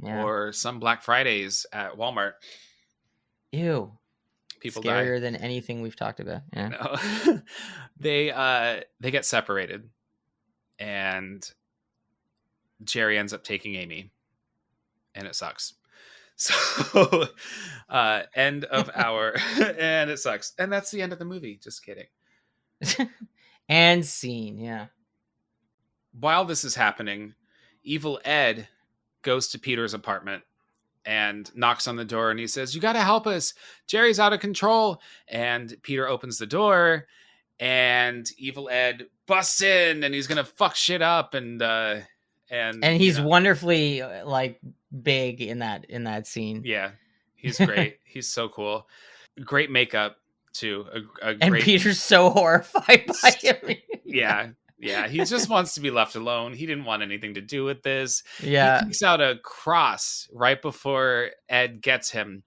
S2: Yeah. Or some Black Fridays at Walmart.
S1: Ew.
S2: People
S1: Scarier
S2: die.
S1: than anything we've talked about. Yeah.
S2: No. They get separated and Jerry ends up taking Amy and it sucks. So end of hour and it sucks. And that's the end of the movie. Just kidding.
S1: And scene. Yeah.
S2: While this is happening, Evil Ed goes to Peter's apartment and knocks on the door and he says, "You got to help us. Jerry's out of control." And Peter opens the door and Evil Ed busts in and he's going to fuck shit up. And he's wonderfully
S1: like big in that scene.
S2: Yeah. He's great. He's so cool. Great makeup too.
S1: And Peter's so horrified by him.
S2: Yeah, he just wants to be left alone. He didn't want anything to do with this.
S1: Yeah.
S2: He takes out a cross right before Ed gets him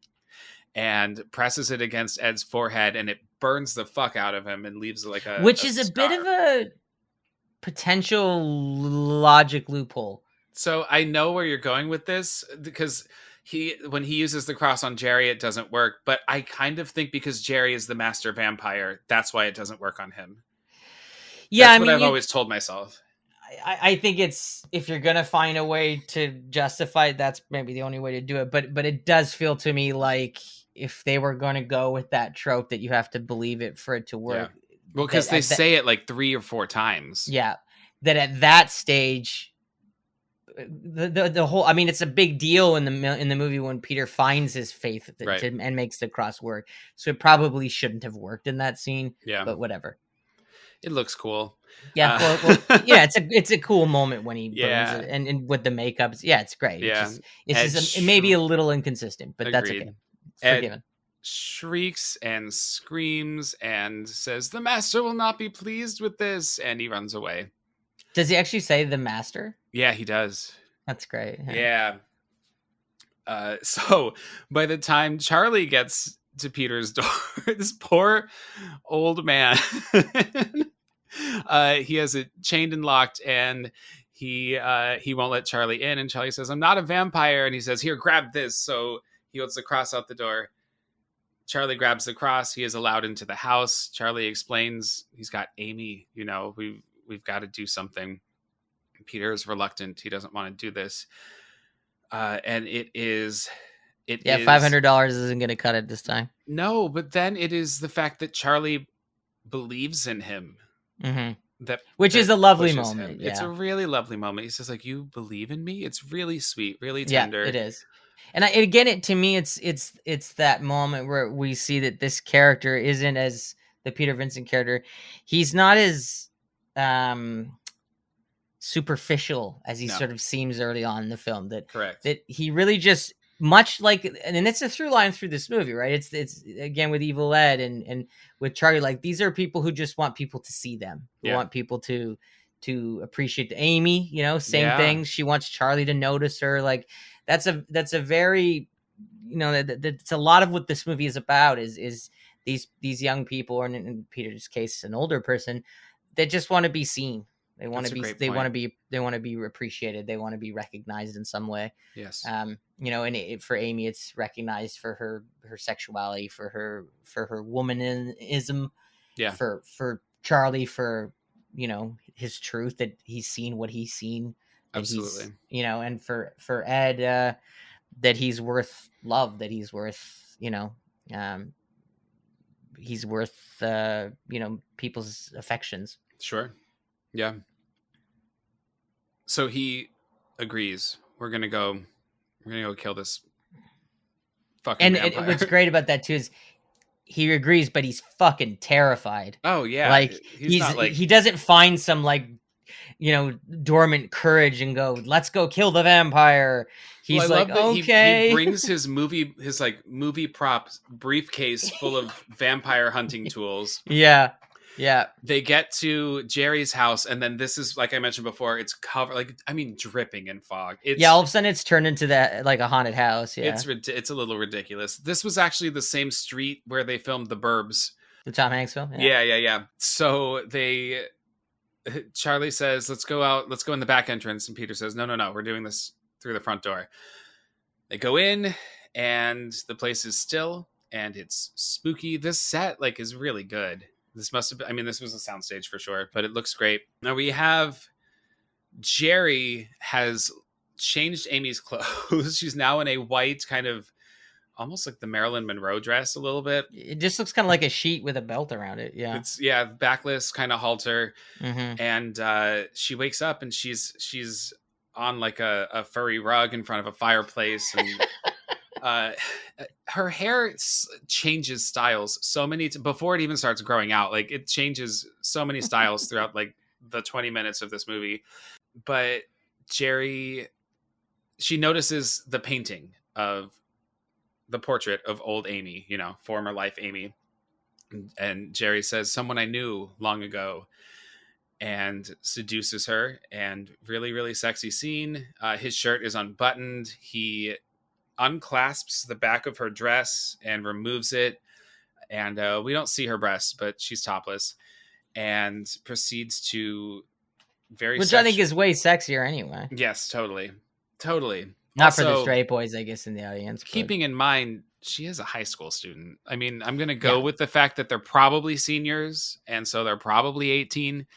S2: and presses it against Ed's forehead and it burns the fuck out of him and leaves like a
S1: Which is a bit of a potential logic loophole.
S2: So I know where you're going with this because when he uses the cross on Jerry, it doesn't work. But I kind of think because Jerry is the master vampire, that's why it doesn't work on him.
S1: Yeah,
S2: that's what I've always told myself.
S1: I think it's, if you're gonna find a way to justify it, that's maybe the only way to do it. But it does feel to me like if they were going to go with that trope that you have to believe it for it to work.
S2: Yeah. Well, because they say it like 3 or 4 times.
S1: Yeah, that at that stage, the whole, I mean, it's a big deal in the movie when Peter finds his faith and makes the cross work. So it probably shouldn't have worked in that scene.
S2: Yeah,
S1: but whatever.
S2: It looks cool.
S1: Yeah, yeah, it's a cool moment when he burns it, and with the makeup, it's great.
S2: Yeah,
S1: it may be a little inconsistent, but that's okay. It's forgiven.
S2: Shrieks and screams and says, "The master will not be pleased with this," and he runs away.
S1: Does he actually say the master?
S2: Yeah, he does.
S1: That's great.
S2: Yeah. So by the time Charlie gets to Peter's door, this poor old man, he has it chained and locked, and he won't let Charlie in. And Charlie says, "I'm not a vampire," and he says, "Here, grab this." So he holds the cross out the door. Charlie grabs the cross. He is allowed into the house. Charlie explains he's got Amy. You know, we've got to do something. Peter is reluctant. He doesn't want to do this. And it is It
S1: Yeah,
S2: is
S1: $500 isn't going to cut it this time.
S2: No, but then it is the fact that Charlie believes in him
S1: Which is
S2: that
S1: a lovely
S2: pushes
S1: moment.
S2: him. It's a
S1: Yeah.
S2: really lovely moment. He says, like, you believe in me? It's really sweet, really
S1: Yeah,
S2: tender.
S1: it is. And again, to me, it's that moment where we see that this character isn't as the Peter Vincent character. He's not as superficial as he
S2: No.
S1: sort of seems early on in the film.
S2: Correct.
S1: That he really just much like, and it's a through line through this movie, right? It's again with Evil Ed and with Charlie. Like, these are people who just want people to see them. Who
S2: Yeah.
S1: want people to appreciate Amy. You know, same
S2: Yeah.
S1: thing. She wants Charlie to notice her. Like, that's a very, you know, that's a lot of what this movie is about. Is these young people, or in Peter's case, an older person, that just want to be seen. They want to be. They want to be. They want to be appreciated. They want to be recognized in some way.
S2: Yes.
S1: You know, and for Amy, it's recognized for her sexuality, for her womanism.
S2: Yeah.
S1: For Charlie, for, you know, his truth, that he's seen what he's seen.
S2: Absolutely.
S1: You know, and for Ed, that he's worth love. That he's worth, you know, he's worth you know, people's affections.
S2: Sure. Yeah. So he agrees. We're gonna go kill this fucking vampire.
S1: And what's great about that too is he agrees, but he's fucking terrified.
S2: Oh yeah.
S1: Like,
S2: he's not like,
S1: he doesn't find some, like, you know, dormant courage and go, let's go kill the vampire. He's like, okay.
S2: He brings his movie prop briefcase full of vampire hunting tools.
S1: Yeah. Yeah.
S2: They get to Jerry's house, and then this is, like I mentioned before, it's covered, like, I mean, dripping in fog.
S1: All of a sudden it's turned into that, like, a haunted house. Yeah.
S2: It's a little ridiculous. This was actually the same street where they filmed The Burbs.
S1: The Tom Hanks film?
S2: Yeah. So Charlie says, let's go in the back entrance. And Peter says, no, we're doing this through the front door. They go in, and the place is still, and it's spooky. This set, like, is really good. This must have been, I mean, this was a soundstage for sure, but it looks great. Now we have Jerry has changed Amy's clothes. She's now in a white, kind of almost like the Marilyn Monroe dress a little bit.
S1: It just looks kind of like a sheet with a belt around it. Yeah.
S2: It's backless kind of halter. And she wakes up, and she's on like a furry rug in front of a fireplace, and her hair changes styles so many before it even starts growing out. Like, it changes so many styles throughout, like, the 20 minutes of this movie. But Jerry, she notices the painting of the portrait of old Amy, you know, former life Amy. And Jerry says, someone I knew long ago, and seduces her. And really, really sexy scene. His shirt is unbuttoned. He unclasps the back of her dress and removes it. And we don't see her breasts, but she's topless. And proceeds to
S1: Which I think is way sexier anyway.
S2: Yes, totally.
S1: Not
S2: Also,
S1: for the straight boys, I guess, in the audience.
S2: Keeping in mind, she is a high school student. I mean, I'm going to go with the fact that they're probably seniors, and so they're probably 18.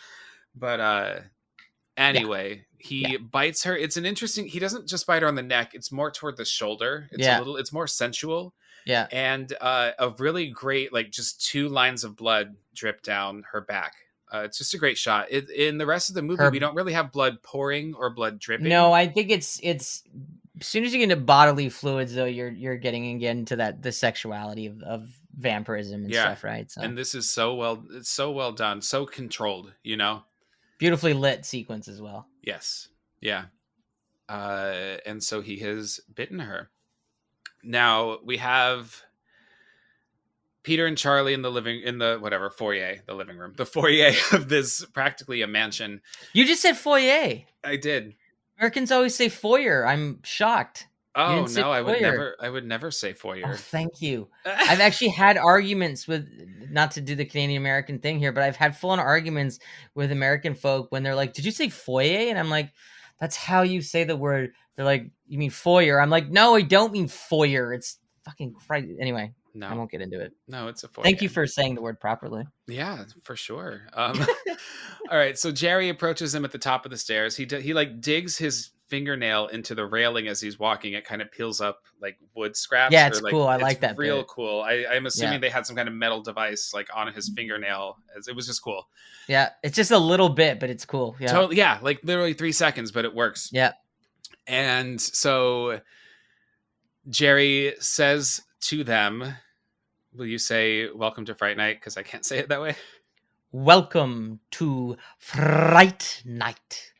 S2: But anyway, he bites her. It's an interesting, he doesn't just bite her on the neck. It's more toward the shoulder. It's more sensual.
S1: Yeah.
S2: And a really great, like, just 2 lines of blood drip down her back. It's just a great shot. In the rest of the movie, we don't really have blood pouring or blood dripping.
S1: No, I think it's as soon as you get into bodily fluids, though, you're getting again to the sexuality of vampirism and stuff, right? So.
S2: And this is so well done, so controlled, you know.
S1: Beautifully lit sequence as well.
S2: Yes. Yeah. And so he has bitten her. Now we have Peter and Charlie in the foyer, the living room, the foyer of this practically a mansion.
S1: You just said foyer.
S2: I did.
S1: Americans always say foyer. I'm shocked.
S2: Oh no, I would never say foyer.
S1: Oh, thank you. I've actually had arguments with, not to do the Canadian American thing here, but I've had full on arguments with American folk when they're like, "Did you say foyer?" And I'm like, "That's how you say the word." They're like, "You mean foyer?" I'm like, "No, I don't mean foyer. It's fucking Christ." Anyway, no, I won't get into it.
S2: No, it's a foyer.
S1: Thank you for saying the word properly.
S2: Yeah, for sure. All right, so Jerry approaches him at the top of the stairs. He like digs his fingernail into the railing as he's walking. It kind of peels up like wood scraps.
S1: Yeah, it's
S2: or, like,
S1: cool. I
S2: it's
S1: like that
S2: real
S1: bit.
S2: cool. I'm assuming
S1: Yeah.
S2: they had some kind of metal device like on his fingernail. It was just cool.
S1: Yeah, it's just a little bit, but it's cool. Yeah.
S2: Totally, yeah, like literally 3 seconds, but it works.
S1: Yeah.
S2: And so Jerry says to them, will you say welcome to Fright Night? Because I can't say it that way.
S1: Welcome to Fright Night.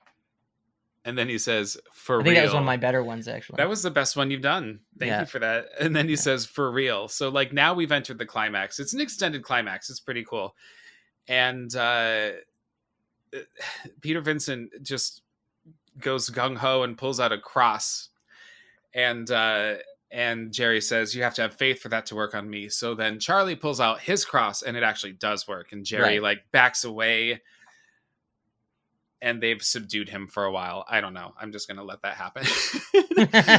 S2: And then he says, for real.
S1: I think that was one of my better ones, actually.
S2: That was the best one you've done. Thank you for that. And then he says, for real. So like now we've entered the climax. It's an extended climax. It's pretty cool. And Peter Vincent just goes gung-ho and pulls out a cross. And Jerry says, you have to have faith for that to work on me. So then Charlie pulls out his cross and it actually does work. And Jerry like backs away. And they've subdued him for a while. I don't know. I'm just going to let that happen.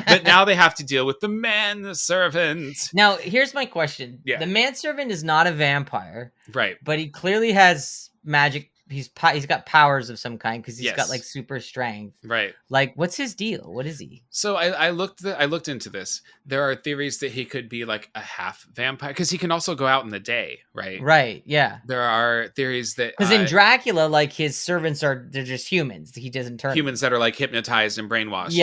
S2: But now they have to deal with the manservant.
S1: Now, here's my question.
S2: Yeah.
S1: The manservant is not a vampire.
S2: Right.
S1: But he clearly has magic. He's got powers of some kind because he's got like super strength.
S2: Right.
S1: Like, what's his deal? What is he?
S2: So I looked into this. There are theories that he could be like a half vampire because he can also go out in the day, right?
S1: Right. Yeah.
S2: There are theories that
S1: because in Dracula, like his servants they're just humans. He doesn't turn
S2: humans that are like hypnotized and brainwashed.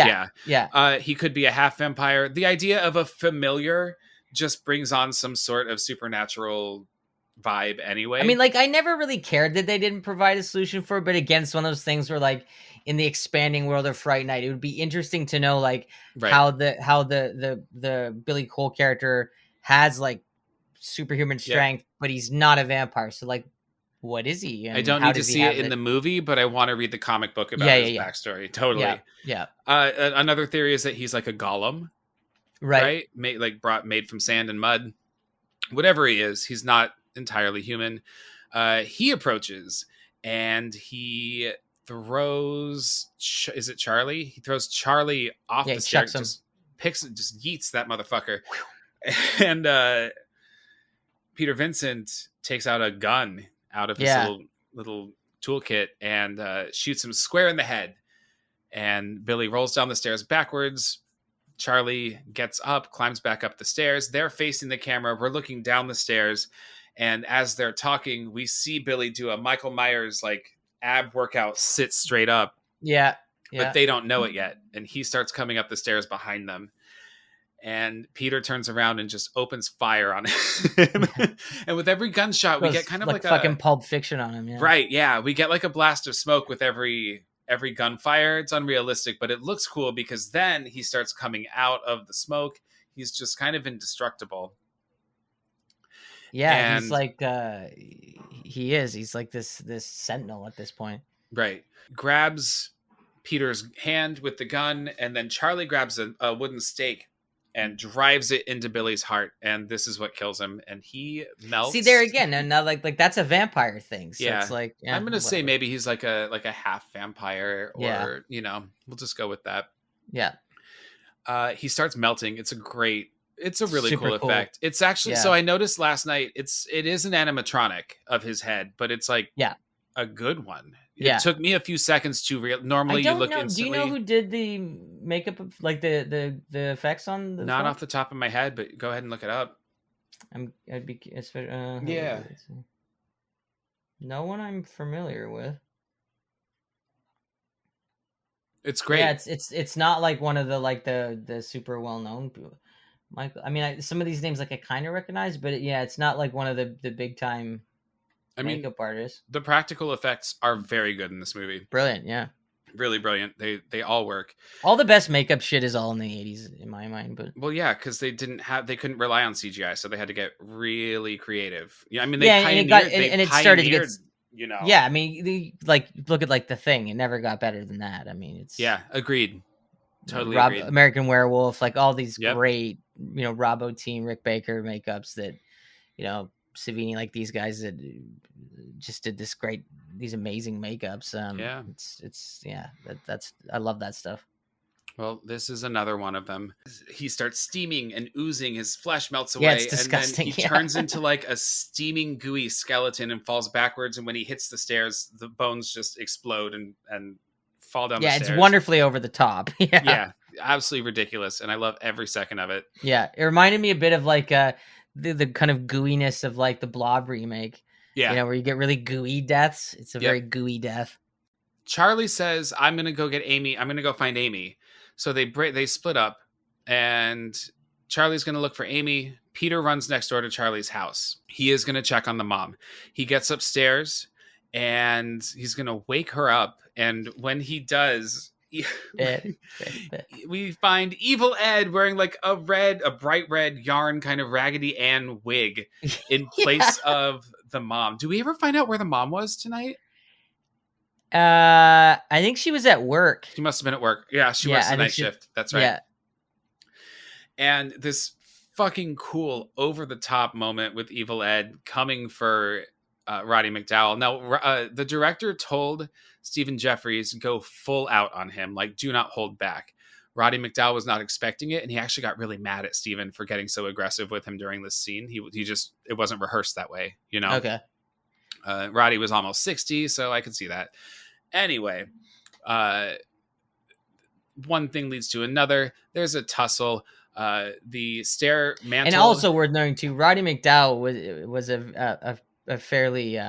S1: Yeah.
S2: He could be a half vampire. The idea of a familiar just brings on some sort of supernatural vibe anyway.
S1: I mean, like, I never really cared that they didn't provide a solution for it, but again, it's one of those things where, like, in the expanding world of Fright Night, it would be interesting to know, like, how the Billy Cole character has like superhuman strength, but he's not a vampire. So, like, what is he?
S2: I don't need to see it in the movie, but I want to read the comic book about his backstory. Totally.
S1: Yeah.
S2: Another theory is that he's like a golem, right? Made from sand and mud. Whatever he is, he's not entirely human. He approaches and he throws is it Charlie? He throws Charlie off the stairs, just yeets that motherfucker. And Peter Vincent takes out a gun out of his little toolkit and shoots him square in the head. And Billy rolls down the stairs backwards. Charlie gets up, climbs back up the stairs. They're facing the camera. We're looking down the stairs. And as they're talking, we see Billy do a Michael Myers like ab workout, sit straight up.
S1: Yeah.
S2: But they don't know it yet. And he starts coming up the stairs behind them. And Peter turns around and just opens fire on him. And with every gunshot, we get kind of like a
S1: fucking Pulp Fiction on him. Yeah.
S2: Right. Yeah. We get like a blast of smoke with every gunfire. It's unrealistic, but it looks cool because then he starts coming out of the smoke. He's just kind of indestructible.
S1: Yeah, he's like he's like this sentinel at this point.
S2: Right. Grabs Peter's hand with the gun, and then Charlie grabs a wooden stake and drives it into Billy's heart, and this is what kills him, and he melts.
S1: See, there again, and now like that's a vampire thing. So it's like
S2: I'm gonna say maybe he's like a half vampire, or we'll just go with that.
S1: Yeah.
S2: He starts melting. It's a really
S1: Super
S2: cool effect. It's actually so I noticed last night. It is an animatronic of his head, but it's like a good one. It took me a few segens to normally you look instantly.
S1: Do you know who did the makeup of like the effects on the
S2: Not
S1: film?
S2: off the top of my head, but go ahead and look it up.
S1: No one I'm familiar with.
S2: It's great.
S1: Yeah, it's not like one of the super well known people. I mean, some of these names like I kind of recognize, but it's not like one of the big time makeup artists.
S2: The practical effects are very good in this movie.
S1: Brilliant, yeah,
S2: really brilliant. They all work.
S1: All the best makeup shit is all in the 80s in my mind, but
S2: because they couldn't rely on CGI, so they had to get really creative. Yeah, I mean,
S1: it started to get. Yeah, I mean, look at like The Thing. It never got better than that. I mean, it's
S2: agreed. Totally agreed.
S1: American Werewolf, like all these great, Robbo Team, Rick Baker makeups that, Savini, like these guys that just did these amazing makeups. I love that stuff.
S2: Well, this is another one of them. He starts steaming and oozing. His flesh melts away.
S1: Yeah, it's disgusting.
S2: And then he turns into like a steaming, gooey skeleton and falls backwards. And when he hits the stairs, the bones just explode and fall down the
S1: Yeah,
S2: stairs.
S1: it's wonderfully over the top.
S2: Yeah, absolutely ridiculous, and I love every second of it.
S1: Yeah, it reminded me a bit of like the kind of gooiness of like the Blob remake.
S2: Yeah.
S1: Where you get really gooey deaths. It's a
S2: Yep.
S1: very gooey death.
S2: Charlie says, I'm going to go get Amy. I'm going to go find Amy. So they split up, and Charlie's going to look for Amy. Peter runs next door to Charlie's house. He is going to check on the mom. He gets upstairs, and he's going to wake her up. And when he does, we find Evil Ed wearing like a bright red yarn kind of Raggedy Ann wig in place of the mom. Do we ever find out where the mom was tonight?
S1: I think she was at work.
S2: She must have been at work. Yeah, she works the night shift. That's right. Yeah. And this fucking cool over-the-top moment with Evil Ed coming for Roddy McDowall. Now, the director told Stephen Jeffries, go full out on him. Like, do not hold back. Roddy McDowall was not expecting it, and he actually got really mad at Stephen for getting so aggressive with him during this scene. He just, it wasn't rehearsed that way, you know?
S1: Okay.
S2: Roddy was almost 60, so I could see that. Anyway, one thing leads to another. There's a tussle. The stair mantle,
S1: and also worth noting too, Roddy McDowall was a fairly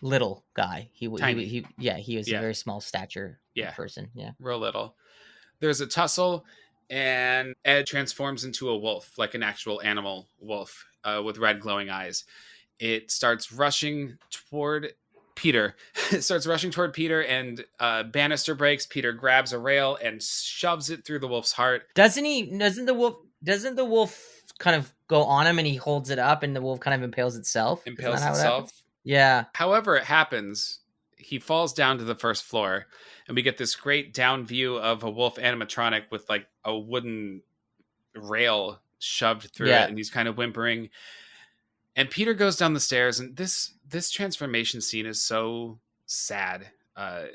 S1: little guy. He was a very small stature person. Yeah,
S2: real little. There's a tussle, and Ed transforms into a wolf, like an actual animal wolf, with red glowing eyes. It starts rushing toward Peter. It starts rushing toward Peter, and banister breaks. Peter grabs a rail and shoves it through the wolf's heart.
S1: Doesn't the wolf kind of go on him, and he holds it up, and the wolf kind of impales itself? Yeah.
S2: However it happens, he falls down to the first floor, and we get this great down view of a wolf animatronic with like a wooden rail shoved through it, and he's kind of whimpering. And Peter goes down the stairs, and this transformation scene is so sad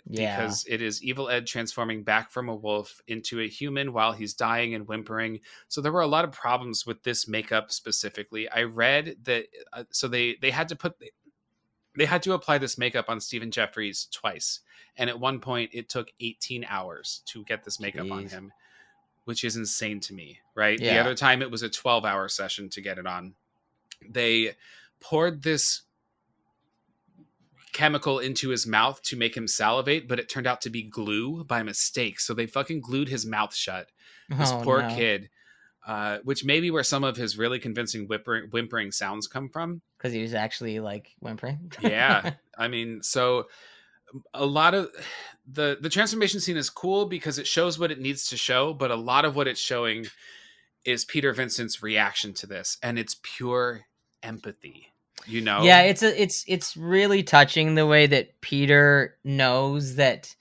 S2: because it is Evil Ed transforming back from a wolf into a human while he's dying and whimpering. So there were a lot of problems with this makeup specifically. I read that so they had to apply this makeup on Stephen Jeffries twice, and at one point it took 18 hours to get this makeup on him, which is insane to me. Right? Yeah. The other time it was a 12-hour session to get it on. They poured this chemical into his mouth to make him salivate, but it turned out to be glue by mistake. So they fucking glued his mouth shut. This poor kid, which may be where some of his really convincing whimpering sounds come from.
S1: Because he was actually like whimpering.
S2: Yeah. I mean, so a lot of the transformation scene is cool because it shows what it needs to show, but a lot of what it's showing is Peter Vincent's reaction to this, and it's pure empathy, you know?
S1: Yeah, it's really touching the way that Peter knows that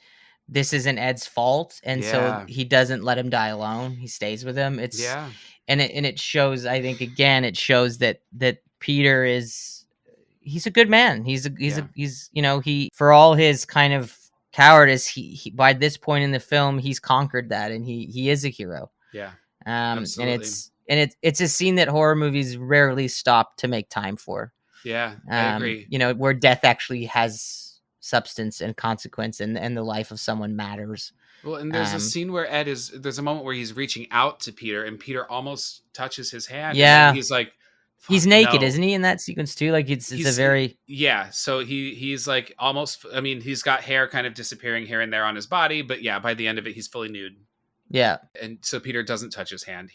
S1: this isn't Ed's fault, and so he doesn't let him die alone. He stays with him. And it shows, I think, again, it shows that Peter he's a good man. He's for all his kind of cowardice, he by this point in the film, he's conquered that, and he is a hero.
S2: Yeah.
S1: Absolutely. And it's a scene that horror movies rarely stop to make time for.
S2: Yeah, I agree.
S1: Where death actually has substance and consequence, and the life of someone matters.
S2: Well, and there's a scene where there's a moment where he's reaching out to Peter, and Peter almost touches his hand.
S1: Yeah.
S2: And he's like,
S1: he's naked, isn't he, in that sequence too? Like it's a very...
S2: Yeah, so he's like almost, I mean, he's got hair kind of disappearing here and there on his body, but yeah, by the end of it, he's fully nude.
S1: Yeah.
S2: And so Peter doesn't touch his hand.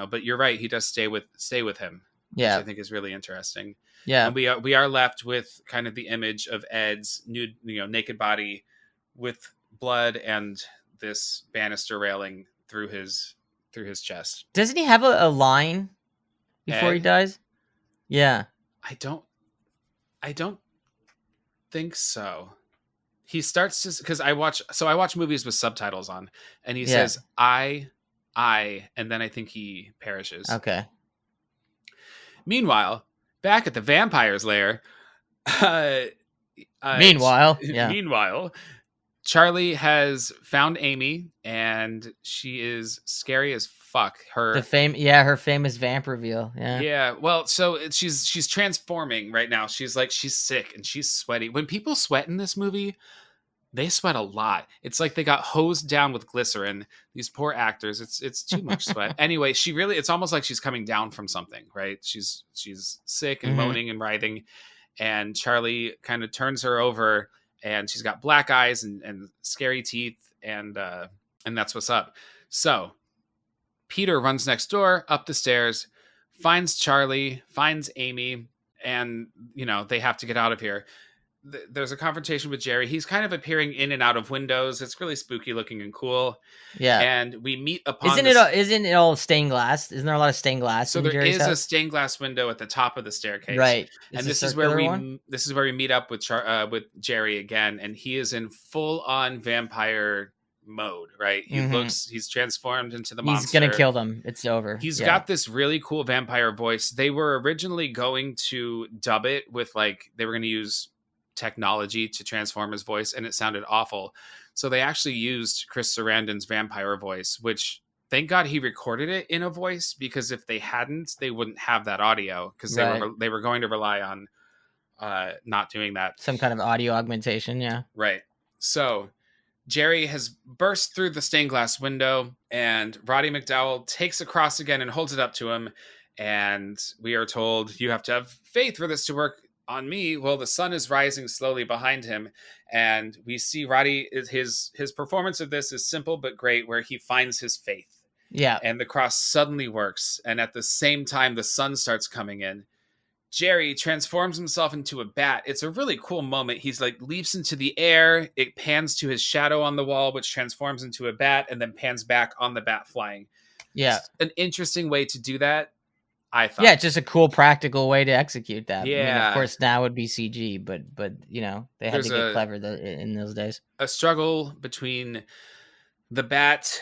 S2: But you're right. He does stay with him.
S1: Yeah.
S2: Which I think is really interesting.
S1: Yeah.
S2: And we are left with kind of the image of Ed's nude, naked body with blood and this banister railing through his chest.
S1: Doesn't he have a line before he dies? Yeah.
S2: I don't think so. He starts to, because I watch movies with subtitles on, and he says I, and then I think he perishes.
S1: Okay.
S2: Meanwhile, back at the vampire's lair.
S1: Meanwhile,
S2: Charlie has found Amy, and she is scary as fuck.
S1: Her famous vamp reveal. Yeah.
S2: Yeah. Well, so she's transforming right now. She's sick and she's sweaty. When people sweat in this movie, They sweat a lot. It's like they got hosed down with glycerin. These poor actors. It's too much sweat. Anyway, it's almost like she's coming down from something, right? She's sick and moaning and writhing. And Charlie kind of turns her over, and she's got black eyes and scary teeth, and that's what's up. So Peter runs next door, up the stairs, finds Charlie, finds Amy, and they have to get out of here. There's a confrontation with Jerry. He's kind of appearing in and out of windows. It's really spooky looking and cool.
S1: Yeah.
S2: And we meet upon
S1: Isn't it all stained glass? Isn't there a lot of stained glass?
S2: So there is a stained glass window at the top of the staircase.
S1: Right.
S2: And this is where we meet up with Jerry again, and he is in full on vampire mode, right? He's transformed into the monster.
S1: He's going to kill them. It's over.
S2: He's got this really cool vampire voice. They were originally going to dub it with they were going to use technology to transform his voice, and it sounded awful. So they actually used Chris Sarandon's vampire voice, which thank God he recorded it in a voice, because if they hadn't, they wouldn't have that audio, because they were going to rely on not doing that.
S1: Some kind of audio augmentation, yeah.
S2: Right. So Jerry has burst through the stained glass window, and Roddy McDowall takes a cross again and holds it up to him. And we are told, you have to have faith for this to work on me. Well, the sun is rising slowly behind him, and we see Roddy, his performance of this is simple but great, where he finds his faith.
S1: Yeah.
S2: And the cross suddenly works, and at the same time the sun starts coming in. Jerry transforms himself into a bat. It's a really cool moment. He's leaps into the air. It pans to his shadow on the wall, which transforms into a bat, and then pans back on the bat flying.
S1: Yeah.
S2: It's an interesting way to do that, I thought.
S1: Yeah, it's just a cool practical way to execute that.
S2: Yeah.
S1: I mean, of course, now would be CG, but they had to get clever in those days.
S2: A struggle between the bat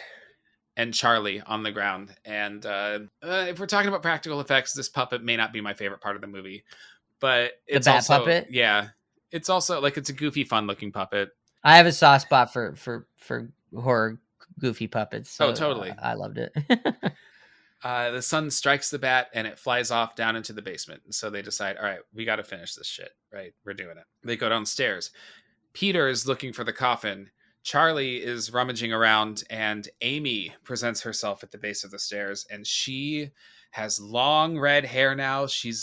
S2: and Charlie on the ground. And if we're talking about practical effects, this puppet may not be my favorite part of the movie. But it's
S1: the bat
S2: also,
S1: puppet?
S2: Yeah. It's also it's a goofy, fun-looking puppet.
S1: I have a soft spot for horror goofy puppets. So,
S2: totally.
S1: I loved it.
S2: The sun strikes the bat, and it flies off down into the basement. And so they decide, all right, we got to finish this shit, right? We're doing it. They go downstairs. Peter is looking for the coffin. Charlie is rummaging around, and Amy presents herself at the base of the stairs, and she has long red hair now. She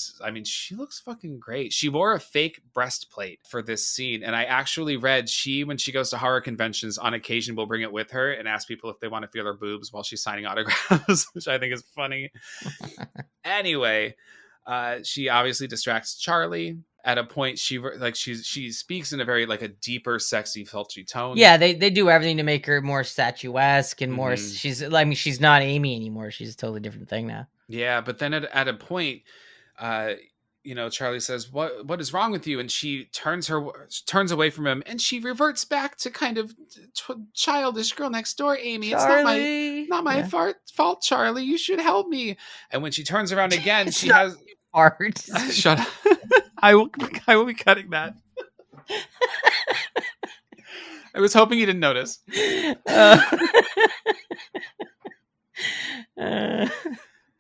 S2: looks fucking great. She wore a fake breastplate for this scene, and I actually read when she goes to horror conventions, on occasion will bring it with her and ask people if they want to feel her boobs while she's signing autographs, which I think is funny. Anyway, she obviously distracts Charlie. At a point, she speaks in a very a deeper, sexy, sultry tone.
S1: Yeah, they do everything to make her more statuesque and more. She's not Amy anymore. She's a totally different thing now.
S2: Yeah, but then at a point, Charlie says, "What is wrong with you?" And she turns away from him, and she reverts back to kind of childish girl next door. Amy,
S1: Charlie.
S2: It's not my fault, Charlie. You should help me. And when she turns around again, she has
S1: art.
S2: Shut up. I will be cutting that. I was hoping you didn't notice.
S1: That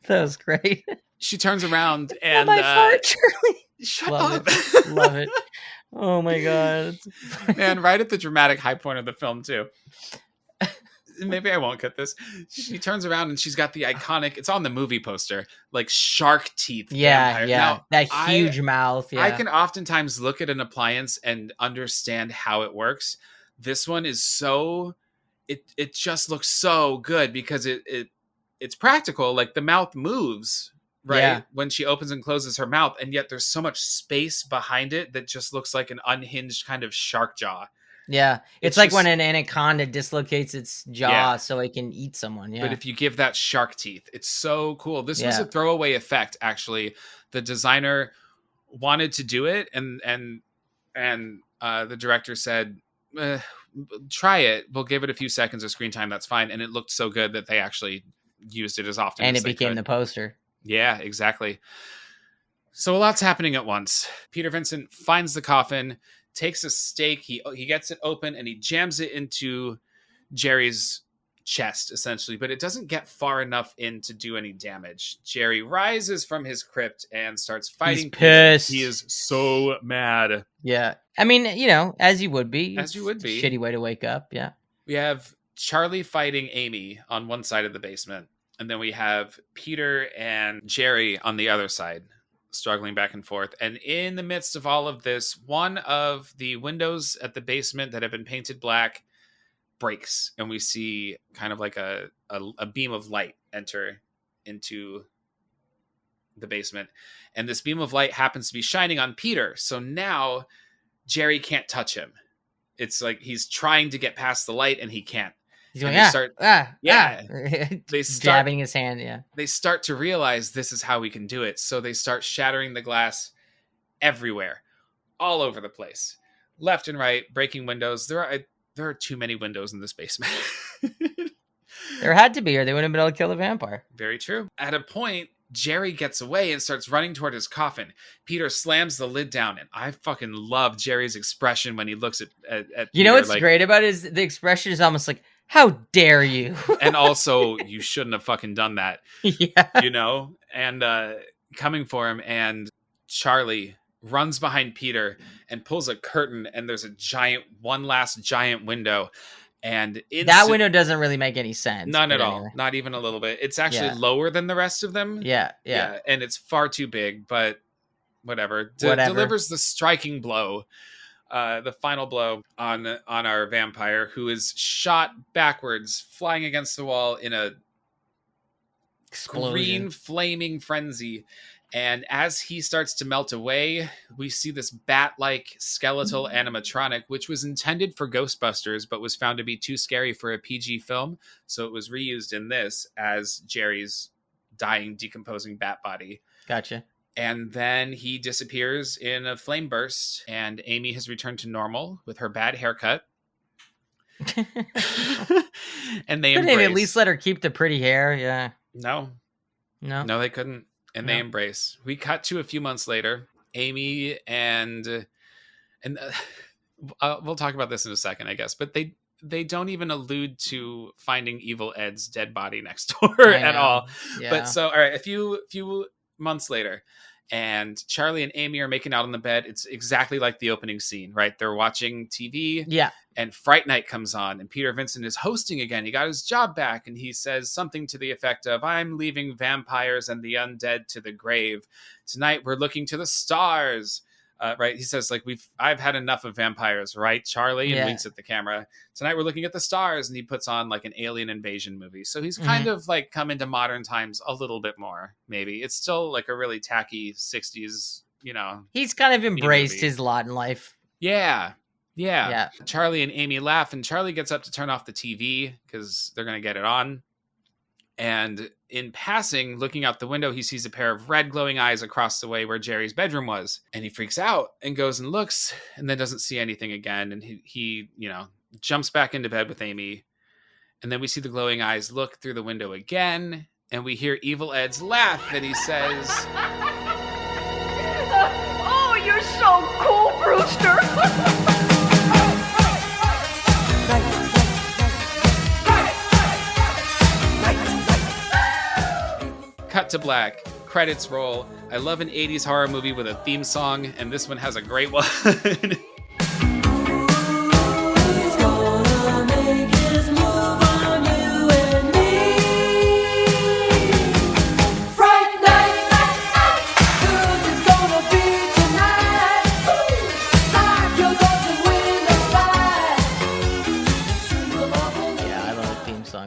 S1: was great.
S2: She turns around and
S1: my fart, Charlie.
S2: Shut
S1: Love
S2: up.
S1: It. Love it. Oh my god.
S2: Man, right at the dramatic high point of the film too. Maybe I won't cut this. She turns around and she's got the iconic, it's on the movie poster, shark teeth.
S1: Yeah,
S2: vampire.
S1: yeah.
S2: Now,
S1: that huge mouth. Yeah.
S2: I can oftentimes look at an appliance and understand how it works. This one is it just looks so good because it's practical. The mouth moves, right?
S1: Yeah.
S2: When she opens and closes her mouth, and yet there's so much space behind it that just looks like an unhinged kind of shark jaw.
S1: Yeah, it's like when an anaconda dislocates its jaw so it can eat someone. Yeah,
S2: but if you give that shark teeth, it's so cool. This was a throwaway effect, actually. The designer wanted to do it, and the director said, "Try it. We'll give it a few seconds of screen time. That's fine." And it looked so good that they actually used it as often.
S1: And
S2: as
S1: it became the poster.
S2: Yeah, exactly. So a lot's happening at once. Peter Vincent finds the coffin, takes a stake, he gets it open, and he jams it into Jerry's chest, essentially, but it doesn't get far enough in to do any damage. Jerry rises from his crypt and starts fighting.
S1: He's pissed.
S2: He is so mad.
S1: Yeah. I mean, as you would be.
S2: As you would
S1: It's
S2: be.
S1: a shitty way to wake up. Yeah.
S2: We have Charlie fighting Amy on one side of the basement, and then we have Peter and Jerry on the other side, struggling back and forth. And in the midst of all of this, one of the windows at the basement that have been painted black breaks, and we see kind of like a beam of light enter into the basement, and this beam of light happens to be shining on Peter. So now Jerry can't touch him. It's like he's trying to get past the light and he can't.
S1: He's going,
S2: They start
S1: jabbing his hand. Yeah.
S2: They start to realize this is how we can do it. So they start shattering the glass everywhere, all over the place, left and right, breaking windows. There are too many windows in this basement.
S1: There had to be, or they wouldn't have been able to kill the vampire.
S2: Very true. At a point, Jerry gets away and starts running toward his coffin. Peter slams the lid down, and I fucking love Jerry's expression when he looks at
S1: you know what's great about it is the expression is almost like, how dare you?
S2: And also, you shouldn't have fucking done that.
S1: Yeah.
S2: And coming for him, and Charlie runs behind Peter and pulls a curtain, and there's one last giant window. And
S1: that window doesn't really make any sense.
S2: None at all. Not even a little bit. It's actually lower than the rest of them.
S1: Yeah.
S2: And it's far too big, but whatever. Delivers the striking blow, the final blow on our vampire, who is shot backwards, flying against the wall in a green flaming frenzy. And as he starts to melt away, we see this bat-like skeletal animatronic, which was intended for Ghostbusters, but was found to be too scary for a PG film. So it was reused in this as Jerry's dying, decomposing bat body.
S1: Gotcha.
S2: And then he disappears in a flame burst, and Amy has returned to normal with her bad haircut. And they
S1: couldn't at least let her keep the pretty hair. Yeah.
S2: No, they couldn't. And they embrace. We cut to a few months later. Amy and we'll talk about this in a second, I guess. But they don't even allude to finding Evil Ed's dead body next door at all. Yeah. But so, all right, a few months later, and Charlie and Amy are making out on the bed. It's exactly like the opening scene, right? They're watching TV.
S1: Yeah.
S2: And Fright Night comes on, and Peter Vincent is hosting again. He got his job back, and he says something to the effect of, "I'm leaving vampires and the undead to the grave. Tonight we're looking to the stars." Right? He says, like, I've had enough of vampires, right, Charlie? And winks at the camera. "Tonight we're looking at the stars," and he puts on like an alien invasion movie. So he's kind of like come into modern times a little bit more. Maybe it's still like a really tacky 60s,
S1: He's kind of embraced his lot in life.
S2: Yeah. Charlie and Amy laugh, and Charlie gets up to turn off the TV because they're going to get it on. And in passing, looking out the window, he sees a pair of red glowing eyes across the way where Jerry's bedroom was. And he freaks out and goes and looks, and then doesn't see anything again. And he jumps back into bed with Amy. And then we see the glowing eyes look through the window again, and we hear Evil Ed's laugh, and he says,
S3: "Oh, you're so cool, Brewster."
S2: Cut to black. Credits roll. I love an 80s horror movie with a theme song, and this one has a great one.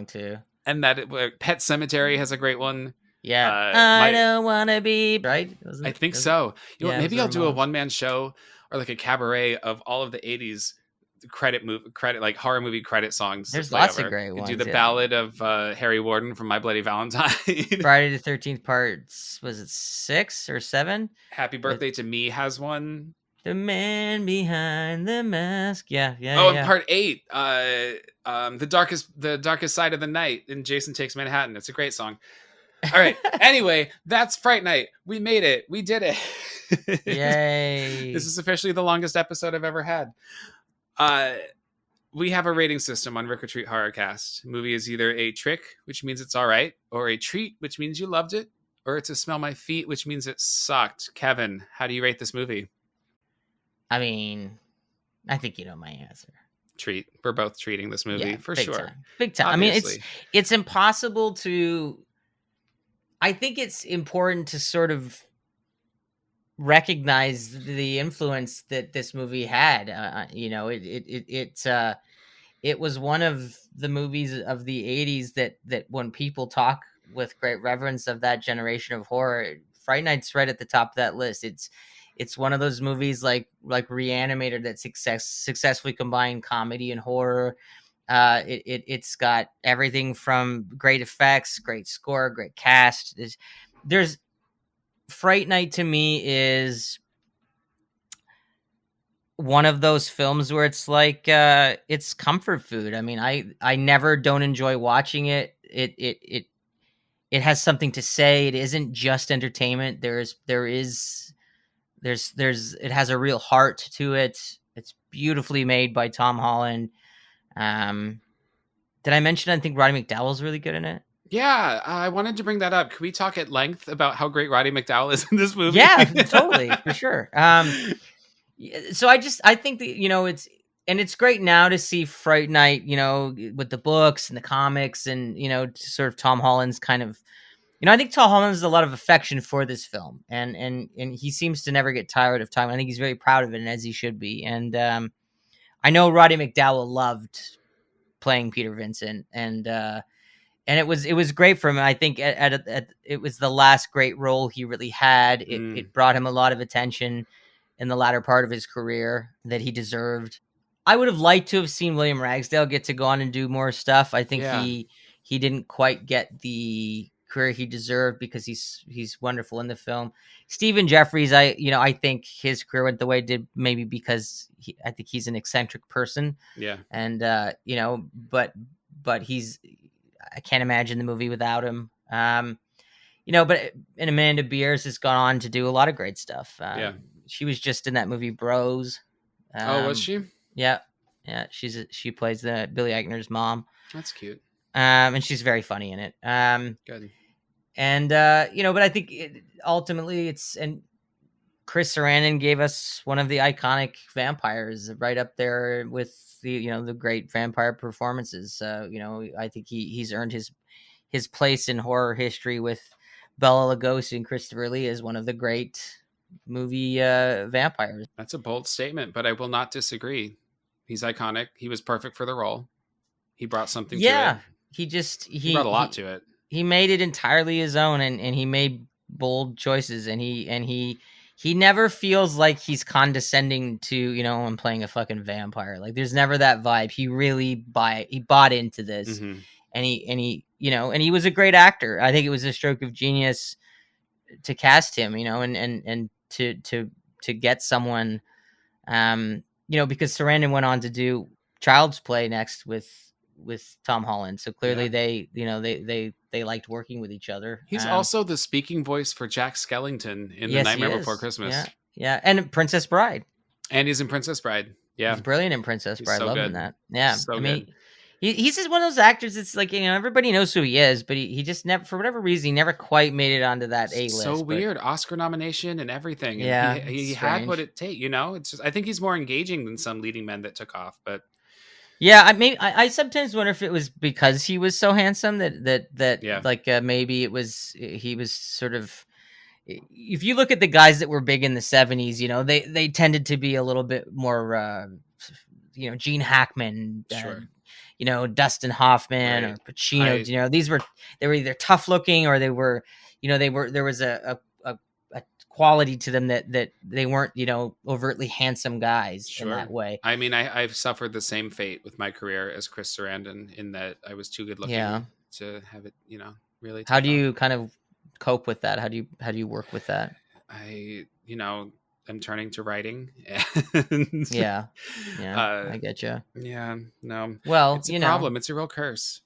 S1: Too.
S2: And that Pet Cemetery has a great one.
S1: Yeah. I don't want to be right.
S2: I think so. Maybe I'll do a one-man show or like a cabaret of all of the 80s credit like horror movie credit songs.
S1: There's lots of great ones.
S2: Do the ballad of Harry Warden from My Bloody Valentine.
S1: Friday the 13th parts. Was it 6 or 7?
S2: Happy Birthday to Me has one.
S1: The Man Behind the Mask. Yeah.
S2: And part 8. The darkest side of the night in Jason Takes Manhattan. It's a great song. All right. Anyway, that's Fright Night. We made it. We did it.
S1: Yay.
S2: This is officially the longest episode I've ever had. We have a rating system on Rick or Treat Horrorcast. Movie is either a trick, which means it's all right, or a treat, which means you loved it, or it's a smell my feet, which means it sucked. Kevin, how do you rate this movie?
S1: I mean, I think you know my answer.
S2: Treat. We're both treating this movie for
S1: big
S2: sure.
S1: Time. Big time.
S2: Obviously.
S1: I mean, it's impossible to. I think it's important to sort of recognize the influence that this movie had. You know, it was one of the movies of the 80s that when people talk with great reverence of that generation of horror, Fright Night's right at the top of that list. It's one of those movies like Reanimator that successfully combined comedy and horror. It's got everything from great effects, great score, great cast. There's Fright Night to me is one of those films where it's like it's comfort food. I mean, I never don't enjoy watching it. It has something to say. It isn't just entertainment. It has a real heart to it. It's beautifully made by Tom Holland. Did I mention I think Roddy McDowall's really good in it?
S2: Yeah, I wanted to bring that up. Can we talk at length about how great Roddy McDowall is in this movie?
S1: Yeah, totally, for sure. So I think that, you know, it's great now to see Fright Night, you know, with the books and the comics and, you know, sort of Tom Holland's kind of, you know, I think Tom Holland has a lot of affection for this film, and he seems to never get tired of time. I think he's very proud of it, and as he should be. And I know Roddy McDowall loved playing Peter Vincent, and it was great for him. I think it was the last great role he really had. It brought him a lot of attention in the latter part of his career that he deserved. I would have liked to have seen William Ragsdale get to go on and do more stuff. I think he didn't quite get the career he deserved because he's wonderful in the film. Stephen Jeffries, I think his career went the way it did maybe because I think he's an eccentric person.
S2: Yeah.
S1: And but I can't imagine the movie without him. And Amanda Beers has gone on to do a lot of great stuff. She was just in that movie Bros.
S2: Was she?
S1: Yeah. She plays the Billy Eichner's mom.
S2: That's cute.
S1: And she's very funny in it.
S2: Good.
S1: And but I think ultimately and Chris Sarandon gave us one of the iconic vampires right up there with the great vampire performances. I think he's earned his place in horror history with Bela Lugosi and Christopher Lee as one of the great movie vampires.
S2: That's a bold statement, but I will not disagree. He's iconic. He was perfect for the role. He brought something to it.
S1: He
S2: brought a lot to it.
S1: He made it entirely his own, and he made bold choices, and he never feels like he's condescending to, I'm playing a fucking vampire. Like there's never that vibe. He really bought into this, and he was a great actor. I think it was a stroke of genius to cast him, and to get someone, because Sarandon went on to do Child's Play next with Tom Holland. So clearly they liked working with each other.
S2: He's also the speaking voice for Jack Skellington in The Nightmare Before Christmas.
S1: Yeah. And Princess Bride.
S2: And he's in Princess Bride. Yeah.
S1: He's brilliant in Princess Bride.
S2: So
S1: Love him in that. Yeah.
S2: So
S1: I mean, he's just one of those actors. It's like, everybody knows who he is, but he just never, for whatever reason, he never quite made it onto that A list.
S2: So weird. Oscar nomination and everything.
S1: Yeah.
S2: And he had what it takes, It's just, I think he's more engaging than some leading men that took off, but.
S1: Yeah, I sometimes wonder if it was because he was so handsome that maybe it was he was sort of. If you look at the guys that were big in the 70s, they tended to be a little bit more, Gene Hackman, Dustin Hoffman or Pacino. They were either tough looking or they were there was a quality to them that they weren't overtly handsome guys in that way.
S2: I mean, I've suffered the same fate with my career as Chris Sarandon in that I was too good looking to have it really.
S1: How do you kind of cope with that? How do you work with that?
S2: I'm turning to writing.
S1: And, I get you.
S2: Yeah, no.
S1: Well,
S2: it's a problem. It's a real curse.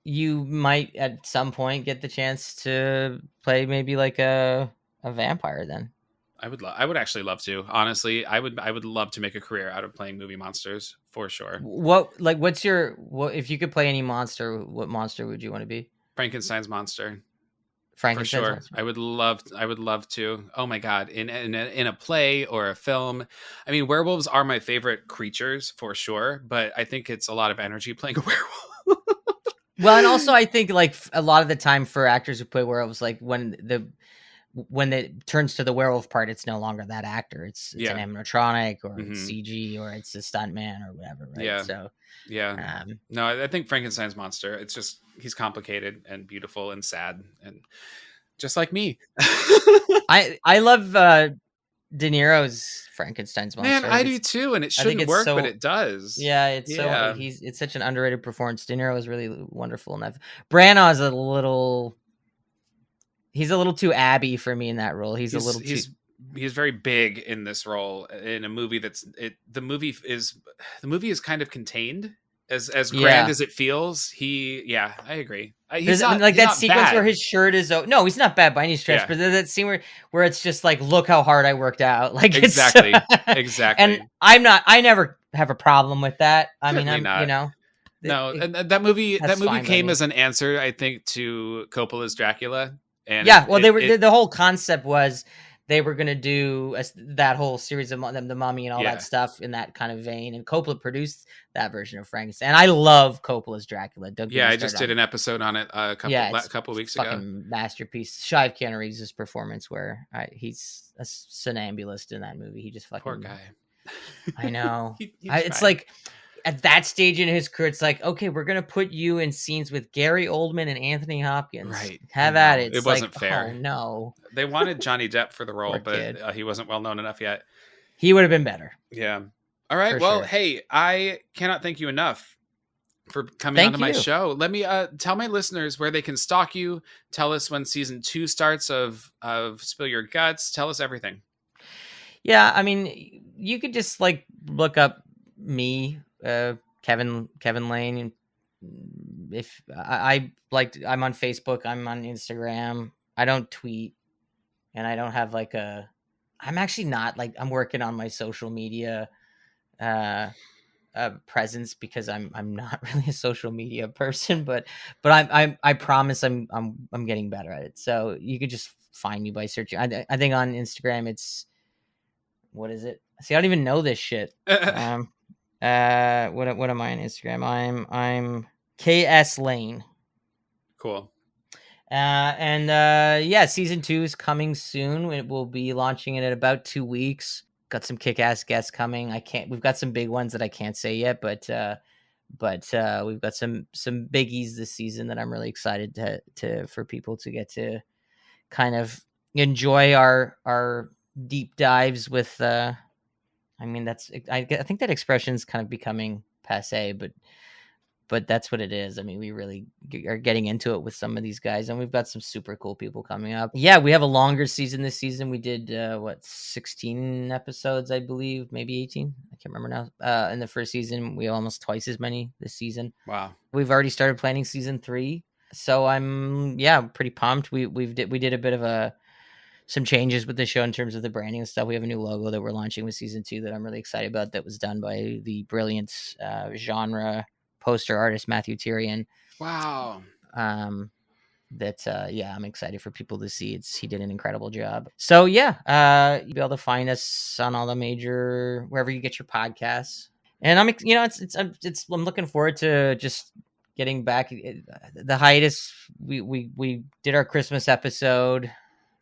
S1: You might at some point get the chance to play maybe like a vampire then.
S2: I would actually love to. Honestly, I would love to make a career out of playing movie monsters for sure.
S1: What's your if you could play any monster, what monster would you want to be?
S2: Frankenstein's monster.
S1: Frankenstein's
S2: For sure.
S1: monster.
S2: I would love to. Oh my God. In a play or a film. I mean, werewolves are my favorite creatures for sure, but I think it's a lot of energy playing a werewolf.
S1: Well, and also I think like a lot of the time for actors who play werewolves, like when it turns to the werewolf part, it's no longer that actor. It's an animatronic or it's CG or it's a stuntman or whatever, right?
S2: Yeah.
S1: So
S2: no, I think Frankenstein's monster, it's just, he's complicated and beautiful and sad and just like me.
S1: I love De Niro's Frankenstein's monster.
S2: Man, I do too, and it shouldn't work, but it does.
S1: Yeah, it's such an underrated performance. De Niro is really wonderful in that. Branagh is he's a little too Abby for me in that role. He's
S2: very big in this role in a movie the movie is kind of contained as grand as it feels. I agree. He's not,
S1: like
S2: he's
S1: that
S2: not
S1: sequence
S2: bad.
S1: where his shirt is no, he's not bad by any stretch, but that scene where it's just like, look how hard I worked out. Like
S2: exactly.
S1: And I never have a problem with that. I mean,
S2: no, and that movie came as an answer, I think, to Coppola's Dracula. And
S1: the whole concept was they were going to do that whole series of the Mummy and all that stuff in that kind of vein. And Coppola produced that version of Frankenstein. And I love Coppola's Dracula.
S2: I just did an episode on it a couple weeks ago.
S1: Fucking masterpiece. Shy of Keanu Reeves' performance, where he's a somnambulist in that movie. He just fucking
S2: poor guy.
S1: I know. It's like at that stage in his career, it's like, okay, we're gonna put you in scenes with Gary Oldman and Anthony Hopkins.
S2: Right.
S1: Have at it.
S2: It wasn't fair.
S1: Oh no.
S2: They wanted Johnny Depp for the role, but he wasn't well known enough yet.
S1: He would have been better.
S2: Yeah. All right. Well, hey, I cannot thank you enough for coming onto my show. Let me tell my listeners where they can stalk you. Tell us when season 2 starts of Spill Your Guts. Tell us everything.
S1: Yeah, I mean, you could just like look up me, Kevin Lane. If I'm on Facebook, I'm on Instagram. I don't tweet, and I don't have like I'm actually not like, I'm working on my social media presence because I'm not really a social media person, but I promise I'm getting better at it. So you could just find me by searching. I think on Instagram it's, what is it? See, I don't even know this shit. What am I on Instagram? I'm KS Lane.
S2: Cool.
S1: Season 2 is coming soon. It will be launching in about 2 weeks. Got some kick-ass guests coming. We've got some big ones that I can't say yet, but we've got some biggies this season that I'm really excited for people to get to kind of enjoy our deep dives with. I think that expression is kind of becoming passé, but that's what it is. I mean, we really are getting into it with some of these guys, and we've got some super cool people coming up. Yeah, we have a longer season this season. We did 16 episodes, I believe, maybe 18. I can't remember now. In the first season, we have almost twice as many this season.
S2: Wow.
S1: We've already started planning season 3, so I'm pretty pumped. We did a bit of some changes with the show in terms of the branding and stuff. We have a new logo that we're launching with season 2 that I'm really excited about. That was done by the brilliant genre poster artist Matthew Tyrion.
S2: Wow.
S1: I'm excited for people to see. He did an incredible job. So you'll be able to find us on all the major, wherever you get your podcasts. And I'm looking forward to just getting back. The hiatus, we did our Christmas episode,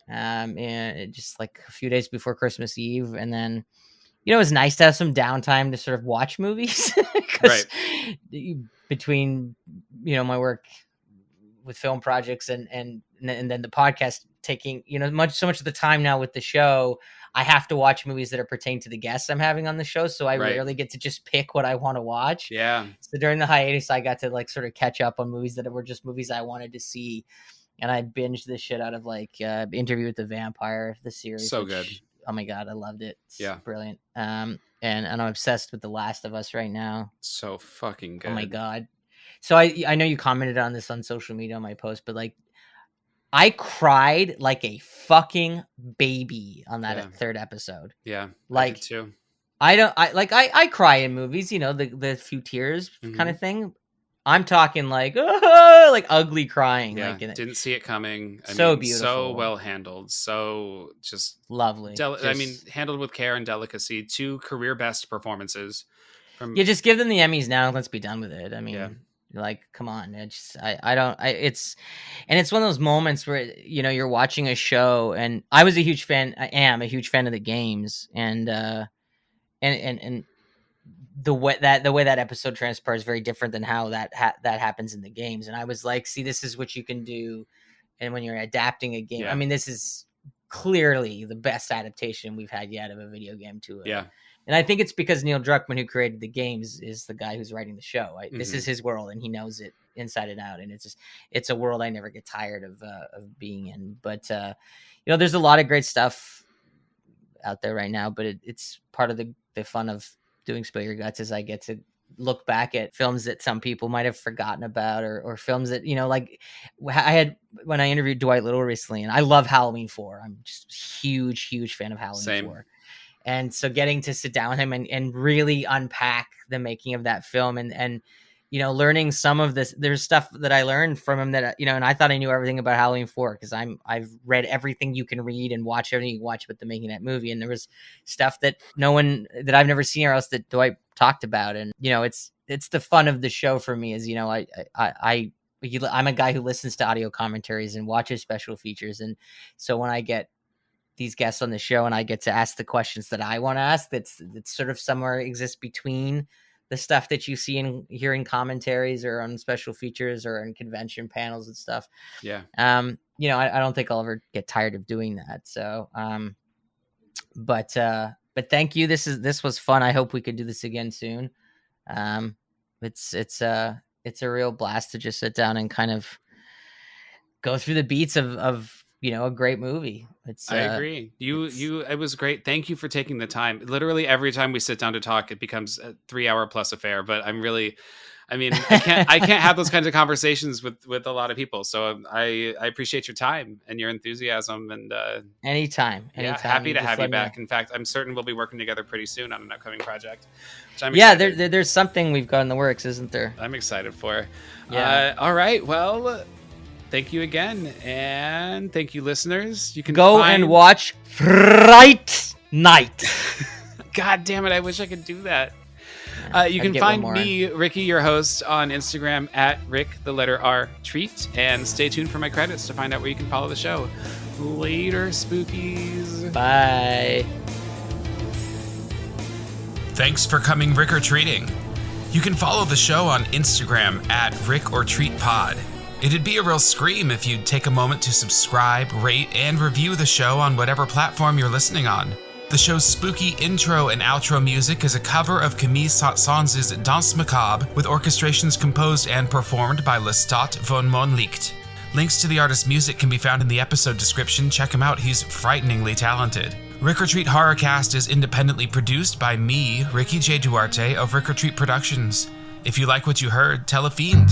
S1: and just like a few days before Christmas Eve, and then it was nice to have some downtime to sort of watch movies.
S2: Right.
S1: Between my work with film projects and then the podcast taking so much of the time now with the show, I have to watch movies that are pertaining to the guests I'm having on the show, so I rarely get to just pick what I want to watch.
S2: Yeah.
S1: So during the hiatus, I got to like sort of catch up on movies that were just movies I wanted to see, and I binged the shit out of like Interview with the Vampire, the series.
S2: So good.
S1: Oh my god, I loved it. It's brilliant. And I'm obsessed with The Last of Us right now.
S2: So fucking good.
S1: Oh my god. So I know you commented on this on social media on my post, but like I cried like a fucking baby on that third episode.
S2: Yeah,
S1: like
S2: I did too.
S1: I cry in movies, you know, the few tears kind of thing. I'm talking like ugly crying.
S2: Yeah,
S1: like
S2: didn't see it coming.
S1: So beautiful.
S2: So well handled. So just
S1: lovely.
S2: Handled with care and delicacy. 2 career best performances.
S1: Just give them the Emmys now. Let's be done with it. I mean, like, come on. It's one of those moments where, you know, you're watching a show, and I am a huge fan of the games, and the way that episode transpires is very different than how that happens in the games. And I was like, see, this is what you can do. And when you're adapting a game, I mean, this is clearly the best adaptation we've had yet of a video game to it.
S2: Yeah.
S1: And I think it's because Neil Druckmann, who created the games, is the guy who's writing the show. This is his world, and he knows it inside and out. And it's a world I never get tired of being in. But you know, there's a lot of great stuff out there right now. But it's part of the fun of doing Spill Your Guts is I get to look back at films that some people might have forgotten about, or films that, you know, like I had when I interviewed Dwight Little recently, and I love Halloween 4. I'm just huge fan of Halloween 4. And so getting to sit down with him and really unpack the making of that film, and you know, learning some of this, there's stuff that I learned from him that, you know, and I thought I knew everything about Halloween 4 because I've read everything you can read and watch everything you can watch about the making of that movie. And there was stuff that that I've never seen or else that Dwight talked about. And, you know, it's the fun of the show for me is, you know, I'm a guy who listens to audio commentaries and watches special features. And so when I get these guests on the show and I get to ask the questions that I want to ask, that's sort of somewhere exists between the stuff that you see and hear in commentaries or on special features or in convention panels and stuff.
S2: Yeah.
S1: You know, I don't think I'll ever get tired of doing that. So, but thank you. This was fun. I hope we could do this again soon. It's a real blast to just sit down and kind of go through the beats of you know, a great movie. I
S2: agree. It was great. Thank you for taking the time. Literally every time we sit down to talk, it becomes a 3-hour plus affair, but I can't have those kinds of conversations with a lot of people. So I appreciate your time and your enthusiasm, and
S1: anytime.
S2: Happy to have you back. In fact, I'm certain we'll be working together pretty soon on an upcoming project.
S1: There's something we've got in the works, isn't there?
S2: I'm excited for.
S1: Yeah.
S2: All right. Well, thank you again, and thank you, listeners. You can
S1: go and watch Fright Night.
S2: God damn it! I wish I could do that. You can find me, Ricky, your host, on Instagram at Rick_R_Treat, and stay tuned for my credits to find out where you can follow the show. Later, spookies.
S1: Bye.
S2: Thanks for coming Rick or Treating. You can follow the show on Instagram at Rick_Treat_Pod. It'd be a real scream if you'd take a moment to subscribe, rate, and review the show on whatever platform you're listening on. The show's spooky intro and outro music is a cover of Camille Saint-Saëns' Danse Macabre, with orchestrations composed and performed by Lestat von Monlicht. Links to the artist's music can be found in the episode description. Check him out, he's frighteningly talented. Rick or Treat Horrorcast is independently produced by me, Ricky J. Duarte of Rick or Treat Productions. If you like what you heard, tell a friend.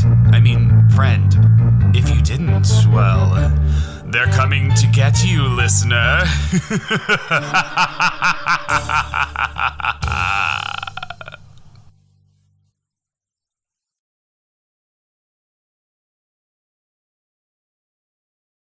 S2: If you didn't, well, they're coming to get you, listener.